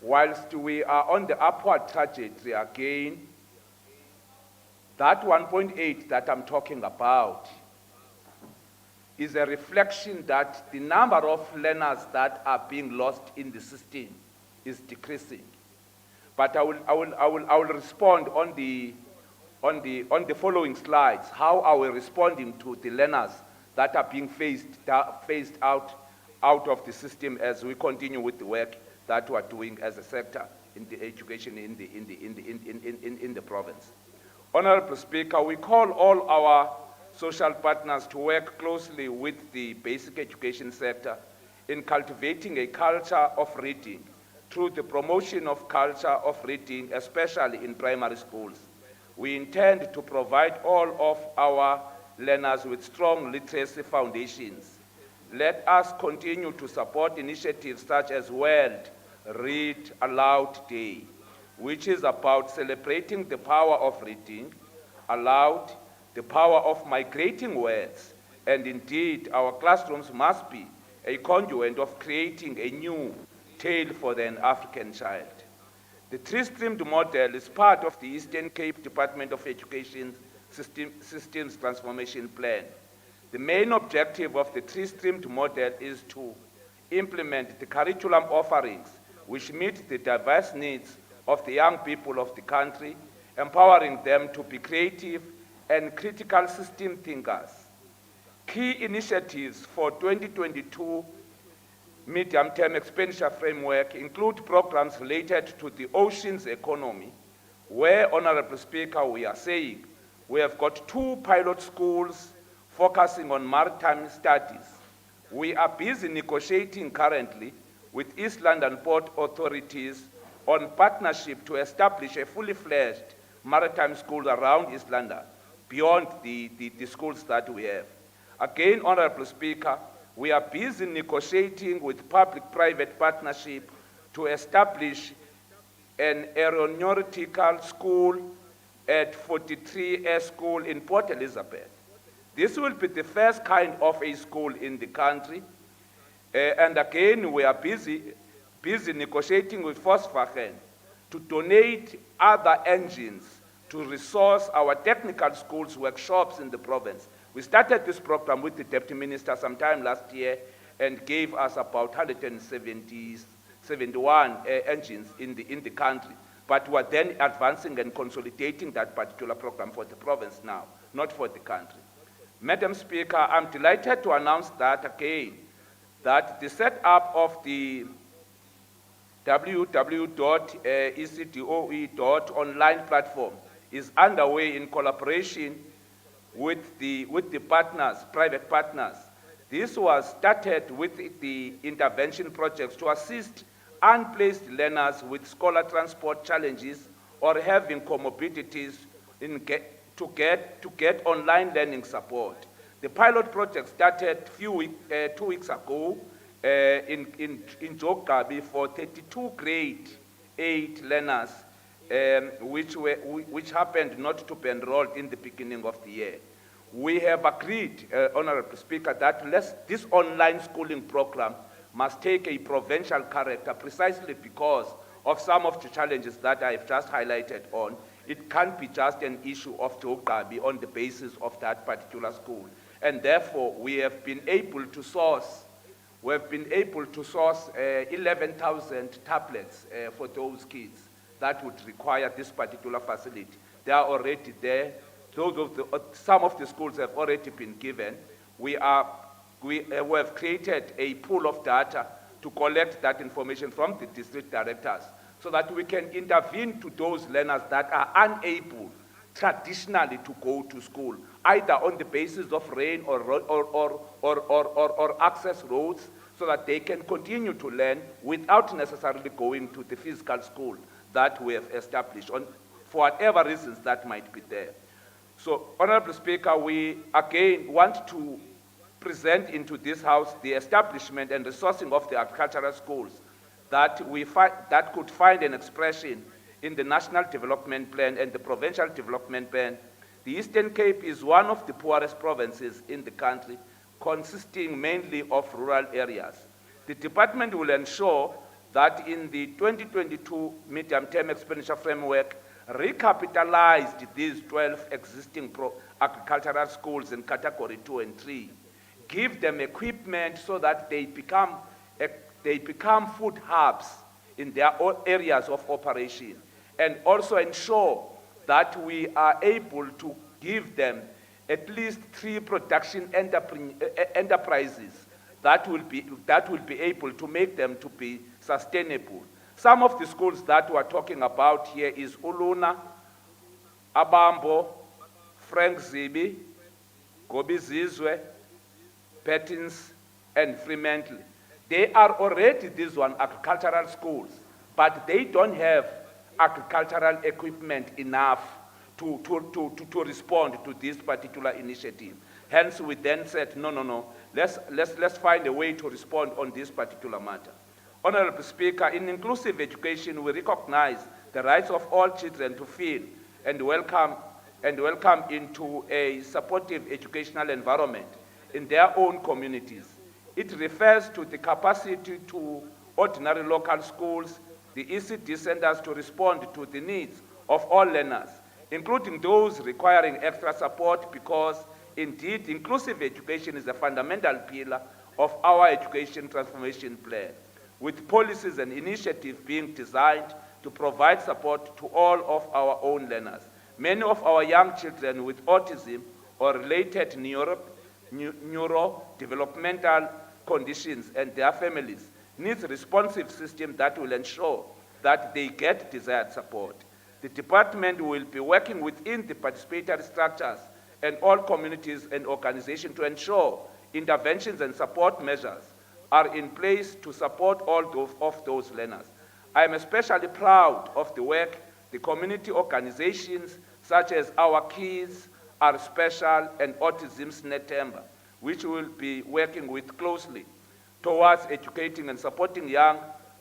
S20: whilst we are on the upward trajectory again, that 1.8 that I'm talking about is a reflection that the number of learners that are being lost in the system is decreasing. But I will respond on the following slides. How are we responding to the learners that are being phased out of the system as we continue with the work that we are doing as a sector in the education in the province? Honorable Speaker, we call all our social partners to work closely with the basic education sector in cultivating a culture of reading through the promotion of culture of reading, especially in primary schools. We intend to provide all of our learners with strong literacy foundations. Let us continue to support initiatives such as World Read Aloud Day, which is about celebrating the power of reading aloud, the power of migrating words, and indeed our classrooms must be a conduit of creating a new tale for an African child. The three-streamed model is part of the Eastern Cape Department of Education Systems Transformation Plan. The main objective of the three-streamed model is to implement the curriculum offerings which meet the diverse needs of the young people of the country, empowering them to be creative and critical system thinkers. Key initiatives for 2022 medium-term expenditure framework include programs related to the oceans economy, where, Honorable Speaker, we are saying we have got 2 pilot schools focusing on maritime studies. We are busy negotiating currently with East London Port authorities on partnership to establish a fully fledged maritime school around East London, beyond the schools that we have. Again, Honorable Speaker, we are busy negotiating with public-private partnership to establish an aeronautical school at 43 School in Port Elizabeth. This will be the first kind of a school in the country. And again, we are busy negotiating with Volkswagen to donate other engines to resource our technical schools workshops in the province. We started this program with the Deputy Minister sometime last year and gave us about 171 engines in the country. But we're then advancing and consolidating that particular program for the province now, not for the country. Madam Speaker, I'm delighted to announce that again, that the setup of the www.ecdoe.online platform is underway in collaboration with the partners, private partners. This was started with the intervention projects to assist unplaced learners with scholar transport challenges or having comorbidities to get online learning support. The pilot project started 2 weeks ago in Jogabi for 32 grade 8 learners, which happened not to be enrolled in the beginning of the year. We have agreed, Honorable Speaker, that this online schooling program must take a provincial character precisely because of some of the challenges that I have just highlighted on. It can't be just an issue of Jogabi on the basis of that particular school. And therefore, we have been able to source 11,000 tablets for those kids that would require this particular facility. They are already there. Some of the schools have already been given. We have created a pool of data to collect that information from the district directors so that we can intervene to those learners that are unable traditionally to go to school, either on the basis of rain or access roads, so that they can continue to learn without necessarily going to the physical school that we have established, for whatever reasons that might be there. So, Honorable Speaker, we again want to present into this House the establishment and resourcing of the agricultural schools that could find an expression in the National Development Plan and the Provincial Development Plan. The Eastern Cape is one of the poorest provinces in the country, consisting mainly of rural areas. The department will ensure that in the 2022 medium-term expenditure framework, recapitalized these 12 existing agricultural schools in category 2 and 3, give them equipment so that they become food hubs in their areas of operation, and also ensure that we are able to give them at least 3 production enterprises that will be able to make them to be sustainable. Some of the schools that we're talking about here is Uluna, Abambo, Frank Zibi, Gobizizwe, Pettins, and Fremantle. They are already these agricultural schools, but they don't have agricultural equipment enough to respond to this particular initiative. Hence, we then said, no, let's find a way to respond on this particular matter. Honorable Speaker, in inclusive education, we recognize the rights of all children to feel and welcome into a supportive educational environment in their own communities. It refers to the capacity to ordinary local schools, the ECD centers to respond to the needs of all learners, including those requiring extra support, because indeed inclusive education is a fundamental pillar of our education transformation plan, with policies and initiatives being designed to provide support to all of our own learners. Many of our young children with autism or related neurodevelopmental conditions and their families need a responsive system that will ensure that they get desired support. The department will be working within the participatory structures and all communities and organizations to ensure interventions and support measures are in place to support all of those learners. I am especially proud of the work the community organizations such as Our Kids, Are Special, and Autism's Netemba, which will be working with closely towards educating and supporting young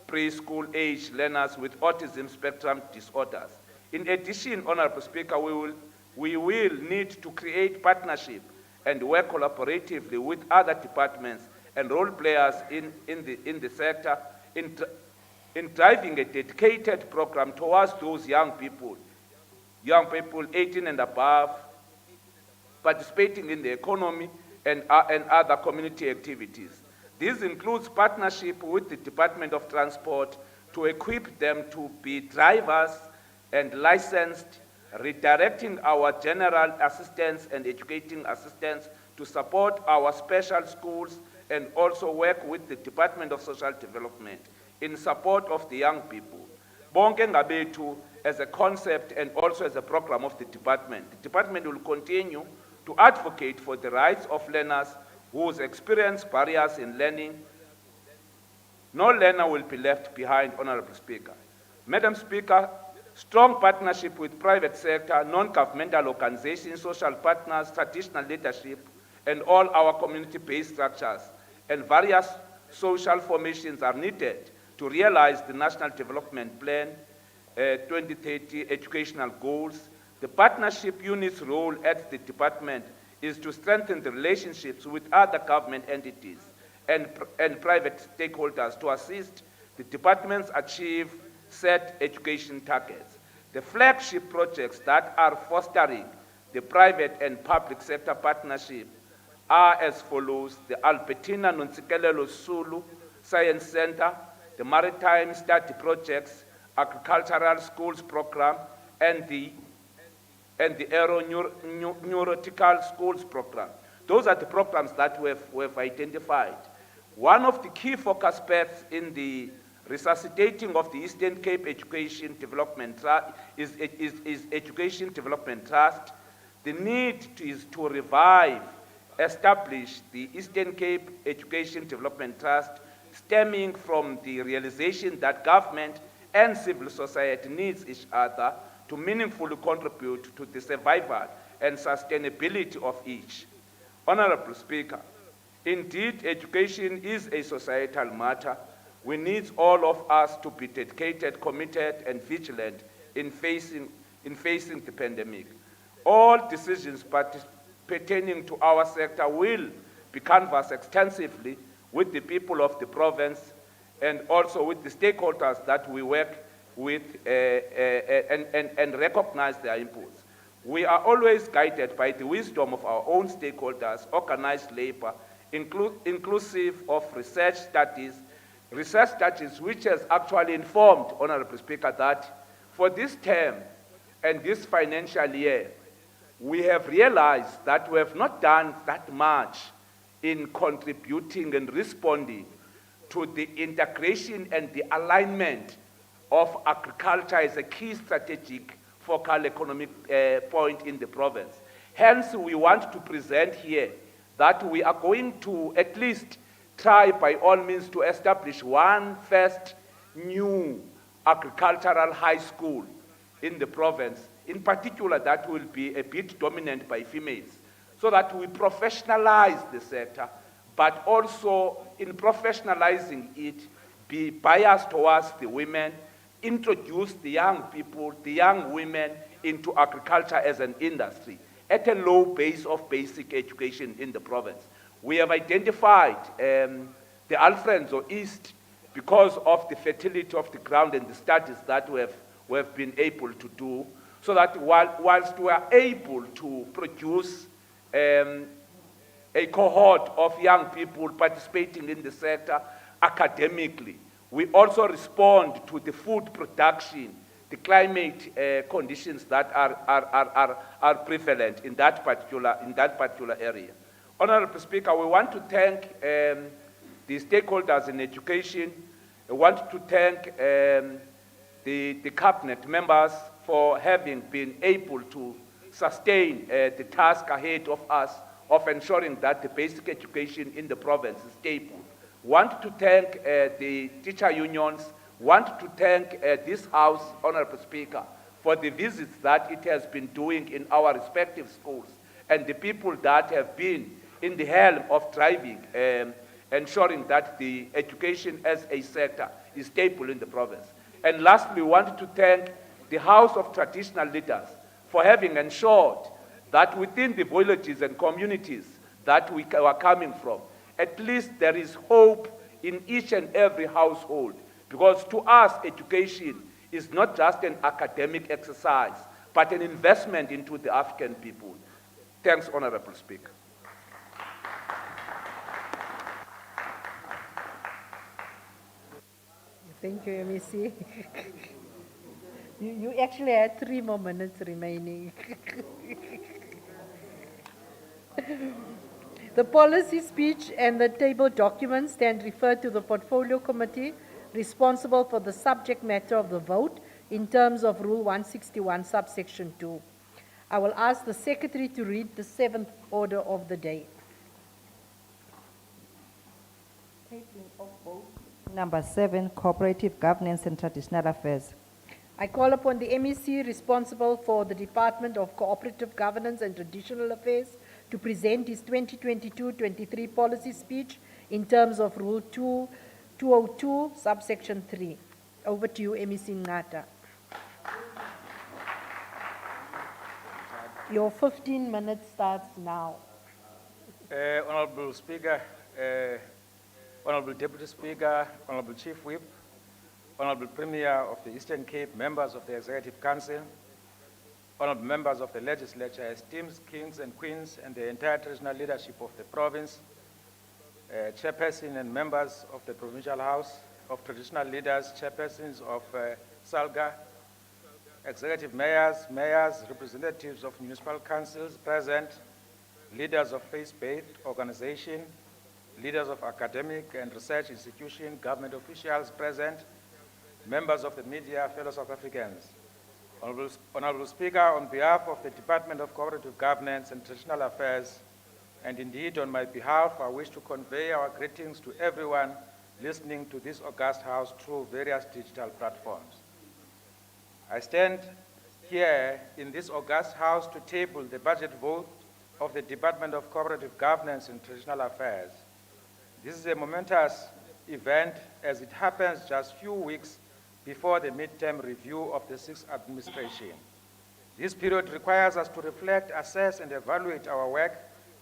S20: preschool age learners with autism spectrum disorders. In addition, Honorable Speaker, we will need to create partnership and work collaboratively with other departments and role players in the sector in driving a dedicated program towards those young people 18 and above, participating in the economy and other community activities. This includes partnership with the Department of Transport to equip them to be drivers and licensed, redirecting our general assistance and educating assistance to support our special schools, and also work with the Department of Social Development in support of the young people. Bonke Ngabetu as a concept and also as a program of the department. The department will continue to advocate for the rights of learners who experience barriers in learning. No learner will be left behind, Honorable Speaker. Madam Speaker, strong partnership with private sector, non-governmental organizations, social partners, traditional leadership, and all our community-based structures and various social formations are needed to realize the National Development Plan 2030 educational goals. The partnership unit's role at the department is to strengthen the relationships with other government entities and private stakeholders to assist the departments achieve set education targets. The flagship projects that are fostering the private and public sector partnership are as follows: the Albertina Nontsikelelo Sulu Science Center, the Maritime Study Projects, Agricultural Schools Program, and the Aeronautical Schools Program. Those are the programs that we have identified. One of the key focus paths in the resuscitating of the Eastern Cape Education Development Trust is Education Development Trust. The need is to revive, establish the Eastern Cape Education Development Trust, stemming from the realization that government and civil society needs each other to meaningfully contribute to the survival and sustainability of each. Honorable Speaker, indeed, education is a societal matter. We need all of us to be dedicated, committed, and vigilant in facing the pandemic. All decisions pertaining to our sector will be canvassed extensively with the people of the province and also with the stakeholders that we work with and recognize their inputs. We are always guided by the wisdom of our own stakeholders, organized labor, inclusive of research studies which has actually informed, Honorable Speaker, that for this term and this financial year, we have realized that we have not done that much in contributing and responding to the integration and the alignment of agriculture as a key strategic focal economic point in the province. Hence, we want to present here that we are going to at least try by all means to establish one first new agricultural high school in the province. In particular, that will be a bit dominant by females, so that we professionalize the sector, but also in professionalizing it, be biased towards the women, introduce the young people, the young women into agriculture as an industry at a low base of basic education in the province. We have identified the Alfredo East because of the fertility of the ground and the studies that we have been able to do, so that whilst we are able to produce a cohort of young people participating in the sector academically, we also respond to the food production, the climate conditions that are prevalent in that particular area. Honorable Speaker, we want to thank the stakeholders in education. I want to thank the cabinet members for having been able to sustain the task ahead of us of ensuring that the basic education in the province is stable. Want to thank the teacher unions, want to thank this House, Honorable Speaker, for the visits that it has been doing in our respective schools, and the people that have been in the helm of driving, ensuring that the education as a sector is stable in the province. And lastly, we want to thank the House of Traditional Leaders for having ensured that within the villages and communities that we are coming from, at least there is hope in each and every household, because to us, education is not just an academic exercise, but an investment into the African people. Thanks, Honorable Speaker.
S5: Thank you, MEC. You actually had 3 more minutes remaining. The policy speech and the table documents stand referred to the Portfolio Committee responsible for the subject matter of the vote in terms of Rule 161, Subsection 2. I will ask the Secretary to read the 7th order of the day.
S13: Number 7, Cooperative Governance and Traditional Affairs.
S5: I call upon the MEC responsible for the Department of Cooperative Governance and Traditional Affairs to present his 2022-23 policy speech in terms of Rule 202, Subsection 3. Over to you, MEC Ngata. Your 15 minutes starts now.
S12: Honorable Speaker, Honorable Deputy Speaker, Honorable Chief Whip, Honorable Premier of the Eastern Cape, members of the Executive Council, honorable members of the Legislature, esteemed kings and queens, and the entire traditional leadership of the province, chairperson and members of the Provincial House of Traditional Leaders, chairpersons of SALGA, executive mayors, representatives of municipal councils present, leaders of faith-based organizations, leaders of academic and research institutions, government officials present, members of the media, fellow South Africans. Honorable Speaker, on behalf of the Department of Cooperative Governance and Traditional Affairs, and indeed on my behalf, I wish to convey our greetings to everyone listening to this august House through various digital platforms. I stand here in this august House to table the budget vote of the Department of Cooperative Governance and Traditional Affairs. This is a momentous event as it happens just a few weeks before the midterm review of the 6th administration. This period requires us to reflect, assess, and evaluate our work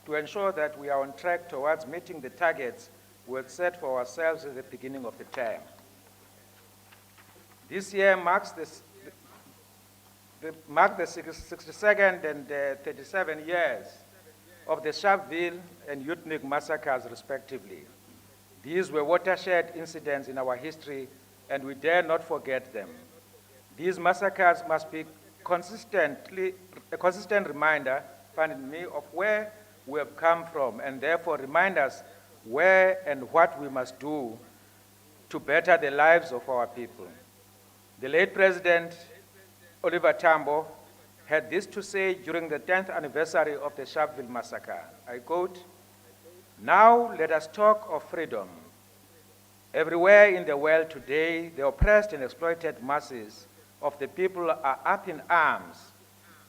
S12: to ensure that we are on track towards meeting the targets we had set for ourselves at the beginning of the term. This year marks the 62nd and 37 years of the Sharpeville and Utnik massacres, respectively. These were watershed incidents in our history, and we dare not forget them. These massacres must be a consistent reminder, pardon me, of where we have come from, and therefore remind us where and what we must do to better the lives of our people. The late President Oliver Tambo had this to say during the 10th anniversary of the Sharpeville massacre. I quote, "Now let us talk of freedom. Everywhere in the world today, the oppressed and exploited masses of the people are up in arms.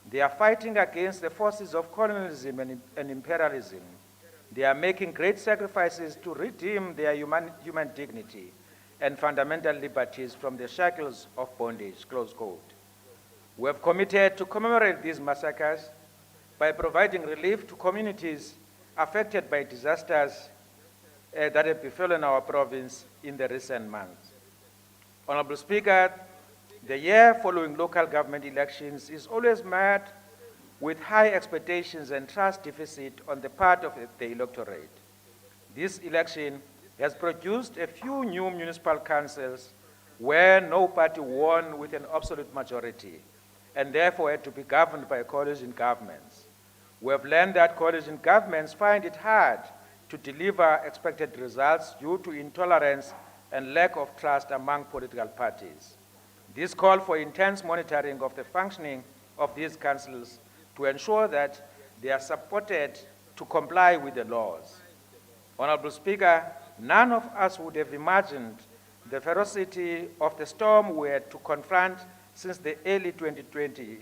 S12: They are fighting against the forces of colonialism and imperialism. They are making great sacrifices to redeem their human dignity and fundamental liberties from the shackles of bondage," close quote. We have committed to commemorate these massacres by providing relief to communities affected by disasters
S21: that have befallen our province in the recent months. Honorable Speaker, the year following local government elections is always met with high expectations and trust deficit on the part of the electorate. This election has produced a few new municipal councils where no party won with an absolute majority and therefore had to be governed by coalition governments. We have learned that coalition governments find it hard to deliver expected results due to intolerance and lack of trust among political parties. This call for intense monitoring of the functioning of these councils to ensure that they are supported to comply with the laws. Honorable Speaker, none of us would have imagined the ferocity of the storm we had to confront since the early 2020,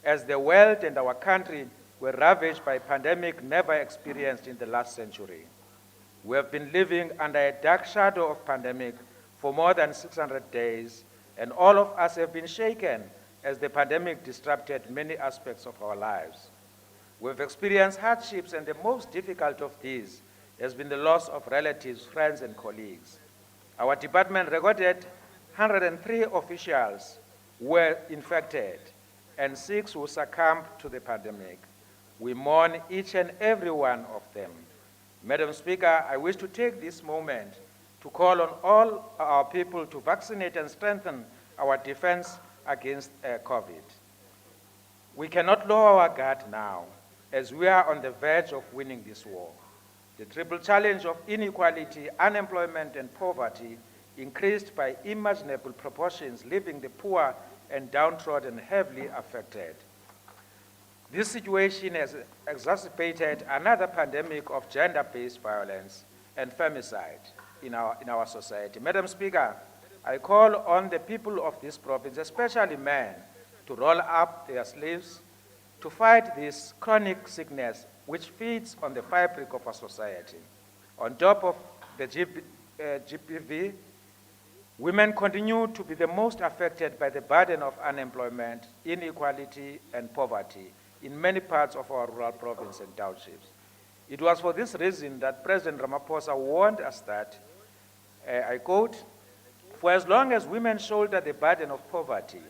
S21: as the world and our country were ravaged by a pandemic never experienced in the last century. We have been living under a dark shadow of pandemic for more than 600 days, and all of us have been shaken as the pandemic disrupted many aspects of our lives. We've experienced hardships, and the most difficult of these has been the loss of relatives, friends, and colleagues. Our department recorded 103 officials were infected and 6 who succumbed to the pandemic. We mourn each and every one of them. Madam Speaker, I wish to take this moment to call on all our people to vaccinate and strengthen our defense against COVID. We cannot lower our guard now, as we are on the verge of winning this war. The triple challenge of inequality, unemployment, and poverty increased by unimaginable proportions, leaving the poor and downtrodden heavily affected. This situation has exacerbated another pandemic of gender-based violence and femicide in our society. Madam Speaker, I call on the people of this province, especially men, to roll up their sleeves to fight this chronic sickness which feeds on the fabric of our society. On top of the GPV, women continue to be the most affected by the burden of unemployment, inequality, and poverty in many parts of our rural province and townships. It was for this reason that President Ramaphosa warned us that, I quote, "For as long as women shoulder the burden of poverty,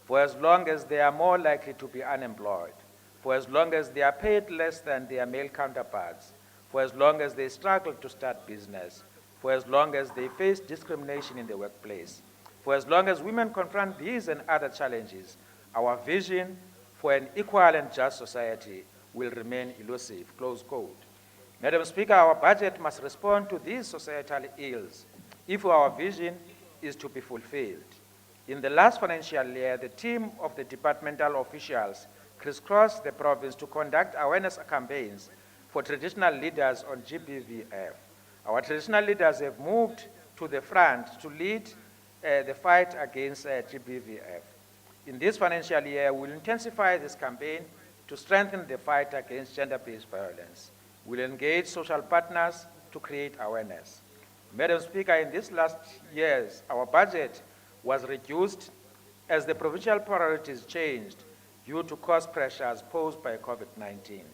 S21: for as long as they are more likely to be unemployed, for as long as they are paid less than their male counterparts, for as long as they struggle to start business, for as long as they face discrimination in the workplace, for as long as women confront these and other challenges, our vision for an equal and just society will remain elusive," close quote. Madam Speaker, our budget must respond to these societal ills if our vision is to be fulfilled. In the last financial year, the team of the departmental officials crisscrossed the province to conduct awareness campaigns for traditional leaders on GBVF. Our traditional leaders have moved to the front to lead the fight against GBVF. In this financial year, we'll intensify this campaign to strengthen the fight against gender-based violence. We'll engage social partners to create awareness. Madam Speaker, in these last years, our budget was reduced as the provincial priorities changed due to cost pressures posed by COVID-19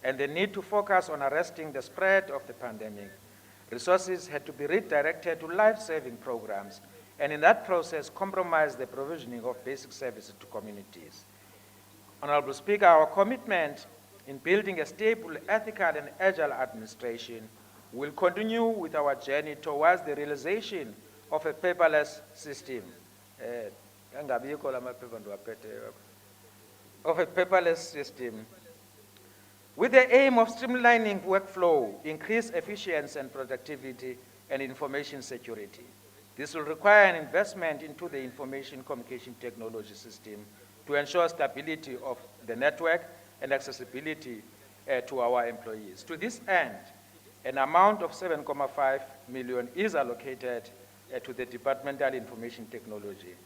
S21: and the need to focus on arresting the spread of the pandemic. Resources had to be redirected to life-saving programs, and in that process, compromise the provisioning of basic services to communities. Honorable Speaker, our commitment in building a stable, ethical, and agile administration will continue with our journey towards the realization of a paperless system. With the aim of streamlining workflow, increase efficiency and productivity, and information security. This will require an investment into the information communication technology system to ensure stability of the network and accessibility to our employees. To this end, an amount of 7.5 million is allocated to the Departmental Information Technology.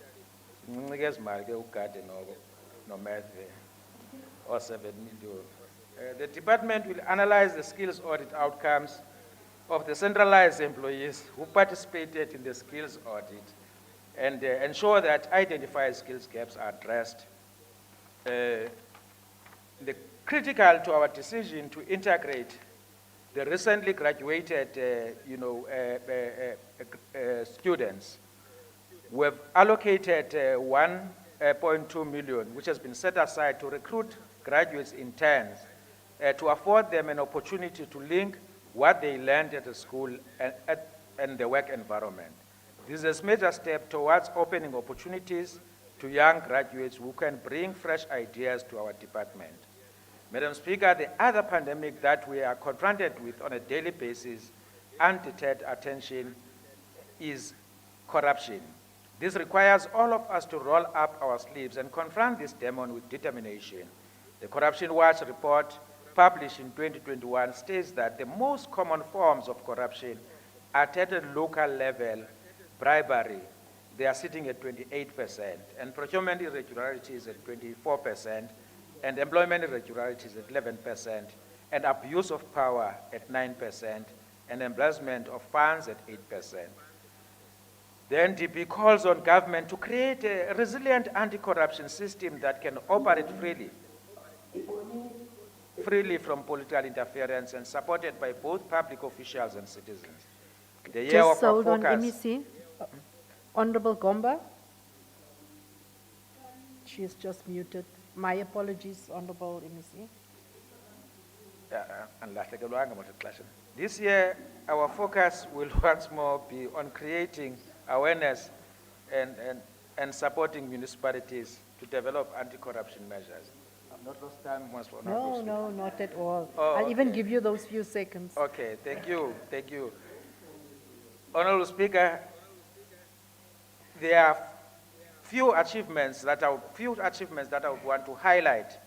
S21: Or 7 million. The department will analyze the skills audit outcomes of the centralized employees who participated in the skills audit and ensure that identified skills gaps are addressed. The critical to our decision to integrate the recently graduated, students. We've allocated 1.2 million, which has been set aside to recruit graduates interns to afford them an opportunity to link what they learned at the school and the work environment. This is a major step towards opening opportunities to young graduates who can bring fresh ideas to our department. Madam Speaker, the other pandemic that we are confronted with on a daily basis, undeterred attention, is corruption. This requires all of us to roll up our sleeves and confront this demon with determination. The Corruption Watch report published in 2021 states that the most common forms of corruption are at a local level: bribery, they are sitting at 28%, and procurement irregularities at 24%, and employment irregularities at 11%, and abuse of power at 9%, and embezzlement of funds at 8%. The NDP calls on government to create a resilient anti-corruption system that can operate freely from political interference and supported by both public officials and citizens. The year
S5: Just
S21: of our
S5: hold on,
S21: focus.
S5: MEC. Honorable Gomba. She is just muted. My apologies, Honorable MEC.
S21: This year, our focus will once more be on creating awareness and supporting municipalities to develop anti-corruption measures. I've not lost time once for
S5: No, no, not at all.
S21: Oh,
S5: I'll even
S21: okay.
S5: give you those few seconds.
S21: Okay, thank you, thank you. Honorable Speaker, there are few achievements that I would want to highlight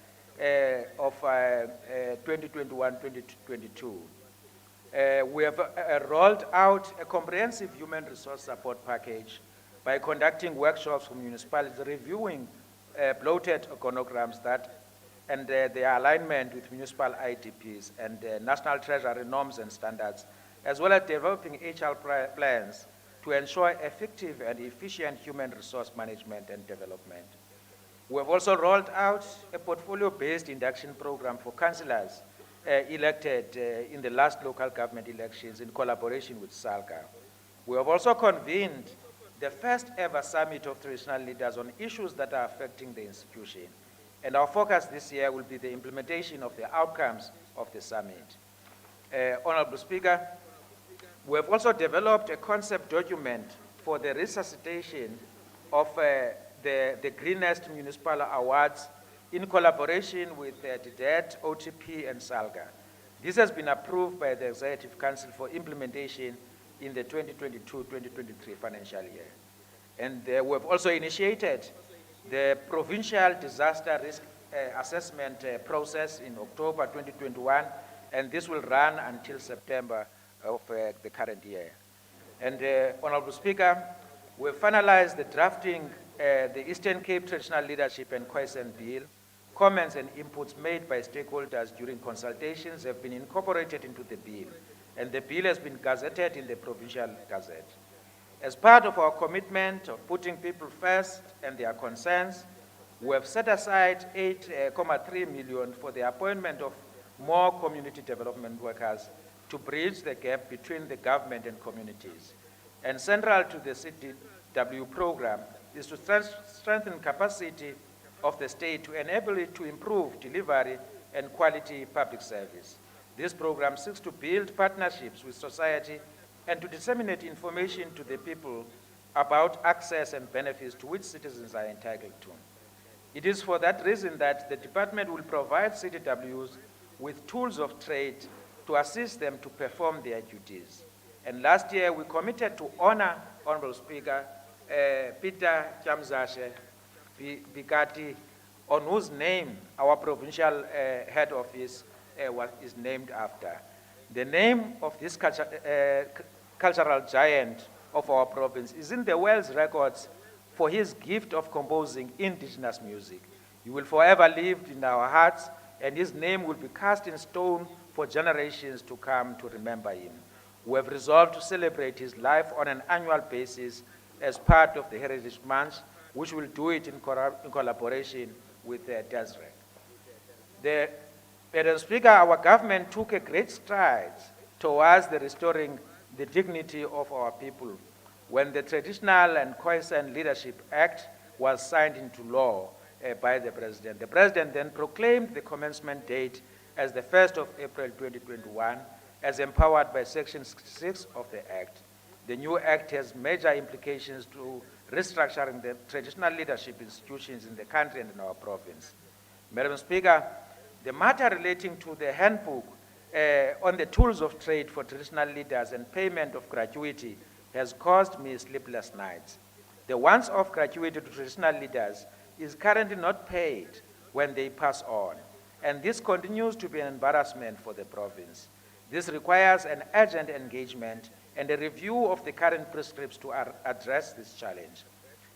S21: of 2021-2022. We have rolled out a comprehensive human resource support package by conducting workshops for municipalities, reviewing bloated organograms and their alignment with municipal IDPs and national treasury norms and standards, as well as developing HR plans to ensure effective and efficient human resource management and development. We have also rolled out a portfolio-based induction program for councillors elected in the last local government elections in collaboration with SALGA. We have also convened the first ever summit of traditional leaders on issues that are affecting the institution. And our focus this year will be the implementation of the outcomes of the summit. Honorable Speaker, we have also developed a concept document for the resuscitation of the Greenest Municipal Awards in collaboration with DDET, OTP, and SALGA. This has been approved by the Executive Council for implementation in the 2022-2023 financial year. And we have also initiated the Provincial Disaster Risk Assessment process in October 2021, and this will run until September of the current year. And Honorable Speaker, we've finalized the drafting the Eastern Cape Traditional Leadership and Cohesion Bill. Comments and inputs made by stakeholders during consultations have been incorporated into the bill, and the bill has been gazetted in the Provincial Gazette. As part of our commitment of putting people first and their concerns, we have set aside 8.3 million for the appointment of more community development workers to bridge the gap between the government and communities. And central to the CDW program is to strengthen capacity of the state to enable it to improve delivery and quality public service. This program seeks to build partnerships with society and to disseminate information to the people about access and benefits to which citizens are entitled to. It is for that reason that the department will provide CDWs with tools of trade to assist them to perform their duties. And last year, we committed to honor, Honorable Speaker, Peter Chamzashe Bikati, on whose name our provincial head office is named after. The name of this cultural giant of our province is in the world's records for his gift of composing indigenous music. He will forever live in our hearts, and his name will be cast in stone for generations to come to remember him. We have resolved to celebrate his life on an annual basis as part of the Heritage Month, which will do it in collaboration with DESREC. The Madam Speaker, our government took a great stride towards the restoring the dignity of our people when the Traditional and Khoisan Leadership Act was signed into law by the President. The President then proclaimed the commencement date as the 1st of April 2021, as empowered by Section 66 of the Act. The new Act has major implications to restructuring the traditional leadership institutions in the country and in our province. Madam Speaker, the matter relating to the handbook on the tools of trade for traditional leaders and payment of gratuity has caused me sleepless nights. The once-off gratuity to traditional leaders is currently not paid when they pass on, and this continues to be an embarrassment for the province. This requires an urgent engagement and a review of the current prescripts to address this challenge.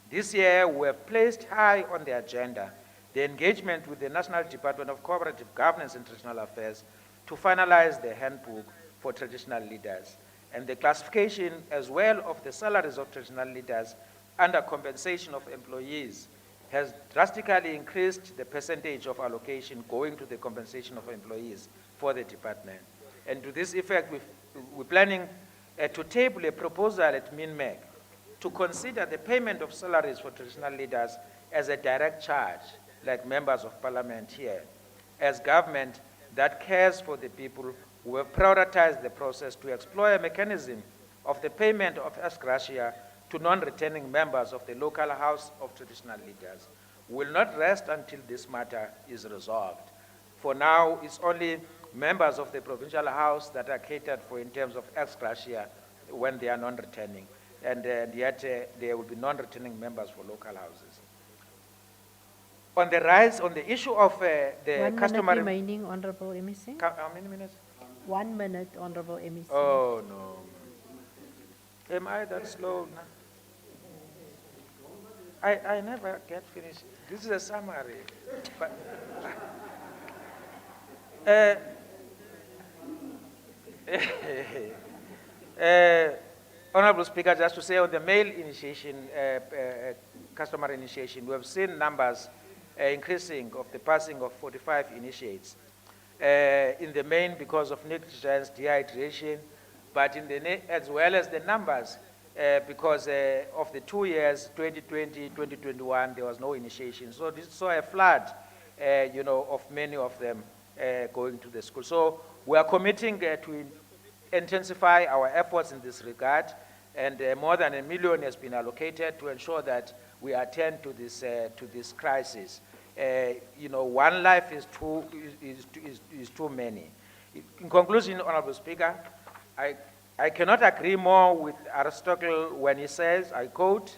S21: This year, we have placed high on the agenda the engagement with the National Department of Cooperative Governance and Traditional Affairs to finalize the handbook for traditional leaders, and the classification as well of the salaries of traditional leaders under compensation of employees has drastically increased the percentage of allocation going to the compensation of employees for the department. And to this effect, we're planning to table a proposal at MINMEC to consider the payment of salaries for traditional leaders as a direct charge, like members of parliament here, as government that cares for the people. We have prioritized the process to explore a mechanism of the payment of ex gratia to non-returning members of the local House of Traditional Leaders. We will not rest until this matter is resolved. For now, it's only members of the Provincial House that are catered for in terms of ex gratia when they are non-returning, and yet there will be non-returning members for local houses. On the rise, on the issue of the customary...
S5: 1 minute remaining, Honorable MEC.
S21: How many minutes?
S5: 1 minute, Honorable MEC.
S21: Oh, no. Am I that slow? No. I never get finished. This is a summary. But, Honorable Speaker, just to say on the male initiation, customary initiation, we have seen numbers increasing of the passing of 45 initiates. In the main because of negligence, dehydration, but in the as well as the numbers because of the 2 years, 2020, 2021, there was no initiation. So this saw a flood, of many of them going to the school. So we are committing to intensify our efforts in this regard, and more than $1 million has been allocated to ensure that we attend to this crisis. One life is too many. In conclusion, Honorable Speaker, I cannot agree more with Aristotle when he says, I quote,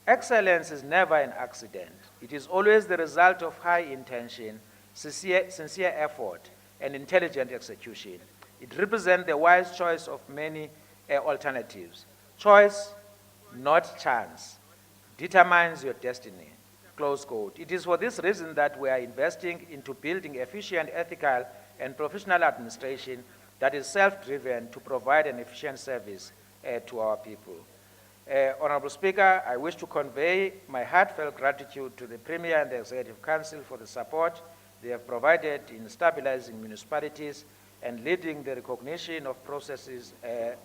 S21: "Excellence is never an accident. It is always the result of high intention, sincere effort, and intelligent execution. It represents the wise choice of many alternatives. Choice, not chance, determines your destiny." Close quote. It is for this reason that we are investing into building efficient, ethical, and professional administration that is self-driven to provide an efficient service to our people. Honorable Speaker, I wish to convey my heartfelt gratitude to the Premier and the Executive Council for the support they have provided in stabilizing municipalities and leading the recognition of processes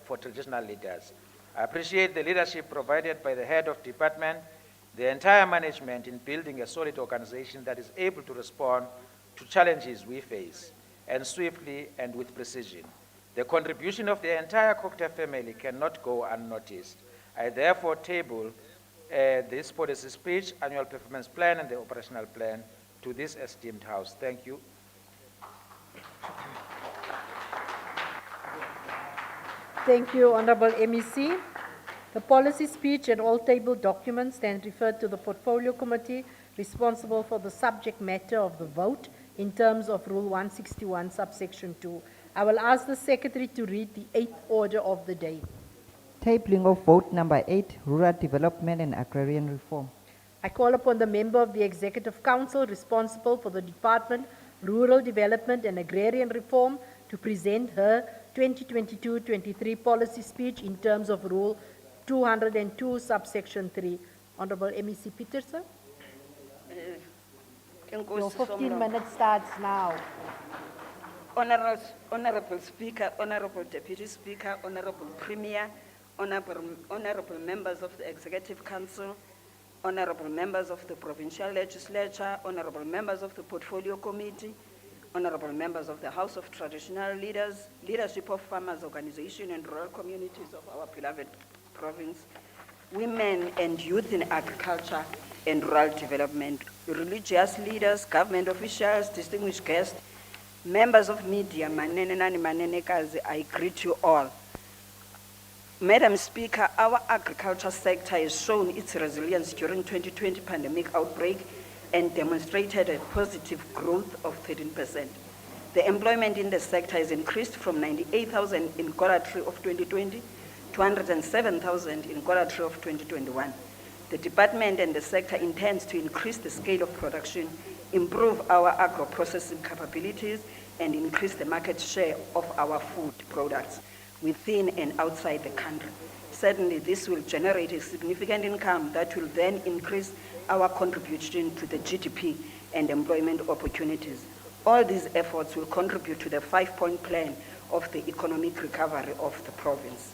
S21: for traditional leaders. I appreciate the leadership provided by the head of department, the entire management in building a solid organization that is able to respond to challenges we face, and swiftly and with precision. The contribution of the entire Cooperative family cannot go unnoticed. I therefore table this policy speech, annual performance plan, and the operational plan to this esteemed House. Thank you.
S5: Thank you, Honorable MEC. The policy speech and all table documents then referred to the Portfolio Committee responsible for the subject matter of the vote in terms of Rule 161, Subsection 2. I will ask the Secretary to read the 8th order of the day.
S13: Tabling of vote number 8, Rural Development and Agrarian Reform.
S5: I call upon the member of the Executive Council responsible for the Department, Rural Development and Agrarian Reform to present her 2022-23 policy speech in terms of Rule 202, Subsection 3. Honorable MEC Peterson. Your 15 minutes starts now.
S2: Honorable Speaker, Honorable Deputy Speaker, Honorable Premier, Honorable members of the Executive Council, Honorable members of the Provincial Legislature, Honorable members of the Portfolio Committee, Honorable members of the House of Traditional Leaders, leadership of farmers' organization and rural communities of our beloved province, women and youth in agriculture and rural development, religious leaders, government officials, distinguished guests, members of media, manene nani manenekazi, I greet you all. Madam Speaker, our agriculture sector has shown its resilience during 2020 pandemic outbreak and demonstrated a positive growth of 13%. The employment in the sector has increased from 98,000 in Q3 of 2020 to 107,000 in Q3 of 2021. The department and the sector intends to increase the scale of production, improve our agro-processing capabilities, and increase the market share of our food products within and outside the country. Certainly, this will generate a significant income that will then increase our contribution to the GDP and employment opportunities. All these efforts will contribute to the 5-point plan of the economic recovery of the province.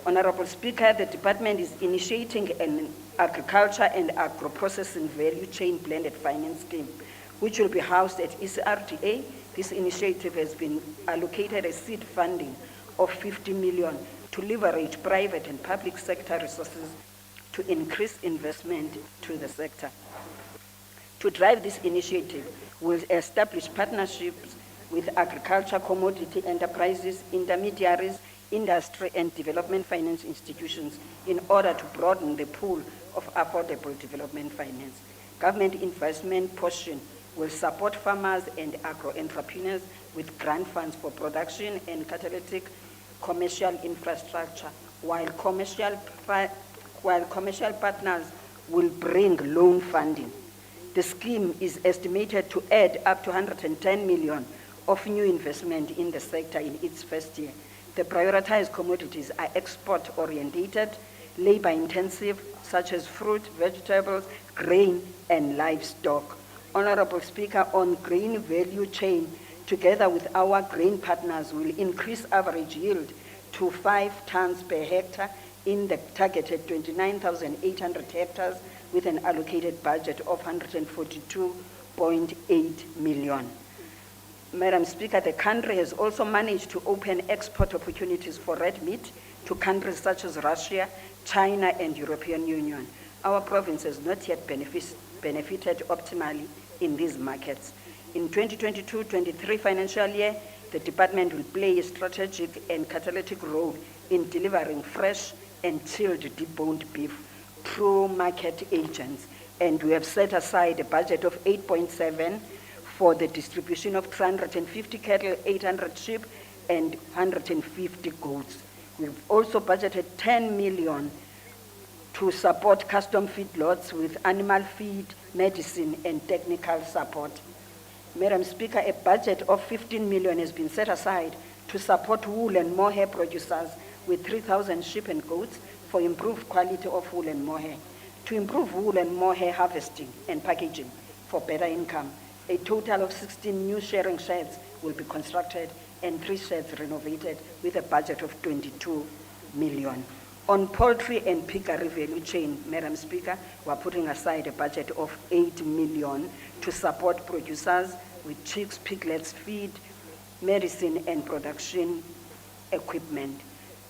S2: Honorable Speaker, the department is initiating an agriculture and agro-processing value chain blended finance scheme, which will be housed at ECRDA. This initiative has been allocated a seed funding of 50 million to leverage private and public sector resources to increase investment to the sector. To drive this initiative, we'll establish partnerships with agriculture commodity enterprises, intermediaries, industry and development finance institutions in order to broaden the pool of affordable development finance. Government investment portion will support farmers and agro-entrepreneurs with grant funds for production and catalytic commercial infrastructure, while commercial partners will bring loan funding. The scheme is estimated to add up to 110 million of new investment in the sector in its first year. The prioritized commodities are export-orientated, labor-intensive, such as fruit, vegetables, grain, and livestock. Honorable Speaker, on grain value chain, together with our grain partners, will increase average yield to 5 tons per hectare in the targeted 29,800 hectares with an allocated budget of 142.8 million. Madam Speaker, the country has also managed to open export opportunities for red meat to countries such as Russia, China, and European Union. Our province has not yet benefited optimally in these markets. In 2022-23 financial year, the department will play a strategic and catalytic role in delivering fresh and chilled deboned beef through market agents, and we have set aside a budget of 8.7 for the distribution of 350 cattle, 800 sheep, and 150 goats. We've also budgeted 10 million to support custom feedlots with animal feed, medicine, and technical support. Madam Speaker, a budget of 15 million has been set aside to support wool and mohair producers with 3,000 sheep and goats for improved quality of wool and mohair. To improve wool and mohair harvesting and packaging for better income, a total of 16 new shearing sheds will be constructed and 3 sheds renovated with a budget of 22 million. On poultry and piggery value chain, Madam Speaker, we're putting aside a budget of 8 million to support producers with chicks, piglets, feed, medicine, and production equipment.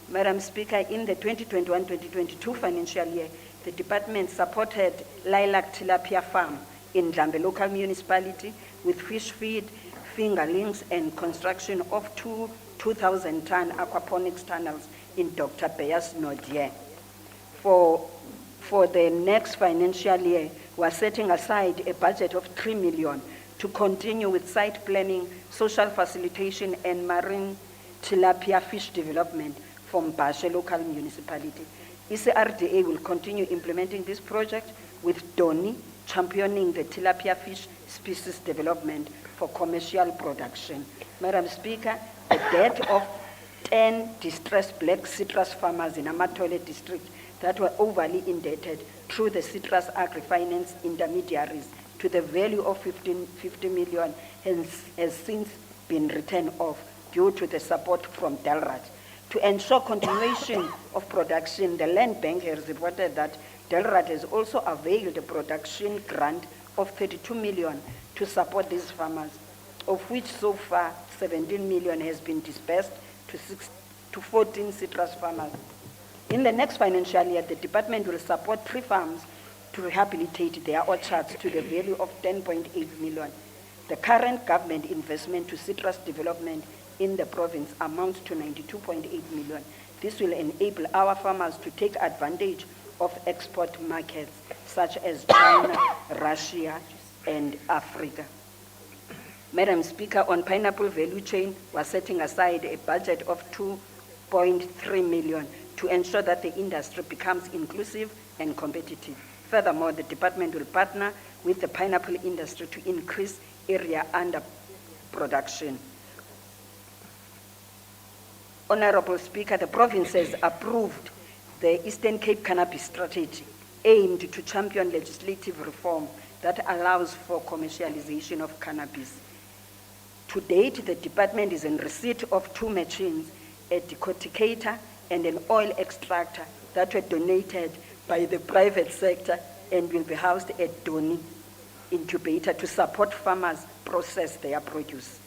S2: Madam Speaker, in the 2021-2022 financial year, the department supported Lilac Tilapia Farm in Dlambe local municipality with fish feed, fingerlings, and construction of 2,000-ton aquaponics tunnels in Dr. Beyer's Nodier. For the next financial year, we're setting aside a budget of 3 million to continue with site planning, social facilitation, and marine tilapia fish development from Bashe local municipality. ECRDA will continue implementing this project with Doni championing the tilapia fish species development for commercial production. Madam Speaker, the death of 10 distressed black citrus farmers in Amatole district that were overly indebted through the citrus agri-finance intermediaries to the value of 50 million has since been written off due to the support from DELRAT. To ensure continuation of production, the Land Bank has reported that DELRAT has also availed a production grant of 32 million to support these farmers, of which so far 17 million has been dispersed to 14 citrus farmers. In the next financial year, the department will support 3 farms to rehabilitate their orchards to the value of 10.8 million. The current government investment to citrus development in the province amounts to 92.8 million. This will enable our farmers to take advantage of export markets such as China, Russia, and Africa. Madam Speaker, on pineapple value chain, we're setting aside a budget of 2.3 million to ensure that the industry becomes inclusive and competitive. Furthermore, the department will partner with the pineapple industry to increase area under production. Honorable Speaker, the province has approved the Eastern Cape Cannabis Strategy aimed to champion legislative reform that allows for commercialization of cannabis. To date, the department is in receipt of 2 machines, a decorticator and an oil extractor that were donated by the private sector and will be housed at Doni incubator to support farmers process their produce.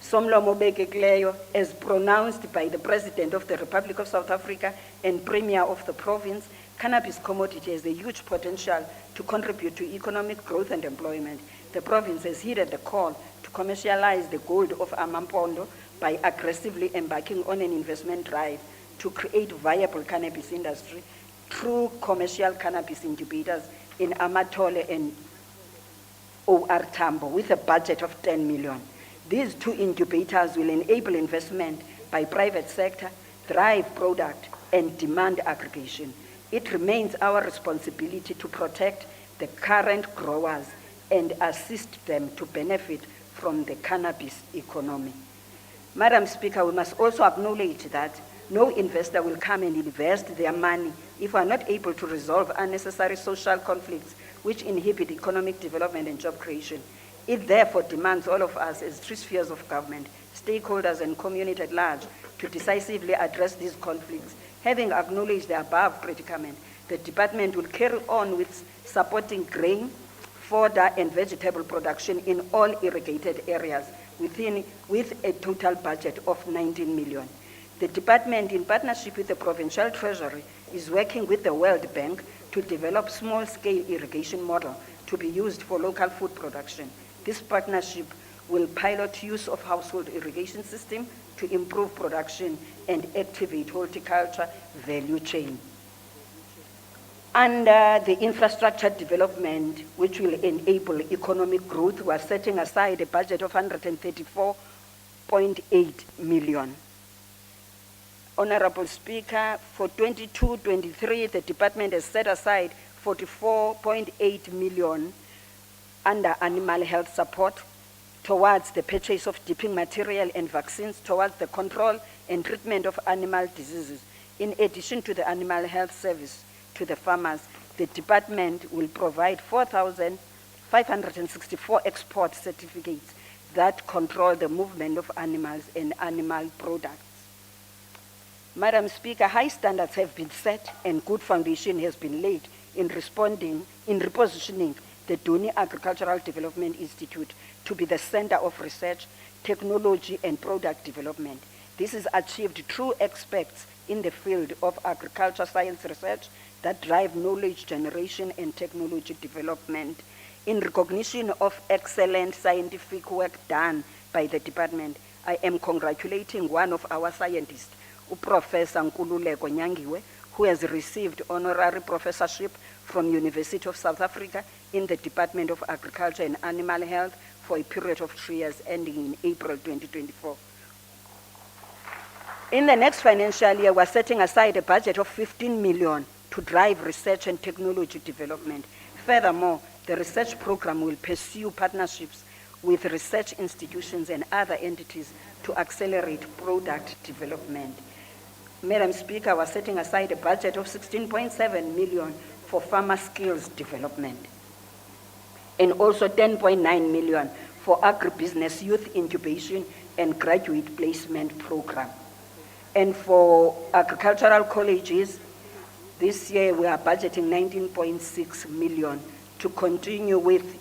S2: Somlomo Bekekileyo, as pronounced by the President of the Republic of South Africa and Premier of the province, cannabis commodity has a huge potential to contribute to economic growth and employment. The province has heeded the call to commercialize the gold of Amampondo by aggressively embarking on an investment drive to create viable cannabis industry through commercial cannabis incubators in Amatole and OR Tambo with a budget of 10 million. These 2 incubators will enable investment by private sector, drive product and demand aggregation. It remains our responsibility to protect the current growers and assist them to benefit from the cannabis economy. Madam Speaker, we must also acknowledge that no investor will come and invest their money if we are not able to resolve unnecessary social conflicts which inhibit economic development and job creation. It therefore demands all of us as 3 spheres of government, stakeholders and community at large to decisively address these conflicts. Having acknowledged the above predicament, the department will carry on with supporting grain, fodder and vegetable production in all irrigated areas with a total budget of 19 million. The department, in partnership with the Provincial Treasury, is working with the World Bank to develop small-scale irrigation model to be used for local food production. This partnership will pilot use of household irrigation system to improve production and activate horticulture value chain. Under the infrastructure development, which will enable economic growth, we are setting aside a budget of 134.8 million. Honorable Speaker, for 22-23, the department has set aside 44.8 million under animal health support towards the purchase of dipping material and vaccines, towards the control and treatment of animal diseases. In addition to the animal health service to the farmers, the department will provide 4,564 export certificates that control the movement of animals and animal products. Madam Speaker, high standards have been set and good foundation has been laid in repositioning the Doni Agricultural Development Institute to be the center of research, technology and product development. This is achieved through experts in the field of agriculture science research that drive knowledge generation and technology development. In recognition of excellent scientific work done by the department, I am congratulating one of our scientists, Professor Nkululeko Nyangiwe, who has received honorary professorship from University of South Africa in the Department of Agriculture and Animal Health for a period of 3 years ending in April 2024. In the next financial year, we're setting aside a budget of 15 million to drive research and technology development. Furthermore, the research program will pursue partnerships with research institutions and other entities to accelerate product development. Madam Speaker, we're setting aside a budget of 16.7 million for farmer skills development and also 10.9 million for agribusiness youth incubation and graduate placement program. And for agricultural colleges, this year we are budgeting 19.6 million to continue with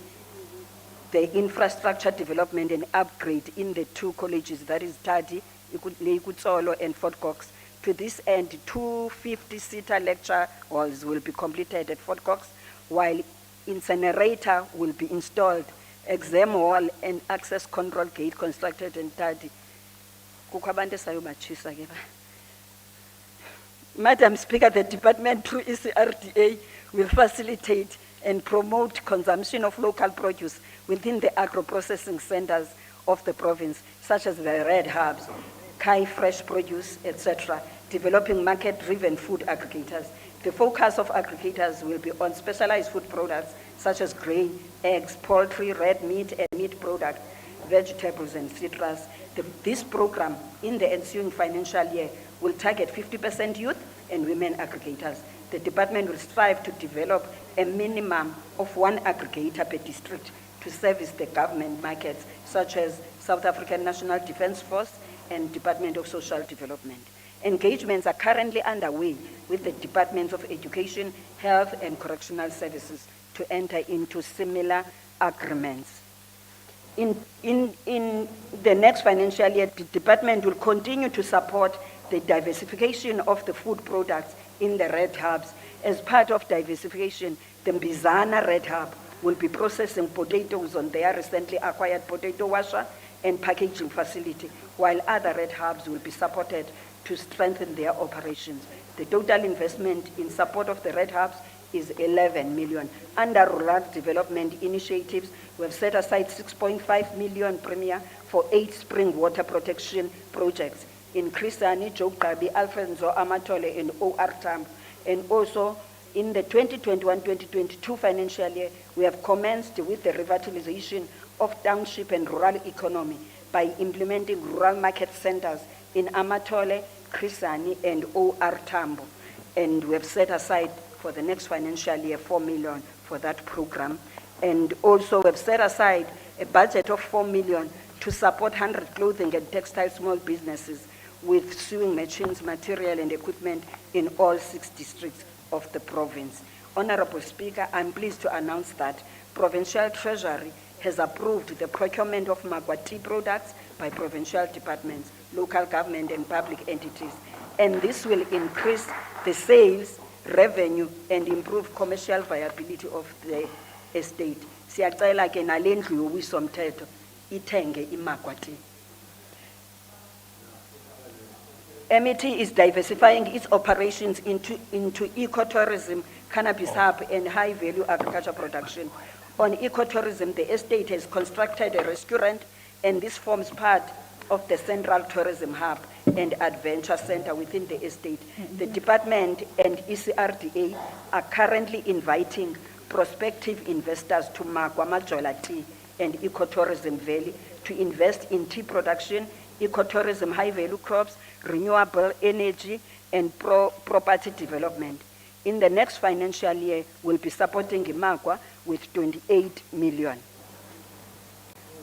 S2: the infrastructure development and upgrade in the two colleges, that is Tadi, Ikutsolo and Fort Cox. To this end, 250-seater lecture halls will be completed at Fort Cox, while incinerator will be installed, exam hall and access control gate constructed in Tadi. Madam Speaker, the department through ECRDA will facilitate and promote consumption of local produce within the agro-processing centers of the province, such as the red hubs, Kai fresh produce, etc., developing market-driven food aggregators. The focus of aggregators will be on specialized food products such as grain, eggs, poultry, red meat, and meat products, vegetables, and citrus. This program in the ensuing financial year will target 50% youth and women aggregators. The department will strive to develop a minimum of one aggregator per district to service the government markets, such as South African National Defence Force and Department of Social Development. Engagements are currently underway with the Departments of Education, Health, and Correctional Services to enter into similar agreements. In the next financial year, the department will continue to support the diversification of the food products in the red hubs. As part of diversification, the Mbizana Red Hub will be processing potatoes on their recently acquired potato washer and packaging facility, while other red hubs will be supported to strengthen their operations. The total investment in support of the red hubs is 11 million. Under rural development initiatives, we have set aside 6.5 million premier for 8 spring water protection projects in Krisani, Jogabi, Alfonso, Amatole, and OR Tambo. And also, in the 2021-2022 financial year, we have commenced with the revitalization of township and rural economy by implementing rural market centers in Amatole, Krisani, and OR Tambo. And we have set aside for the next financial year 4 million for that program. And also we have set aside a budget of 4 million to support 100 clothing and textile small businesses with sewing machines, material and equipment in all 6 districts of the province. Honorable Speaker, I'm pleased to announce that Provincial Treasury has approved the procurement of Magwa tea products by provincial departments, local government and public entities. And this will increase the sales, revenue, and improve commercial viability of the estate. Siyacela ke nalendlu yowisomthetho ithenge iMagwa tea. MET is diversifying its operations into ecotourism, cannabis hub, and high-value agriculture production. On ecotourism, the estate has constructed a restaurant, and this forms part of the Central Tourism Hub and Adventure Center within the estate. The department and ECRDA are currently inviting prospective investors to Magwa Majola Tea and Ecotourism Valley to invest in tea production, ecotourism, high-value crops, renewable energy, and property development. In the next financial year, we'll be supporting Magwa with 28 million.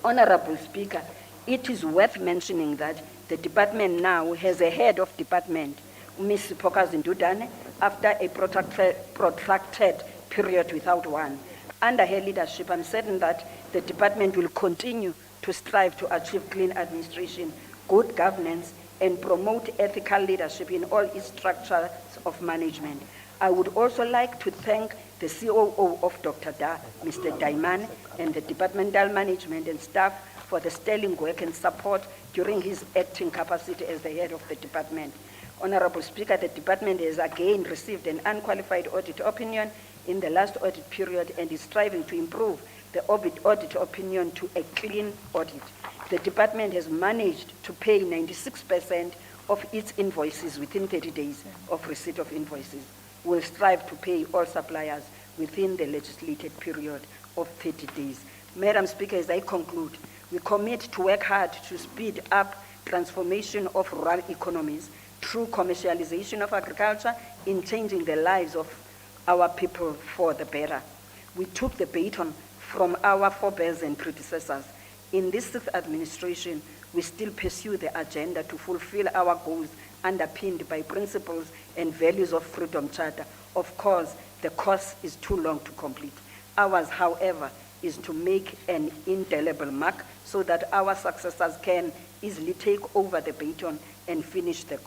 S2: Honorable Speaker, it is worth mentioning that the department now has a head of department, Ms. Pokas Ndudane, after a protracted period without one. Under her leadership, I'm certain that the department will continue to strive to achieve clean administration, good governance, and promote ethical leadership in all its structures of management. I would also like to thank the COO of Dr. Da, Mr. Daiman, and the departmental management and staff for the sterling work and support during his acting capacity as the head of the department. Honorable Speaker, the department has again received an unqualified audit opinion in the last audit period and is striving to improve the audit opinion to a clean audit. The department has managed to pay 96% of its invoices within 30 days of receipt of invoices. We'll strive to pay all suppliers within the legislated period of 30 days. Madam Speaker, as I conclude, we commit to work hard to speed up transformation of rural economies through commercialization of agriculture in changing the lives of our people for the better. We took the baton from our forebears and predecessors In this sixth administration, we still pursue the agenda to fulfill our goals underpinned by principles and values of Freedom Charter. Of course, the course is too long to complete. Ours, however, is to make an indelible mark so that our successors can easily take over the baton and finish the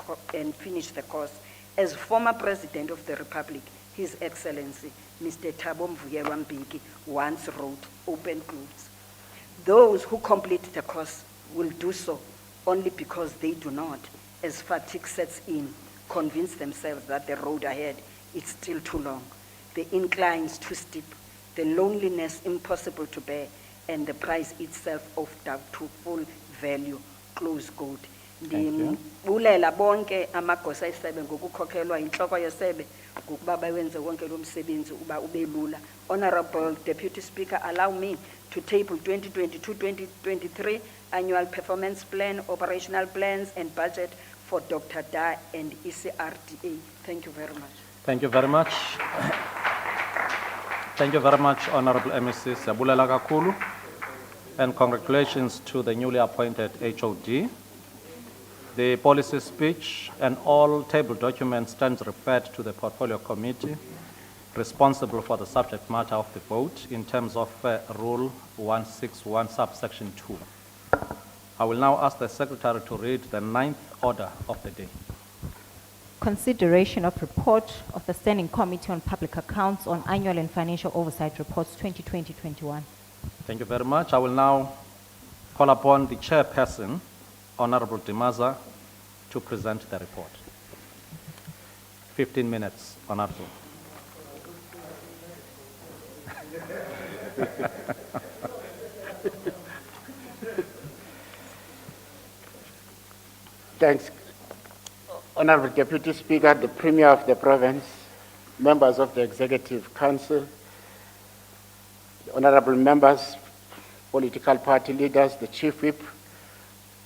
S2: course. As former President of the Republic, His Excellency, Mr. Thabo Mvuyelwa Mbeki, once wrote, open quotes, "Those who complete the course will do so only because they do not, as fatigue sets in, convince themselves that the road ahead is still too long, the inclines too steep, the loneliness impossible to bear, and the price itself of doubtful value." Close quote. Ndibulela bonke amagosa esebe ngokukhokhelwa inhloko yesebe ngokuba bawenze wonke lo msebenzi uba ube lula. Honorable Deputy Speaker, allow me to table 2022-2023 Annual Performance Plan, Operational Plans and Budget for Dr. Da and ECRDA. Thank you very much.
S3: Thank you very much. Thank you very much, Honorable MEC Siyabulela kakhulu, and congratulations to the newly appointed HOD. The policy speech and all table documents stands referred to the Portfolio Committee responsible for the subject matter of the vote in terms of Rule 161, Subsection 2. I will now ask the Secretary to read the 9th order of the day.
S17: Consideration of report of the Standing Committee on Public Accounts on Annual and Financial Oversight Reports 2020-21.
S3: Thank you very much. I will now call upon the Chairperson, Honorable Dimaza, to present the report. 15 minutes, Honorable.
S22: Thanks. Honorable Deputy Speaker, the Premier of the Province, members of the Executive Council, honorable members, political party leaders, the Chief Whip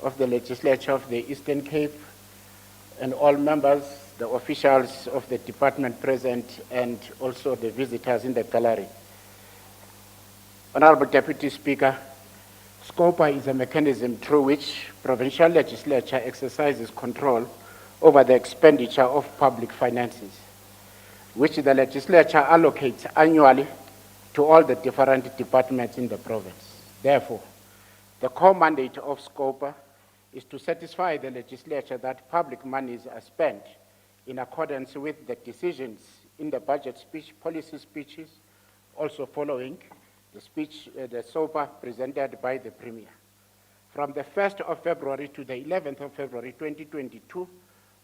S22: of the Legislature of the Eastern Cape, and all members, the officials of the department present, and also the visitors in the gallery. Honorable Deputy Speaker, SCOPA is a mechanism through which provincial legislature exercises control over the expenditure of public finances, which the legislature allocates annually to all the different departments in the province. Therefore, the core mandate of SCOPA is to satisfy the legislature that public monies are spent in accordance with the decisions in the budget speech, policy speeches, also following the speech, the SOPA presented by the Premier. From the 1st of February to the 11th of February 2022,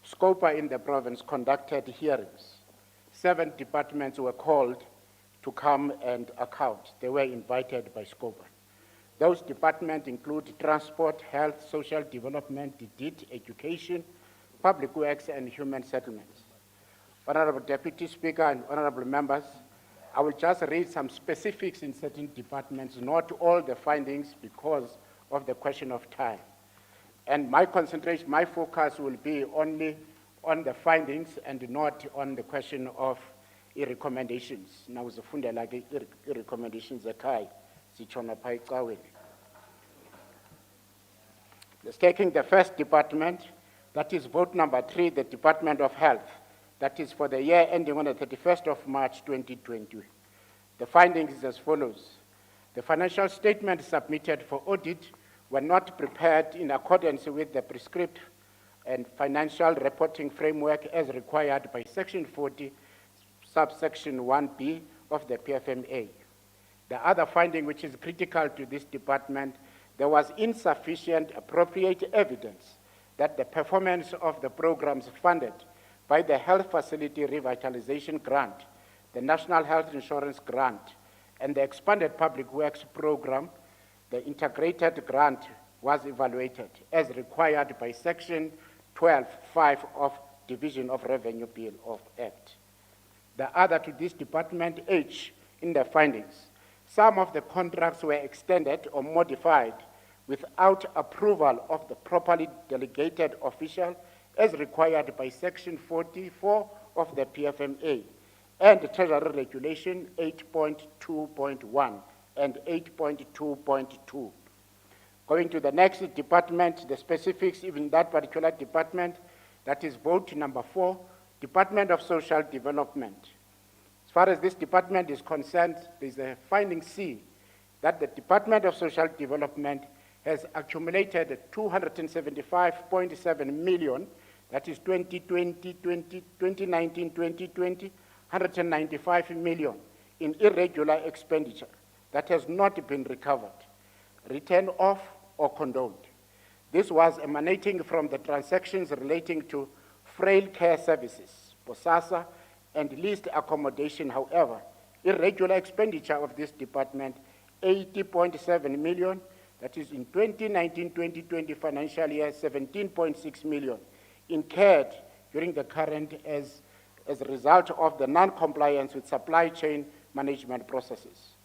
S22: SCOPA in the province conducted hearings. 7 departments were called to come and account. They were invited by SCOPA. Those departments include Transport, Health, Social Development, DIT, Education, Public Works, and Human Settlements. Honorable Deputy Speaker and honorable members, I will just read some specifics in certain departments, not all the findings because of the question of time. And my concentration, my focus will be only on the findings and not on the question of recommendations. Now, the like recommendations ekai sichona pai caweni. Let's taking the first department, that is vote number 3, the Department of Health. That is for the year ending on the 31st of March 2020. The findings is as follows. The financial statements submitted for audit were not prepared in accordance with the prescribed and financial reporting framework as required by Section 40, Subsection 1B of the PFMA. The other finding, which is critical to this department, there was insufficient appropriate evidence that the performance of the programs funded by the Health Facility Revitalization Grant, the National Health Insurance Grant, and the Expanded Public Works Program, the integrated grant, was evaluated as required by Section 12(5) of Division of Revenue Bill of Act. The other to this department, H, in the findings, some of the contracts were extended or modified without approval of the properly delegated official as required by Section 44 of the PFMA and Treasury Regulation 8.2.1 and 8.2.2. Going to the next department, the specifics, even that particular department, that is vote number 4, Department of Social Development. As far as this department is concerned, there's a finding C that the Department of Social Development has accumulated 275.7 million, that is 2019, 2020, 195 million in irregular expenditure that has not been recovered, written off, or condoned. This was emanating from the transactions relating to frail care services, POSASA, and leased accommodation. However, irregular expenditure of this department, 80.7 million, that is in 2019-2020 financial year, 17.6 million, incurred during the current as a result of the non-compliance with supply chain management processes.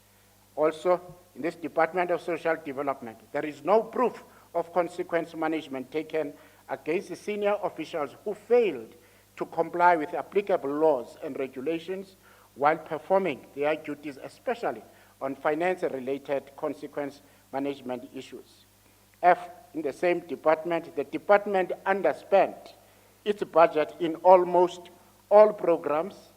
S22: Also, in this Department of Social Development, there is no proof of consequence management taken against the senior officials who failed to comply with applicable laws and regulations while performing their duties, especially on finance-related consequence management issues. F, in the same department, the department underspent its budget in almost all programs,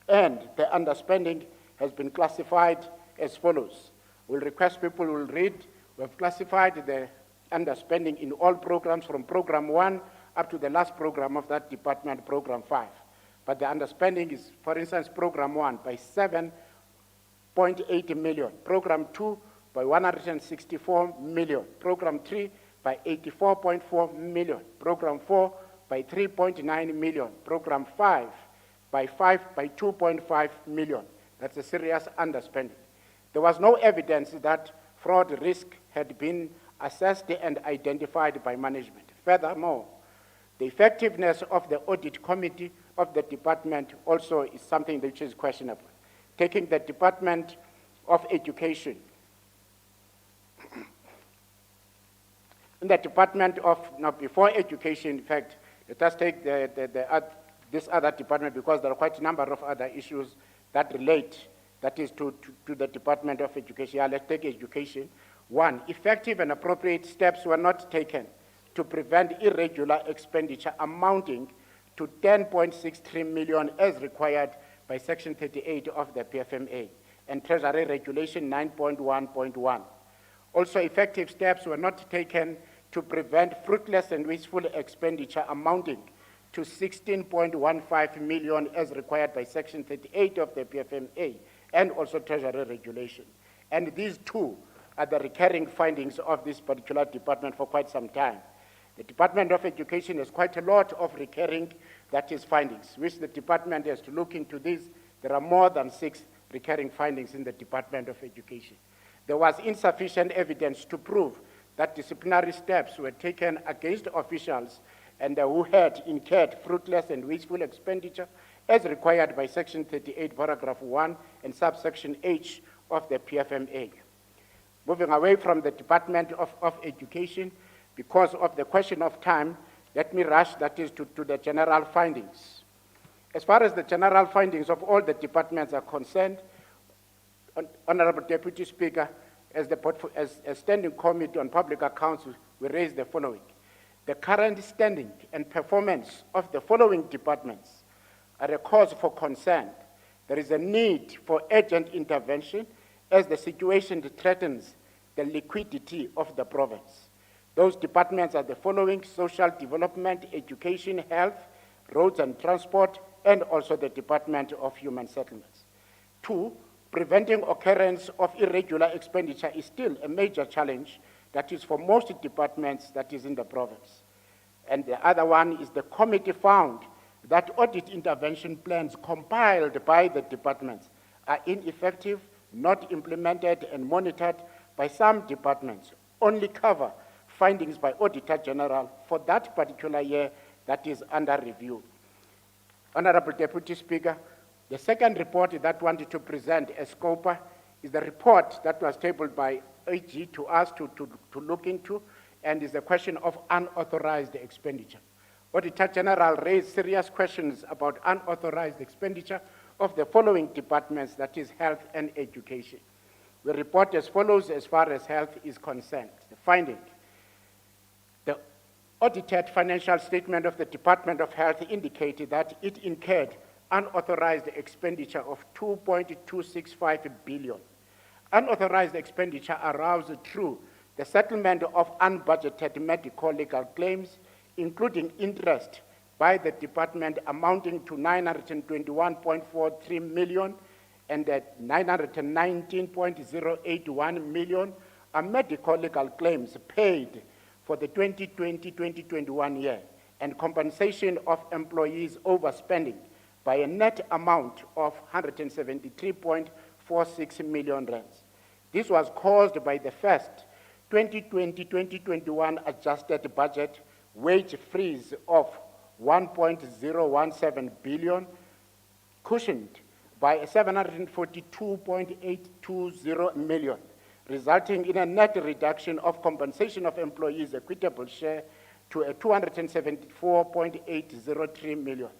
S22: and the underspending has been classified as follows. We'll request people will read. We have classified the underspending in all programs from program 1 up to the last program of that department, program 5. But the underspending is, for instance, program 1 by 7.8 million, program 2 by 164 million, program 3 by 84.4 million, program 4 by 3.9 million, program 5 by 2.5 million. That's a serious underspending. There was no evidence that fraud risk had been assessed and identified by management. Furthermore, the effectiveness of the audit committee of the department also is something which is questionable. Taking the Department of Education. In the Department of, now before education, in fact, let us take this other department because there are quite a number of other issues that relate, that is to the Department of Education. Yeah, let's take education. 1, effective and appropriate steps were not taken to prevent irregular expenditure amounting to 10.63 million as required by Section 38 of the PFMA and Treasury Regulation 9.1.1. Also, effective steps were not taken to prevent fruitless and wasteful expenditure amounting to 16.15 million as required by Section 38 of the PFMA and also Treasury Regulation. And these two are the recurring findings of this particular department for quite some time. The Department of Education has quite a lot of recurring, that is, findings, which the department has to look into this. There are more than 6 recurring findings in the Department of Education. There was insufficient evidence to prove that disciplinary steps were taken against officials and who had incurred fruitless and wasteful expenditure as required by Section 38, paragraph 1 and subsection H of the PFMA. Moving away from the Department of Education, because of the question of time, let me rush, that is, to the general findings. As far as the general findings of all the departments are concerned, Honorable Deputy Speaker, as Standing Committee on Public Accounts, we raise the following. The current standing and performance of the following departments are a cause for concern. There is a need for urgent intervention as the situation threatens the liquidity of the province. Those departments are the following: Social Development, Education, Health, Roads and Transport, and also the Department of Human Settlements. 2, preventing occurrence of irregular expenditure is still a major challenge that is for most departments that is in the province. And the other one is the committee found that audit intervention plans compiled by the departments are ineffective, not implemented and monitored by some departments, only cover findings by Auditor General for that particular year that is under review. Honorable Deputy Speaker, the second report that I wanted to present as COPA is the report that was tabled by AG to us to look into, and is the question of unauthorized expenditure. Auditor General raised serious questions about unauthorized expenditure of the following departments, that is Health and Education. We report as follows as far as health is concerned. The finding. The audited financial statement of the Department of Health indicated that it incurred unauthorized expenditure of 2.265 billion. Unauthorized expenditure arose through the settlement of unbudgeted medical legal claims, including interest by the department amounting to 921.43 million and 919.081 million are medical legal claims paid for the 2020-2021 year, and compensation of employees overspending by a net amount of 173.46 million rands. This was caused by the first 2020-2021 adjusted budget wage freeze of 1.017 billion, cushioned by 742.820 million, resulting in a net reduction of compensation of employees' equitable share to a 274.803 million.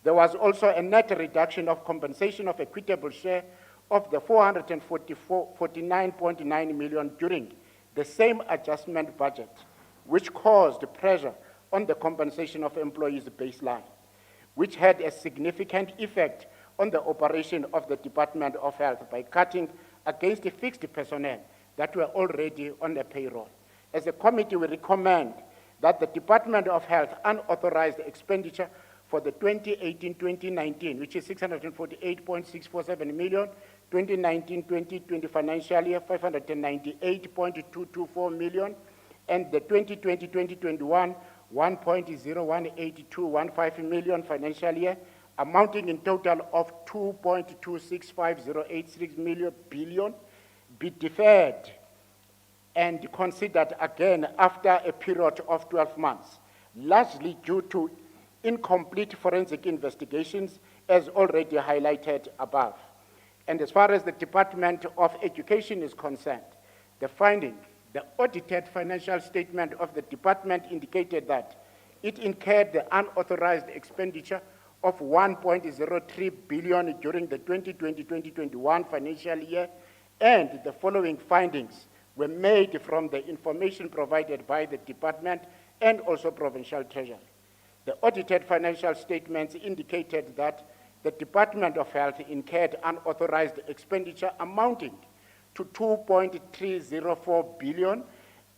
S22: There was also a net reduction of compensation of equitable share of the 449.9 million during the same adjustment budget, which caused pressure on the compensation of employees' baseline, which had a significant effect on the operation of the Department of Health by cutting against the fixed personnel that were already on the payroll. As a committee, we recommend that the Department of Health unauthorized expenditure for the 2018-2019, which is 648.647 million, 2019-2020 financial year, 598.224 million, and the 2020-2021, 1.018215 million financial year, amounting in total of 2.265086 billion, be deferred and considered again after a period of 12 months, largely due to incomplete forensic investigations, as already highlighted above. And as far as the Department of Education is concerned, the finding, the audited financial statement of the department indicated that it incurred the unauthorized expenditure of 1.03 billion during the 2020-2021 financial year, and the following findings were made from the information provided by the department and also Provincial Treasury. The audited financial statements indicated that the Department of Health incurred unauthorized expenditure amounting to 2.304 billion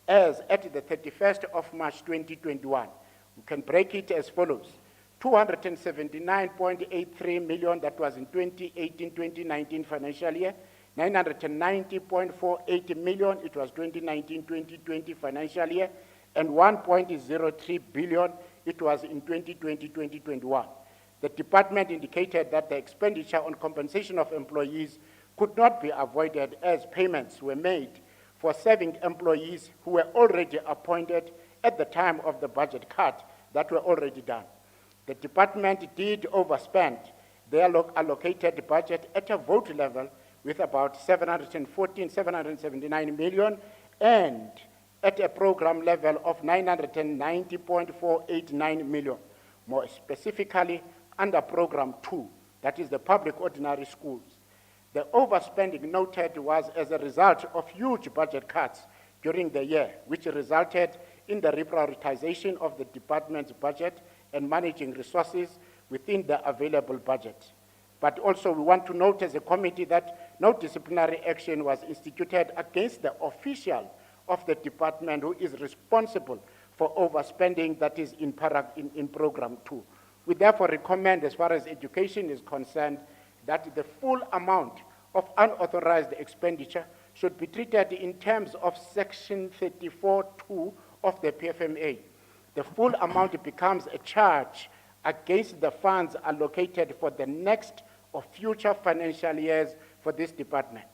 S22: as at the 31st of March 2021. We can break it as follows: 279.83 million, that was in 2018-2019 financial year, 990.48 million, it was 2019-2020 financial year, and 1.03 billion, it was in 2020-2021. The department indicated that the expenditure on compensation of employees could not be avoided as payments were made for serving employees who were already appointed at the time of the budget cut that were already done. The department did overspend their allocated budget at a vote level with about 779 million, and at a program level of 990.489 million. More specifically, under Program 2, that is the public ordinary schools. The overspending noted was as a result of huge budget cuts during the year, which resulted in the reprioritization of the department's budget and managing resources within the available budget. But also we want to note as a committee that no disciplinary action was instituted against the official of the department who is responsible for overspending that is in Program 2. We therefore recommend, as far as education is concerned, that the full amount of unauthorized expenditure should be treated in terms of Section 34(2) of the PFMA. The full amount becomes a charge against the funds allocated for the next or future financial years for this department.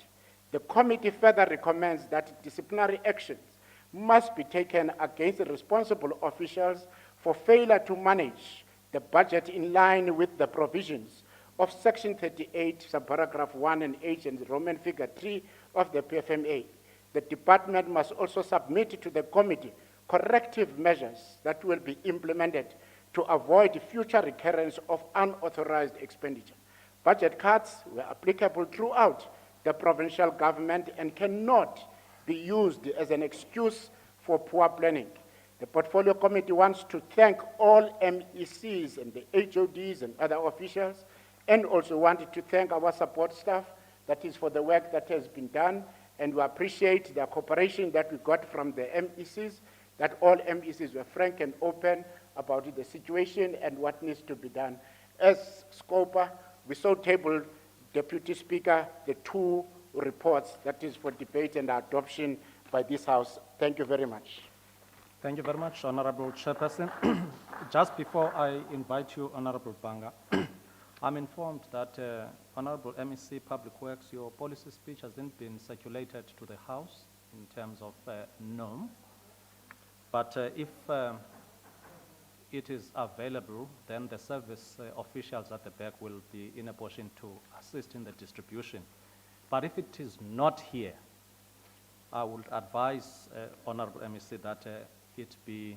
S22: The committee further recommends that disciplinary actions must be taken against the responsible officials for failure to manage the budget in line with the provisions of Section 38, subparagraph 1 and H and Roman figure 3 of the PFMA. The department must also submit to the committee corrective measures that will be implemented to avoid future recurrence of unauthorized expenditure. Budget cuts were applicable throughout the provincial government and cannot be used as an excuse for poor planning. The Portfolio Committee wants to thank all MECs and the HODs and other officials, and also wanted to thank our support staff, that is for the work that has been done, and we appreciate the cooperation that we got from the MECs, that all MECs were frank and open about the situation and what needs to be done. As SCOPA, we so tabled, Deputy Speaker, the 2 reports that is for debate and adoption by this House. Thank you very much.
S3: Thank you very much, Honorable Chairperson. Just before I invite you, Honorable Banga, I'm informed that Honorable MEC Public Works, your policy speech hasn't been circulated to the House in terms of norm. But if it is available, then the service officials at the back will be in a position to assist in the distribution. But if it is not here, I would advise Honorable MEC that it be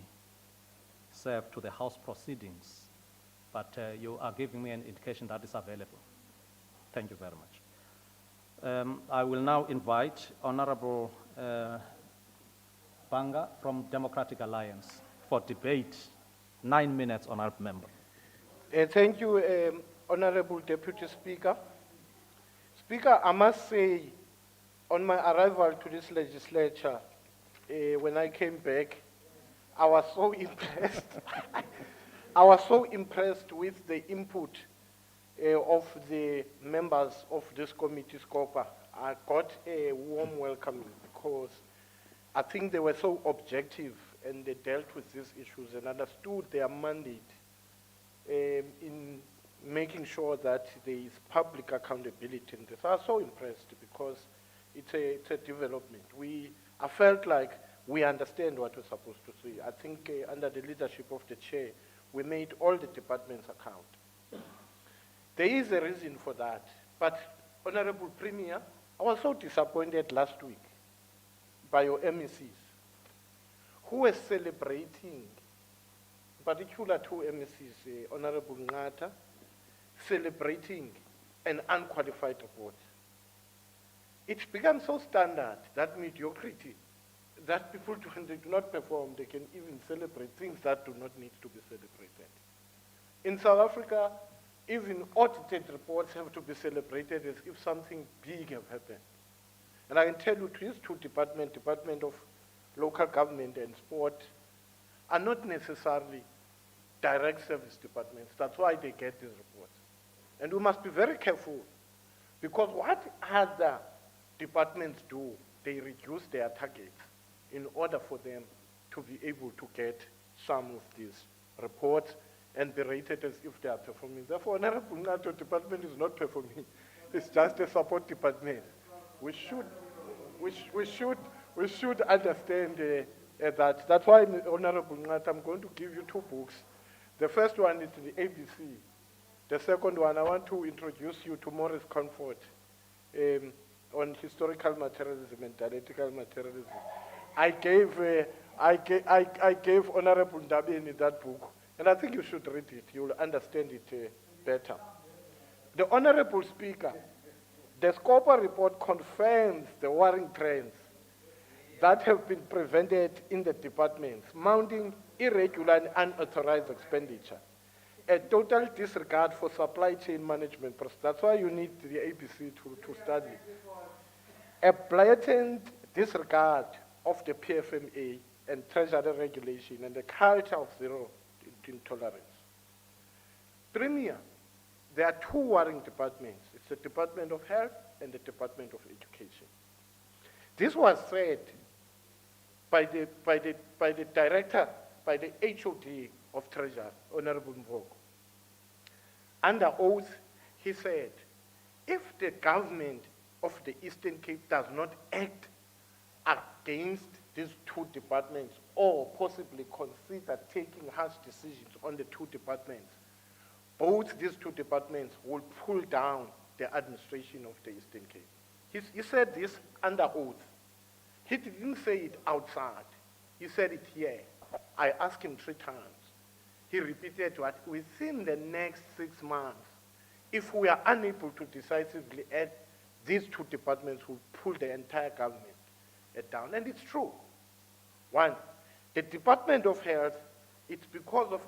S3: served to the House proceedings. But you are giving me an indication that is available. Thank you very much. I will now invite Honorable Banga from Democratic Alliance for debate. 9 minutes, Honorable Member.
S11: Thank you, Honorable Deputy Speaker. Speaker, I must say, on my arrival to this legislature, when I came back, I was so impressed. I was so impressed with the input of the members of this committee, SCOPA. I got a warm welcome because I think they were so objective and they dealt with these issues and understood their mandate in making sure that there is public accountability in this. I was so impressed because it's a development. I felt like we understand what we're supposed to say. I think under the leadership of the chair, we made all the departments account. There is a reason for that. But, Honorable Premier, I was so disappointed last week by your MECs who were celebrating, in particular 2 MECs, Honorable Ngata, celebrating an unqualified report. It's become so standard, that mediocrity, that people, when they do not perform, they can even celebrate things that do not need to be celebrated. In South Africa, even audited reports have to be celebrated as if something big have happened. And I can tell you, these 2 departments, Department of Local Government and Sport, are not necessarily direct service departments. That's why they get these reports. And we must be very careful, because what other departments do, they reduce their targets in order for them to be able to get some of these reports and be rated as if they are performing. Therefore, Honorable Ngato department is not performing. It's just a support department. We should understand that. That's why, Honorable Ngato, I'm going to give you 2 books. The first one is the ABC. The second one, I want to introduce you to Maurice Comfort on historical materialism and dialectical materialism. I gave Honorable Ndabeni that book, and I think you should read it. You will understand it better. The Honorable Speaker, the SCOPA report confirms the worrying trends that have been prevented in the departments, mounting irregular and unauthorized expenditure, a total disregard for supply chain management process. That's why you need the ABC to study. A blatant disregard of the PFMA and treasury regulation and the culture of zero intolerance. Premier, there are 2 worrying departments. It's the Department of Health and the Department of Education. This was said by the director, by the HOD of Treasury, Honorable Mboko. Under oath, he said, if the government of the Eastern Cape does not act against these 2 departments or possibly consider taking harsh decisions on the 2 departments, both these 2 departments will pull down the administration of the Eastern Cape. He said this under oath. He didn't say it outside. He said it here. I asked him 3 times. He repeated what? Within the next 6 months, if we are unable to decisively act, these two departments will pull the entire government down. And it's true. One, the Department of Health, it's because of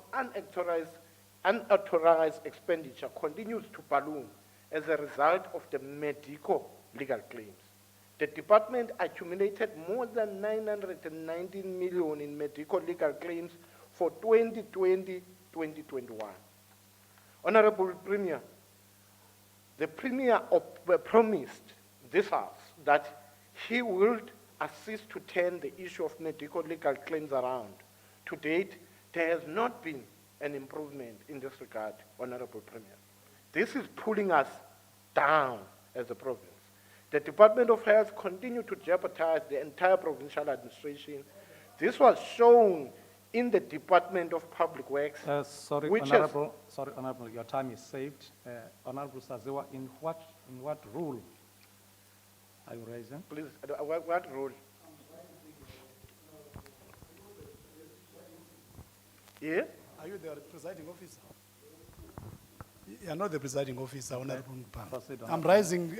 S11: unauthorized expenditure continues to balloon as a result of the medical legal claims. The department accumulated more than 919 million in medical legal claims for 2020-2021. Honorable Premier, the Premier promised this House that he would assist to turn the issue of medical legal claims around. To date, there has not been an improvement in this regard, Honorable Premier. This is pulling us down as a province. The Department of Health continued to jeopardize the entire provincial administration. This was shown in the Department of Public Works.
S3: Sorry,
S11: which
S3: Honorable, your time is saved. Honorable Saziwa, in what rule are you raising?
S11: Please, what rule? Yeah?
S1: Are you the presiding officer? You are not the presiding officer, Honorable Mpanga. I'm raising,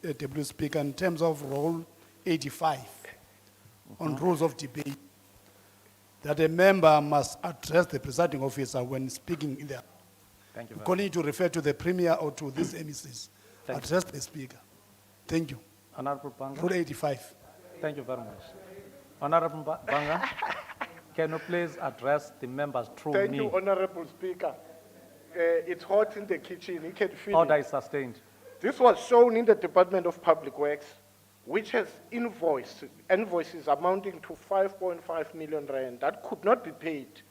S1: Deputy Speaker, in terms of Rule 85 on rules of debate, that a member must address the presiding officer when speaking in the.
S3: Thank you very
S1: calling to refer to the Premier or to these MECs. Address the Speaker. Thank you.
S3: Honorable Banga.
S1: Rule 85.
S3: Thank you very much. Honorable Banga, can you please address the members through
S11: Thank
S3: me?
S11: you, Honorable Speaker. It's hot in the kitchen. You can feel
S3: Order
S11: it.
S3: is sustained.
S11: This was shown in the Department of Public Works, which has invoices amounting to 5.5 million rand that could not be paid,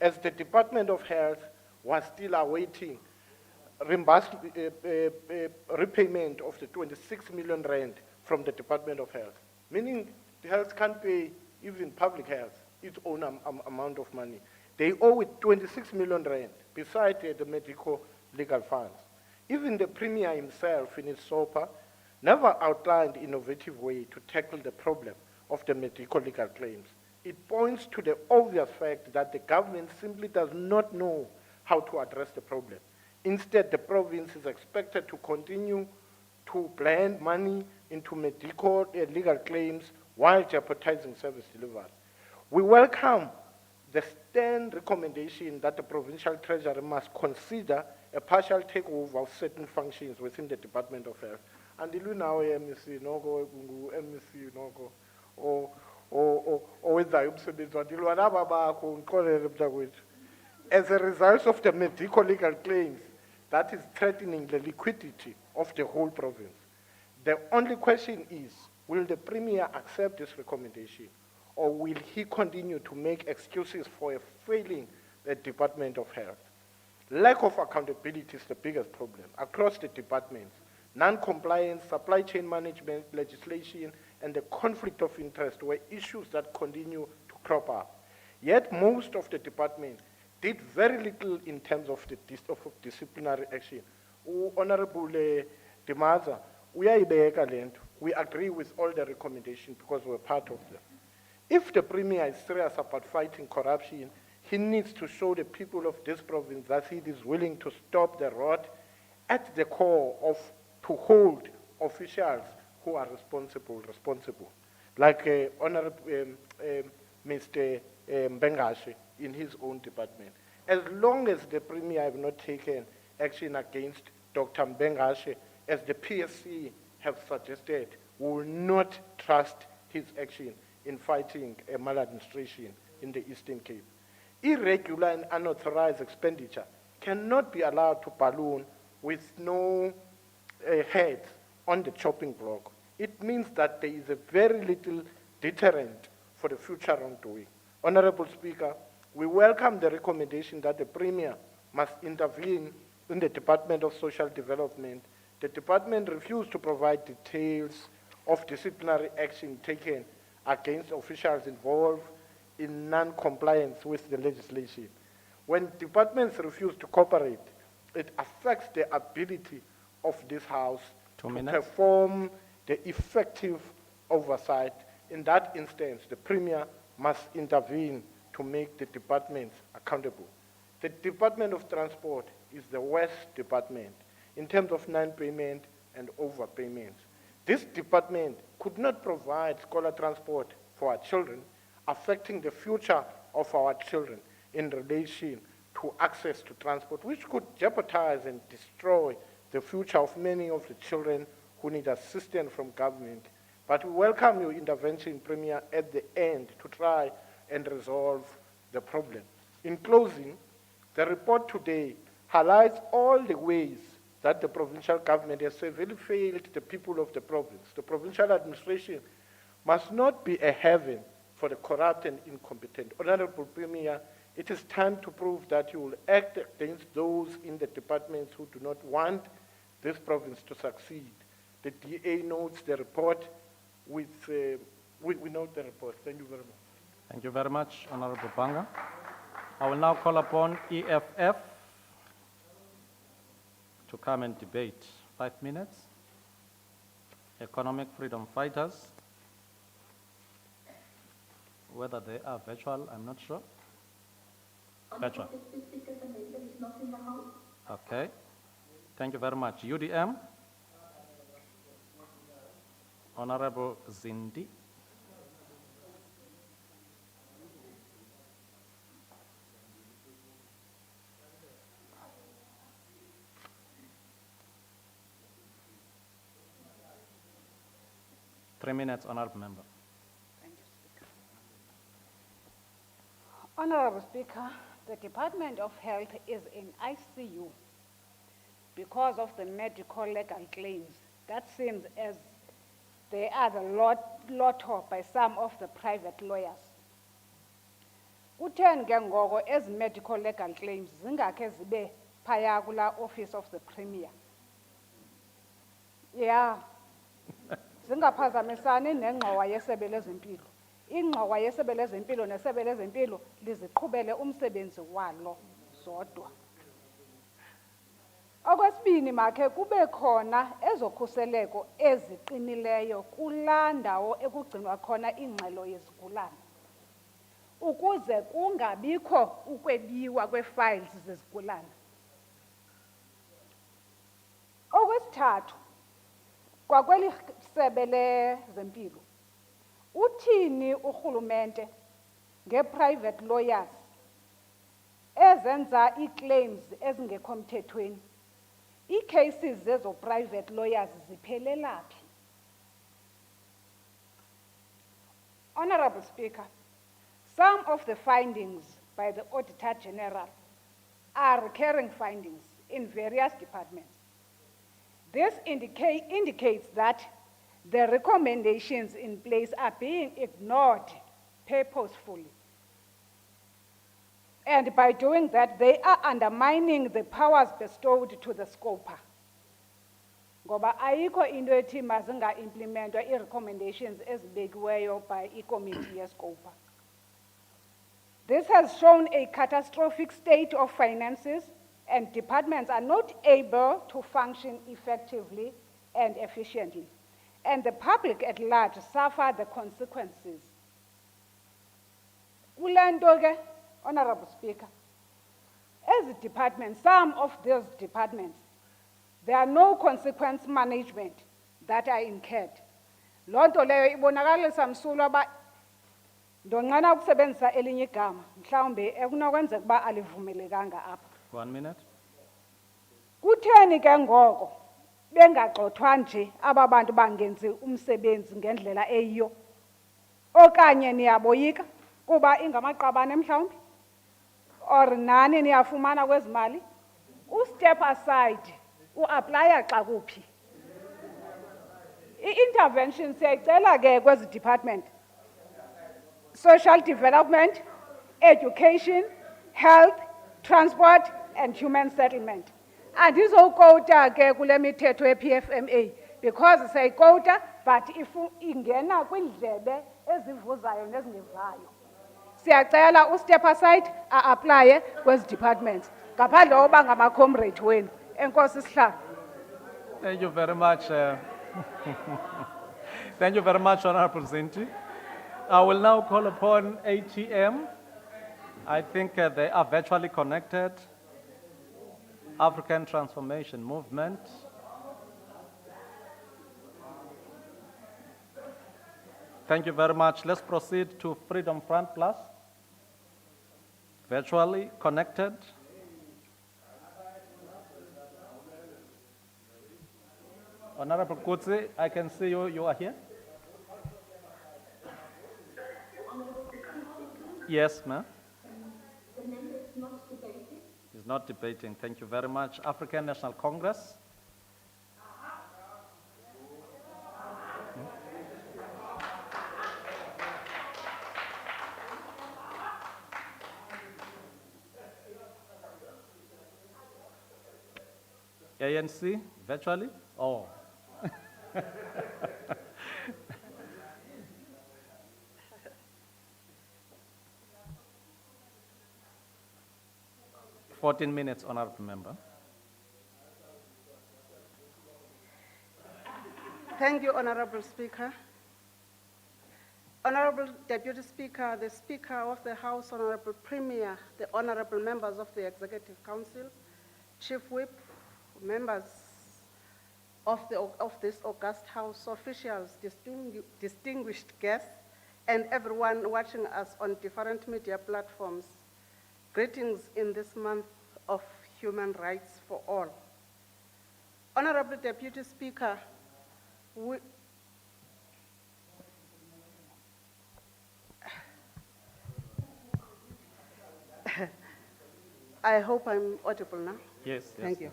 S11: as the Department of Health was still awaiting repayment of the 26 million rand from the Department of Health, meaning the health can't pay even public health its own amount of money. They owe it 26 million rand, besides the medical legal funds. Even the Premier himself in his SOPA never outlined innovative way to tackle the problem of the medical legal claims. It points to the obvious fact that the government simply does not know how to address the problem. Instead, the province is expected to continue to blend money into medical legal claims while jeopardizing service delivery. We welcome the stern recommendation that the provincial treasury must consider a partial takeover of certain functions within the Department of Health. And the now MEC nogo, MEC nogo, or with the as a result of the medical legal claims that is threatening the liquidity of the whole province. The only question is, will the Premier accept this recommendation, or will he continue to make excuses for a failing the Department of Health? Lack of accountability is the biggest problem across the departments. Non-compliance, supply chain management, legislation, and the conflict of interest were issues that continue to crop up. Yet most of the departments did very little in terms of the disciplinary action. Honorable Dimaza, we agree with all the recommendations because we're part of them. If the Premier is serious about fighting corruption, he needs to show the people of this province that he is willing to stop the rot at the core of to hold officials who are responsible. Like Honorable Mr. Mbengashe in his own department. As long as the Premier have not taken action against Dr. Mbengashe, as the PSC have suggested, we will not trust his action in fighting maladministration in the Eastern Cape. Irregular and unauthorized expenditure cannot be allowed to balloon with no head on the chopping block. It means that there is a very little deterrent for the future wrongdoing. Honorable Speaker, we welcome the recommendation that the Premier must intervene in the Department of Social Development. The department refused to provide details of disciplinary action taken against officials involved in non-compliance with the legislation. When departments refuse to cooperate, it affects the ability of this House to perform the effective oversight. In that instance, the Premier must intervene to make the departments accountable. The Department of Transport is the worst department in terms of non-payment and overpayments. This department could not provide scholar transport for our children, affecting the future of our children in relation to access to transport, which could jeopardize and destroy the future of many of the children who need assistance from government. But we welcome your intervention, Premier, at the end to try and resolve the problem. In closing, the report today highlights all the ways that the provincial government has severely failed the people of the province. The provincial administration must not be a haven for the corrupt and incompetent. Honorable Premier, it is time to prove that you will act against those in the departments who do not want this province to succeed. The DA notes the report we note the report. Thank you very much.
S3: Thank you very much, Honorable Banga. I will now call upon EFF to come and debate. 5 minutes. Economic Freedom Fighters. Whether they are virtual, I'm not sure. Virtual. Okay. Thank you very much. UDM. Honorable Zindi. Three minutes, Honorable Member.
S4: Honorable Speaker, the Department of Health is in ICU because of the medical legal claims. That seems as they are the lotto by some of the private lawyers. Kutheni ke ngoko ezi medical legal claims zingakhe zibe phaya kula office of the Premier? Yeah. Zingaphazamisani nengxowa yesebe lezempilo. Ingxowa yesebe lezempilo nesebe lezempilo liziqhubele umsebenzi walo zodwa. Okwesibini makhe kube khona ezokhuseleko eziqinileyo kulaa ndawo ekugcinwa khona ingxelo yezigulana, ukuze kungabikho ukwebiwa kwe-files zezigulana. Okwesithathu, kwakweli sebe lezempilo, uthini urhulumente nge-private lawyers ezenza ii-claims ezingekho mthethweni? Ii-cases zezo private lawyers ziphelela phi? Honorable Speaker, some of the findings by the Auditor General are recurring findings in various departments. This indicates that the recommendations in place are being ignored purposefully. And by doing that, they are undermining the powers bestowed to the scoper. Ngoba ayikho into ethi mazinga implementwa i-recommendations ezibekiweyo by i-committee ye-scoper. This has shown a catastrophic state of finances, and departments are not able to function effectively and efficiently. And the public at large suffer the consequences. Kule ke, Honorable Speaker, as a department, some of those departments, there are no consequence management that are incurred. Loo nto leyo ibonakalisa msulwa ba ndonqena ukusebenzisa elinye igama mhlawumbe ekunokwenzeka uba alivumelekanga apha.
S3: 1 minute.
S4: Kutheni ke ngoko bengagxothwa nje aba bantu bangenzi umsebenzi ngendlela eyiyo? Okanye niyaboyika kuba ingamaqabane mhlawumbe? Or nani niyafumana kwezimali? U-step aside, u-aplya xa kuphi? I-intervention siyayicela ke kwezi department. Social development, education, health, transport, and human settlement. Andizokota ke kule mithetho ye-PFMA because siyayikota but if ingena kwindlebe ezivuzayo nezingevayo. Siyacela u-step aside a-aplaye kwezi departments ngaphandle koba ngama-comrade wenu. Enkosi sihlalo.
S3: Thank you very much. Thank you very much, Honorable Zinti. I will now call upon ATM. I think they are virtually connected. African Transformation Movement. Thank you very much. Let's proceed to Freedom Front Plus. Virtually connected. Honorable Kutsi, I can see you. You are here? Yes, ma'am.
S7: The member is not debating.
S3: He's not debating. Thank you very much. African National Congress. ANC, virtually? Oh. Fourteen minutes, honorable member.
S16: Thank you, Honorable Speaker. Honorable Deputy Speaker, the Speaker of the House, Honorable Premier, the honorable members of the Executive Council, Chief Whip, members of this august House, officials, distinguished guests, and everyone watching us on different media platforms. Greetings in this month of human rights for all. Honorable Deputy Speaker, I hope I'm audible now.
S3: Yes.
S16: Thank you.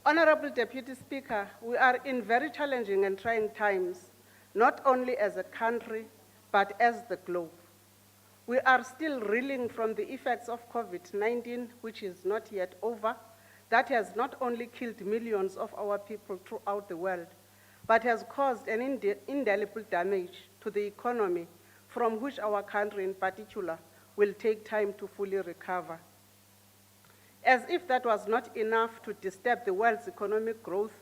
S16: Honorable Deputy Speaker, we are in very challenging and trying times, not only as a country, but as the globe. We are still reeling from the effects of COVID-19, which is not yet over, that has not only killed millions of our people throughout the world, but has caused an indelible damage to the economy, from which our country in particular will take time to fully recover. As if that was not enough to disturb the world's economic growth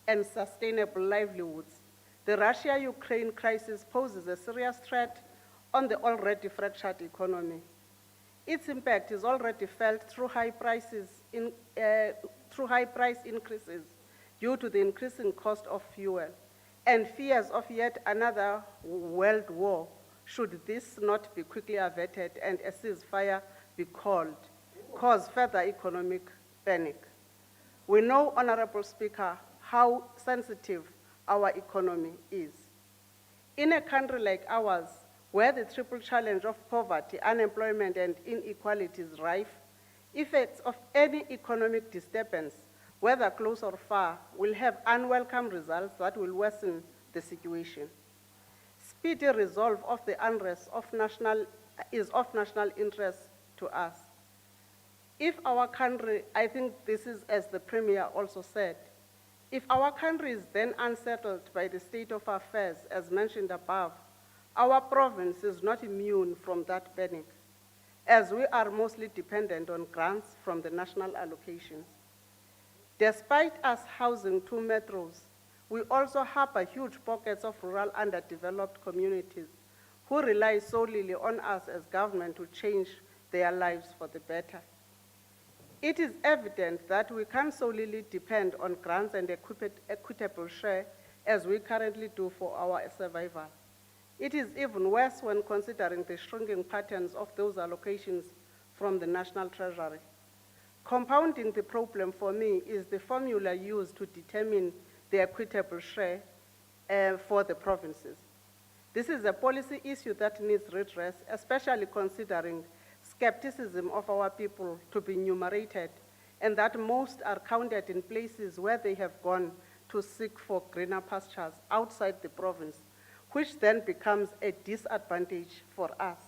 S16: and sustainable livelihoods, the Russia-Ukraine crisis poses a serious threat on the already fractured economy. Its impact is already felt through high price increases due to the increasing cost of fuel and fears of yet another world war should this not be quickly averted and a ceasefire be called, cause further economic panic. We know, Honorable Speaker, how sensitive our economy is. In a country like ours, where the triple challenge of poverty, unemployment, and inequality is rife, effects of any economic disturbance, whether close or far, will have unwelcome results that will worsen the situation. Speedy resolve of the unrest is of national interest to us. If our country, I think this is as the Premier also said, if our country is then unsettled by the state of affairs, as mentioned above, our province is not immune from that panic, as we are mostly dependent on grants from the national allocations. Despite us housing 2 metros, we also harbor huge pockets of rural underdeveloped communities who rely solely on us as government to change their lives for the better. It is evident that we can't solely depend on grants and equitable share as we currently do for our survival. It is even worse when considering the shrinking patterns of those allocations from the National Treasury. Compounding the problem for me is the formula used to determine the equitable share for the provinces. This is a policy issue that needs redress, especially considering skepticism of our people to be enumerated, and that most are counted in places where they have gone to seek for greener pastures outside the province, which then becomes a disadvantage for us,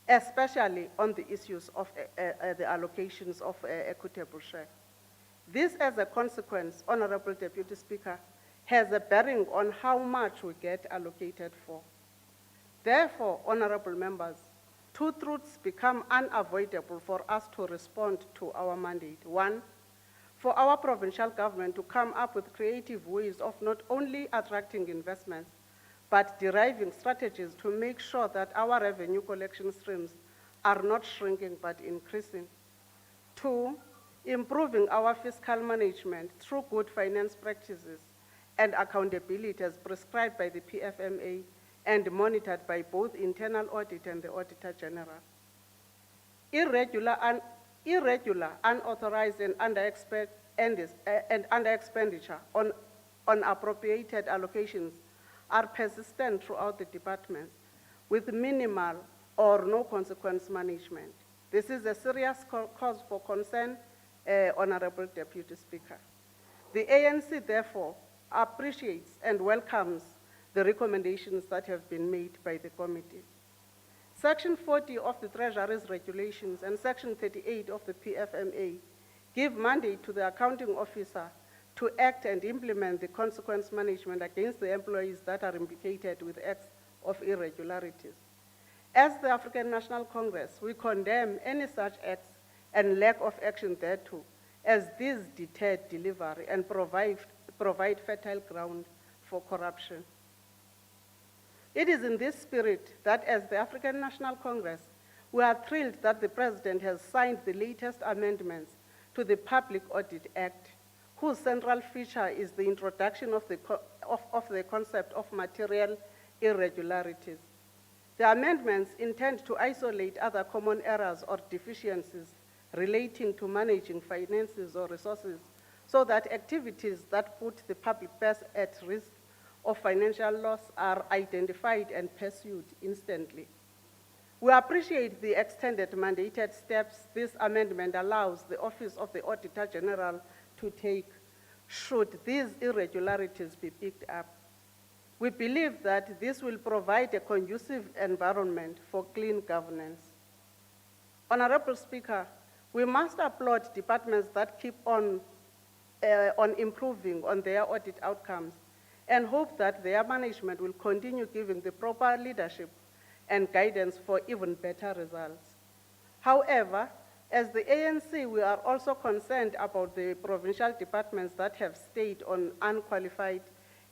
S16: especially on the issues of the allocations of equitable share. This, as a consequence, Honorable Deputy Speaker, has a bearing on how much we get allocated for. Therefore, honorable members, 2 truths become unavoidable for us to respond to our mandate. 1, for our provincial government to come up with creative ways of not only attracting investments, but deriving strategies to make sure that our revenue collection streams are not shrinking but increasing. 2, improving our fiscal management through good finance practices and accountability as prescribed by the PFMA and monitored by both internal audit and the Auditor General. Irregular, unauthorized, and under expenditure on unappropriated allocations are persistent throughout the departments with minimal or no consequence management. This is a serious cause for concern, Honorable Deputy Speaker. The ANC, therefore, appreciates and welcomes the recommendations that have been made by the committee. Section 40 of the Treasury's regulations and Section 38 of the PFMA give mandate to the accounting officer to act and implement the consequence management against the employees that are implicated with acts of irregularities. As the African National Congress, we condemn any such acts and lack of action thereto, as these deter delivery and provide fertile ground for corruption. It is in this spirit that as the African National Congress, we are thrilled that the President has signed the latest amendments to the Public Audit Act, whose central feature is the introduction of the concept of material irregularities. The amendments intend to isolate other common errors or deficiencies relating to managing finances or resources so that activities that put the public purse at risk of financial loss are identified and pursued instantly. We appreciate the extended mandated steps this amendment allows the Office of the Auditor General to take should these irregularities be picked up. We believe that this will provide a conducive environment for clean governance. Honorable Speaker, we must applaud departments that keep on improving on their audit outcomes and hope that their management will continue giving the proper leadership and guidance for even better results. However, as the ANC, we are also concerned about the provincial departments that have stayed on unqualified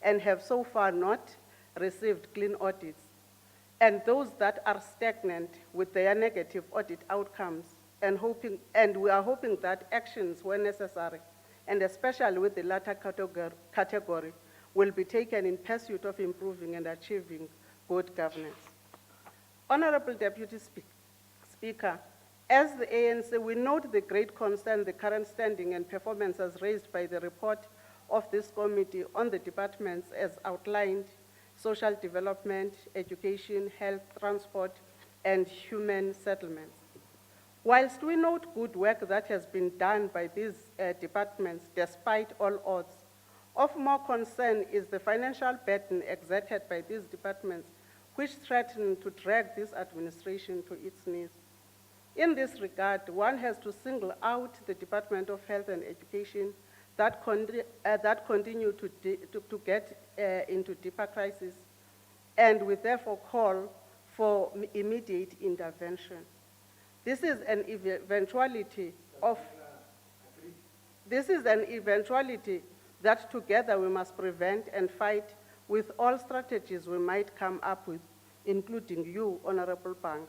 S16: and have so far not received clean audits, and those that are stagnant with their negative audit outcomes, and we are hoping that actions where necessary, and especially with the latter category, will be taken in pursuit of improving and achieving good governance. Honorable Deputy Speaker, as the ANC, we note the great concern the current standing and performance as raised by the report of this committee on the departments as outlined: social development, education, health, transport, and human settlements. Whilst we note good work that has been done by these departments despite all odds, of more concern is the financial burden exerted by these departments, which threaten to drag this administration to its knees. In this regard, one has to single out the Department of Health and Education that continue to get into deeper crisis, and we therefore call for immediate intervention. This is an eventuality that together we must prevent and fight with all strategies we might come up with, including you, Honorable Bang.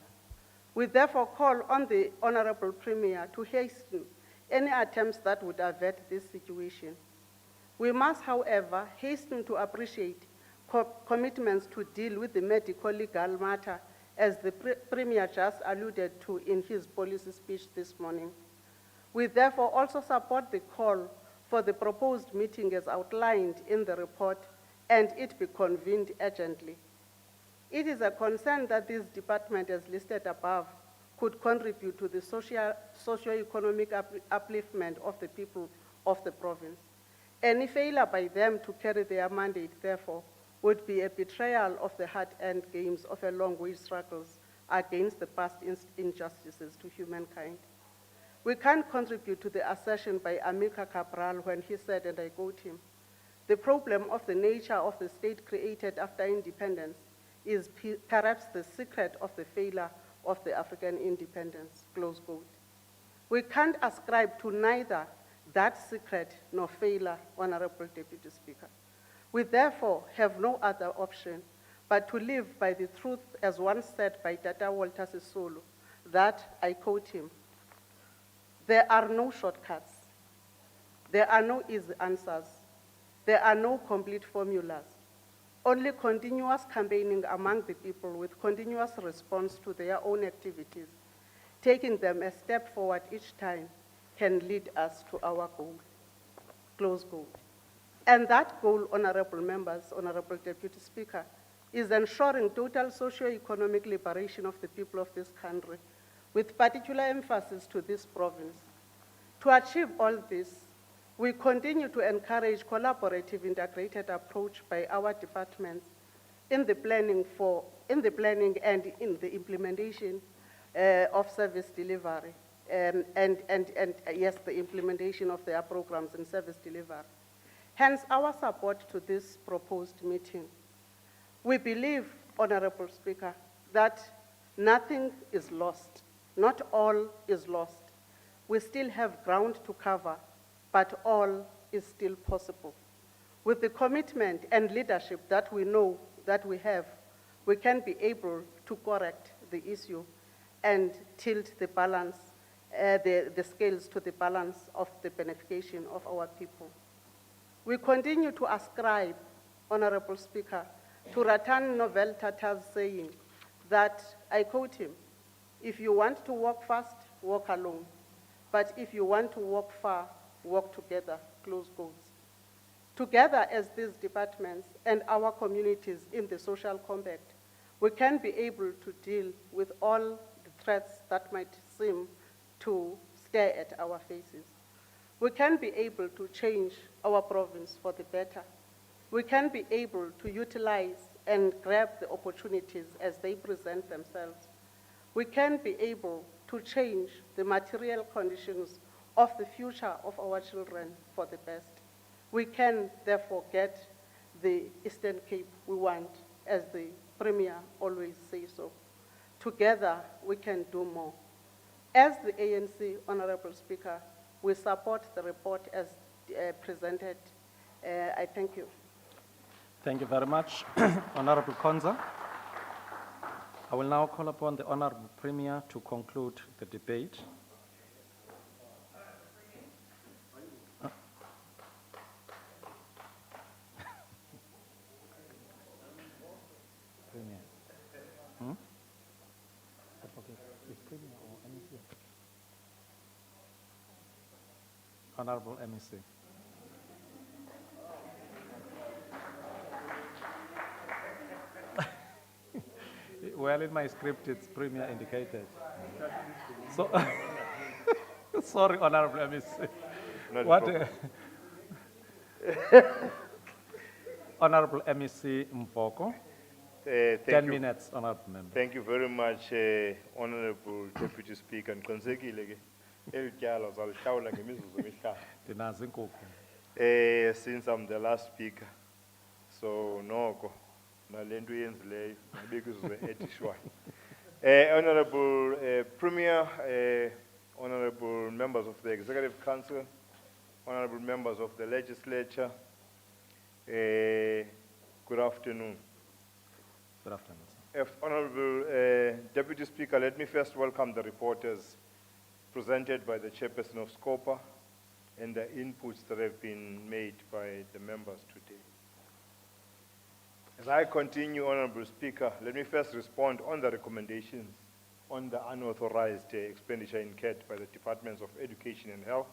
S16: We therefore call on the Honorable Premier to hasten any attempts that would avert this situation. We must, however, hasten to appreciate commitments to deal with the medico-legal matter, as the Premier just alluded to in his policy speech this morning. We therefore also support the call for the proposed meeting as outlined in the report, and it be convened urgently. It is a concern that this department, as listed above, could contribute to the socio-economic upliftment of the people of the province. Any failure by them to carry their mandate, therefore, would be a betrayal of the hard-earned gains of a long-wage struggles against the past injustices to humankind. We can't contribute to the assertion by Amilcar Cabral when he said, and I quote him, "The problem of the nature of the state created after independence is perhaps the secret of the failure of the African independence," close quote. We can't ascribe to neither that secret nor failure, Honorable Deputy Speaker. We therefore have no other option but to live by the truth as once said by Tata Walter Sisulu, that, I quote him, "There are no shortcuts, there are no easy answers, there are no complete formulas. Only continuous campaigning among the people with continuous response to their own activities, taking them a step forward each time, can lead us to our goal, close goal. And that goal, honorable members, honorable Deputy Speaker, is ensuring total socio-economic liberation of the people of this country, with particular emphasis to this province. To achieve all this, we continue to encourage collaborative integrated approach by our departments in the planning and in the implementation of service delivery, yes, the implementation of their programs and service delivery. Hence, our support to this proposed meeting. We believe, Honorable Speaker, that nothing is lost. Not all is lost. We still have ground to cover, but all is still possible. With the commitment and leadership that we know that we have, we can be able to correct the issue and tilt the balance, the scales to the balance of the beneficiation of our people. We continue to ascribe, Honorable Speaker, to Ratan Novel Tata's saying that, I quote him, "If you want to walk fast, walk alone. But if you want to walk far, walk together," close quotes. Together as these departments and our communities in the social compact, we can be able to deal with all the threats that might seem to stare at our faces. We can be able to change our province for the better. We can be able to utilize and grab the opportunities as they present themselves. We can be able to change the material conditions of the future of our children for the best. We can therefore get the Eastern Cape we want, as the Premier always says so. Together, we can do more. As the ANC, Honorable Speaker, we support the report as presented. I thank you.
S3: Thank you very much, Honorable Konza. I will now call upon the Honorable Premier to conclude the debate. Premier. Is Premier or MEC? Honorable MEC. Well, in my script, it's Premier indicated. So, sorry, Honorable MEC. What? Honorable MEC Mpoko. 10 minutes, Honorable Member.
S8: Thank you very much, Honorable Deputy Speaker. Since I'm the last speaker, so no. Honorable Premier, honorable members of the Executive Council, honorable members of the Legislature, good afternoon.
S3: Good afternoon, sir.
S8: Honorable Deputy Speaker, let me first welcome the reporters presented by the Chairperson of SCOPA and the inputs that have been made by the members today. As I continue, Honorable Speaker, let me first respond on the recommendations on the unauthorized expenditure incurred by the Departments of Education and Health.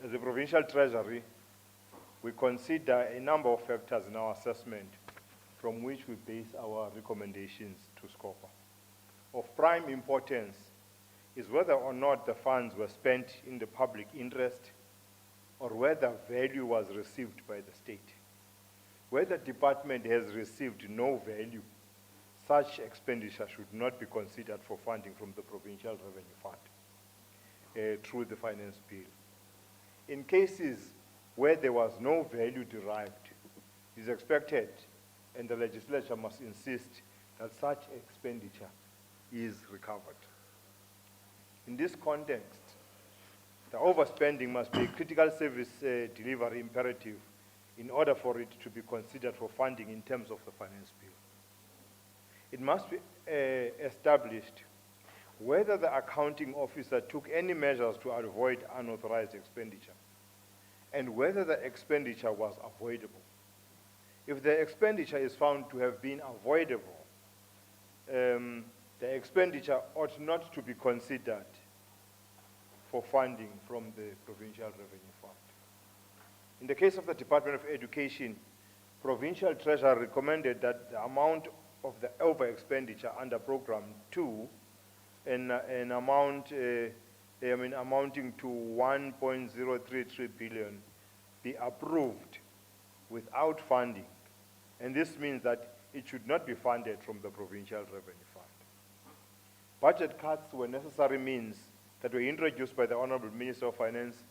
S8: As the Provincial Treasury, we consider a number of factors in our assessment from which we base our recommendations to SCOPA. Of prime importance is whether or not the funds were spent in the public interest or whether value was received by the state. Where the department has received no value, such expenditure should not be considered for funding from the Provincial Revenue Fund through the Finance Bill. In cases where there was no value derived, it is expected, and the Legislature must insist that such expenditure is recovered. In this context, the overspending must be a critical service delivery imperative in order for it to be considered for funding in terms of the Finance Bill. It must be established whether the accounting officer took any measures to avoid unauthorized expenditure and whether the expenditure was avoidable. If the expenditure is found to have been avoidable, the expenditure ought not to be considered for funding from the Provincial Revenue Fund. In the case of the Department of Education, Provincial Treasurer recommended that the amount of the over expenditure under Program 2 an amount amounting to 1.033 billion be approved without funding. And this means that it should not be funded from the Provincial Revenue Fund. Budget cuts were necessary means that were introduced by the Honorable Minister of Finance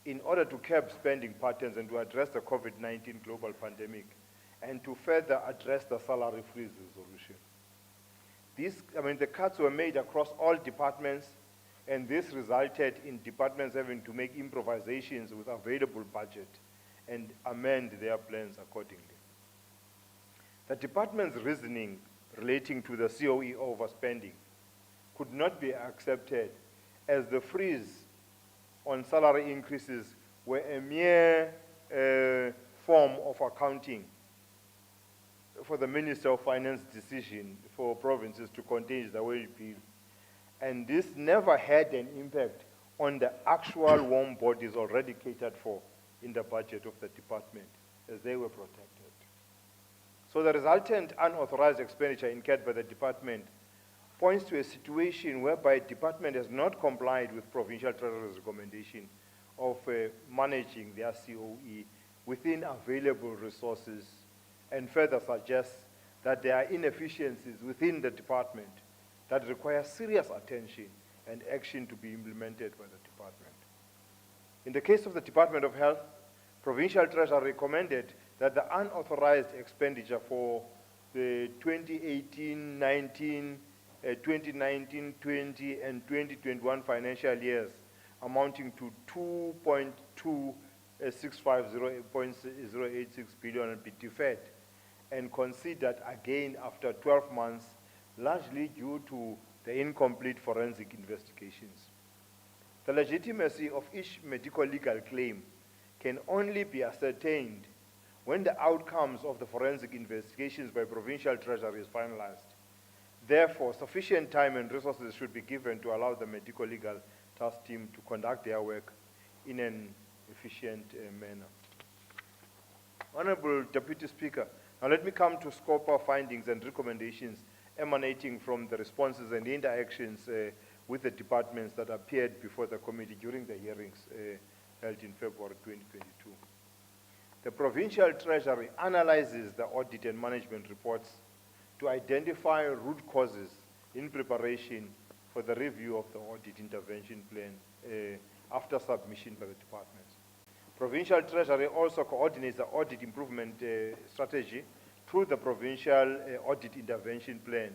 S8: in order to curb spending patterns and to address the COVID-19 global pandemic and to further address the salary freeze resolution. The cuts were made across all departments, and this resulted in departments having to make improvisations with available budget and amend their plans accordingly. The department's reasoning relating to the COE overspending could not be accepted, as the freeze on salary increases were a mere form of accounting for the Minister of Finance decision for provinces to contain the wage bill. And this never had an impact on the actual warm bodies already catered for in the budget of the department, as they were protected. So the resultant unauthorized expenditure incurred by the department points to a situation whereby a department has not complied with Provincial Treasurer's recommendation of managing their COE within available resources, and further suggests that there are inefficiencies within the department that require serious attention and action to be implemented by the department. In the case of the Department of Health, Provincial Treasurer recommended that the unauthorized expenditure for the 2018-19, 2019-20 and 2021 financial years amounting to 2.2650.086 billion be deferred and considered again after 12 months, largely due to the incomplete forensic investigations. The legitimacy of each medical legal claim can only be ascertained when the outcomes of the forensic investigations by Provincial Treasury is finalized. Therefore, sufficient time and resources should be given to allow the medical legal task team to conduct their work in an efficient manner. Honorable Deputy Speaker, now let me come to SCOPA findings and recommendations emanating from the responses and interactions with the departments that appeared before the committee during the hearings held in February 2022. The Provincial Treasury analyzes the audit and management reports to identify root causes in preparation for the review of the audit intervention plan after submission by the departments. Provincial Treasury also coordinates the audit improvement strategy through the Provincial Audit Intervention Plan.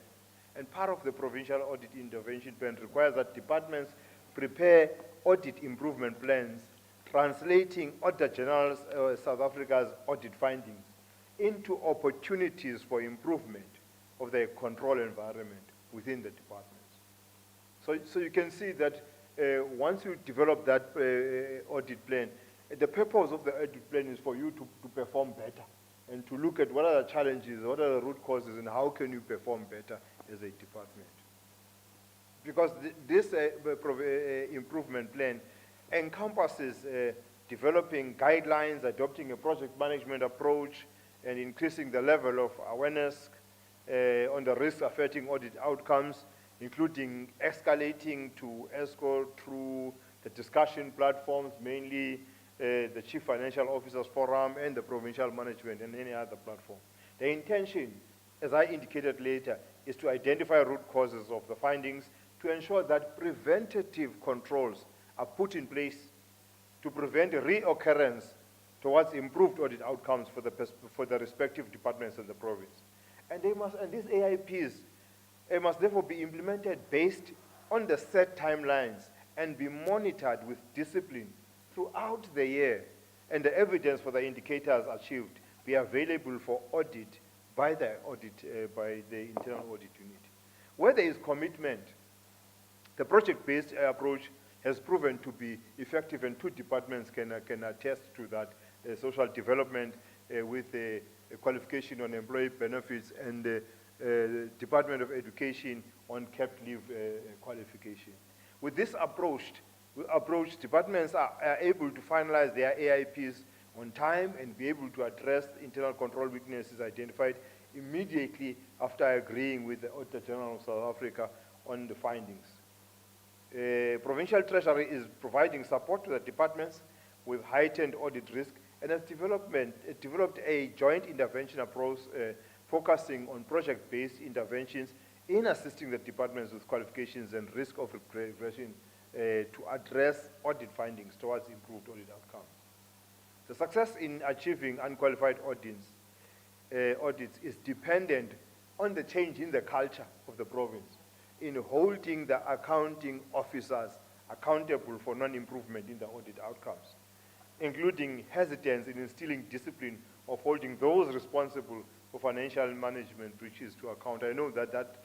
S8: And part of the Provincial Audit Intervention Plan requires that departments prepare audit improvement plans translating Auditor General's South Africa's audit findings into opportunities for improvement of the control environment within the departments. So you can see that once you develop that audit plan, the purpose of the audit plan is for you to perform better and to look at what are the challenges, what are the root causes, and how can you perform better as a department. Because this improvement plan encompasses developing guidelines, adopting a project management approach, and increasing the level of awareness on the risks affecting audit outcomes, including escalating to ESCO through the discussion platforms, mainly the Chief Financial Officers Forum and the Provincial Management and any other platform. The intention, as I indicated later, is to identify root causes of the findings to ensure that preventative controls are put in place to prevent reoccurrence towards improved audit outcomes for the respective departments in the province. And these AIPs must therefore be implemented based on the set timelines and be monitored with discipline throughout the year, and the evidence for the indicators achieved be available for audit by the internal audit unit. Where there is commitment, the project-based approach has proven to be effective, and two departments can attest to that: social development with the qualification on employee benefits, and the Department of Education on capped leave qualification. With this approach, departments are able to finalize their AIPs on time and be able to address internal control weaknesses identified immediately after agreeing with the Auditor General of South Africa on the findings. Provincial Treasury is providing support to the departments with heightened audit risk and has developed a joint intervention approach focusing on project-based interventions in assisting the departments with qualifications and risk of regression to address audit findings towards improved audit outcomes. The success in achieving unqualified audits is dependent on the change in the culture of the province in holding the accounting officers accountable for non-improvement in the audit outcomes, including hesitance in instilling discipline of holding those responsible for financial management breaches to account. I know that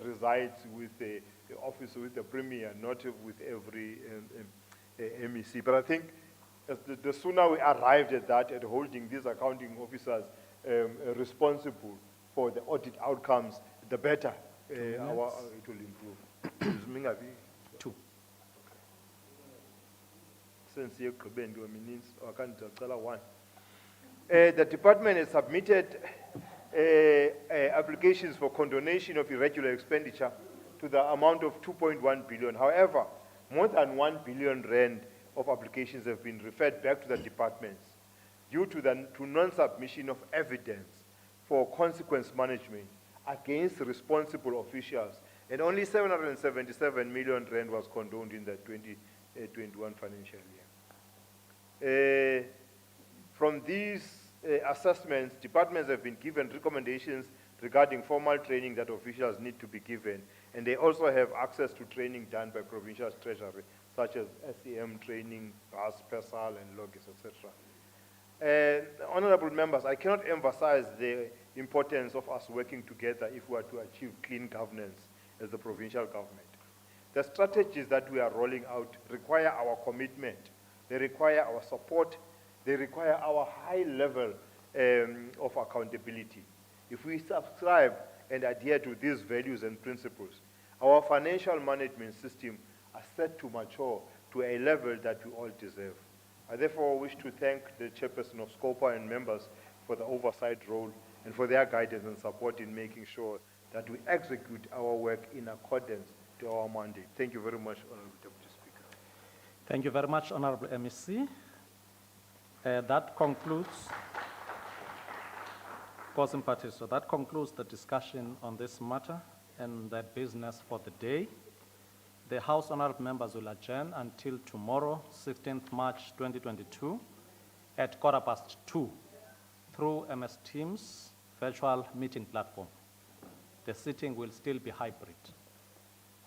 S8: resides with the office with the Premier, not with every MEC. But I think the sooner we arrived at that, at holding these accounting officers responsible for the audit outcomes, the better it will improve.
S3: Two.
S8: Since you're means, I can't tell one. The department has submitted applications for condonation of irregular expenditure to the amount of 2.1 billion. However, more than 1 billion rand of applications have been referred back to the departments due to non-submission of evidence for consequence management against responsible officials, and only 777 million rand was condoned in the 2021 financial year. From these assessments, departments have been given recommendations regarding formal training that officials need to be given, and they also have access to training done by Provincial Treasury, such as SEM training, BAS, PESAL, and LOGIS, etc. Honorable members, I cannot emphasize the importance of us working together if we are to achieve clean governance as the provincial government. The strategies that we are rolling out require our commitment, they require our support, they require our high level of accountability. If we subscribe and adhere to these values and principles, our financial management system are set to mature to a level that we all deserve. I therefore wish to thank the chairperson of SCOPA and members for the oversight role and for their guidance and support in making sure that we execute our work in accordance to our mandate. Thank you very much, Honorable Deputy Speaker.
S3: Thank you very much, Honorable MEC. That concludes, Person Party, so that concludes the discussion on this matter and the business for the day. The House Honorable Members will adjourn until tomorrow, 16th March 2022, at 2:15 through MS Teams virtual meeting platform. The sitting will still be hybrid.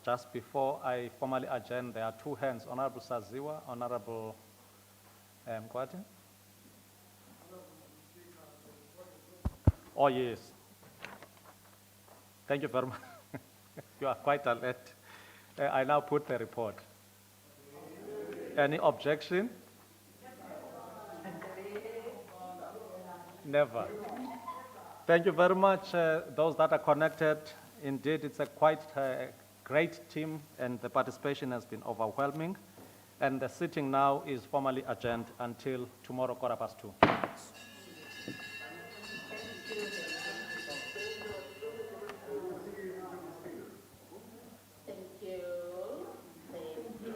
S3: Just before I formally adjourn, there are two hands, Honorable Saziwa, Honorable Kwati. Oh, yes. Thank you very much. You are quite alert. I now put the report. Any objection? Never. Thank you very much, those that are connected. Indeed, it's a quite great team, and the participation has been overwhelming. And the sitting now is formally adjourned until tomorrow, 2:15.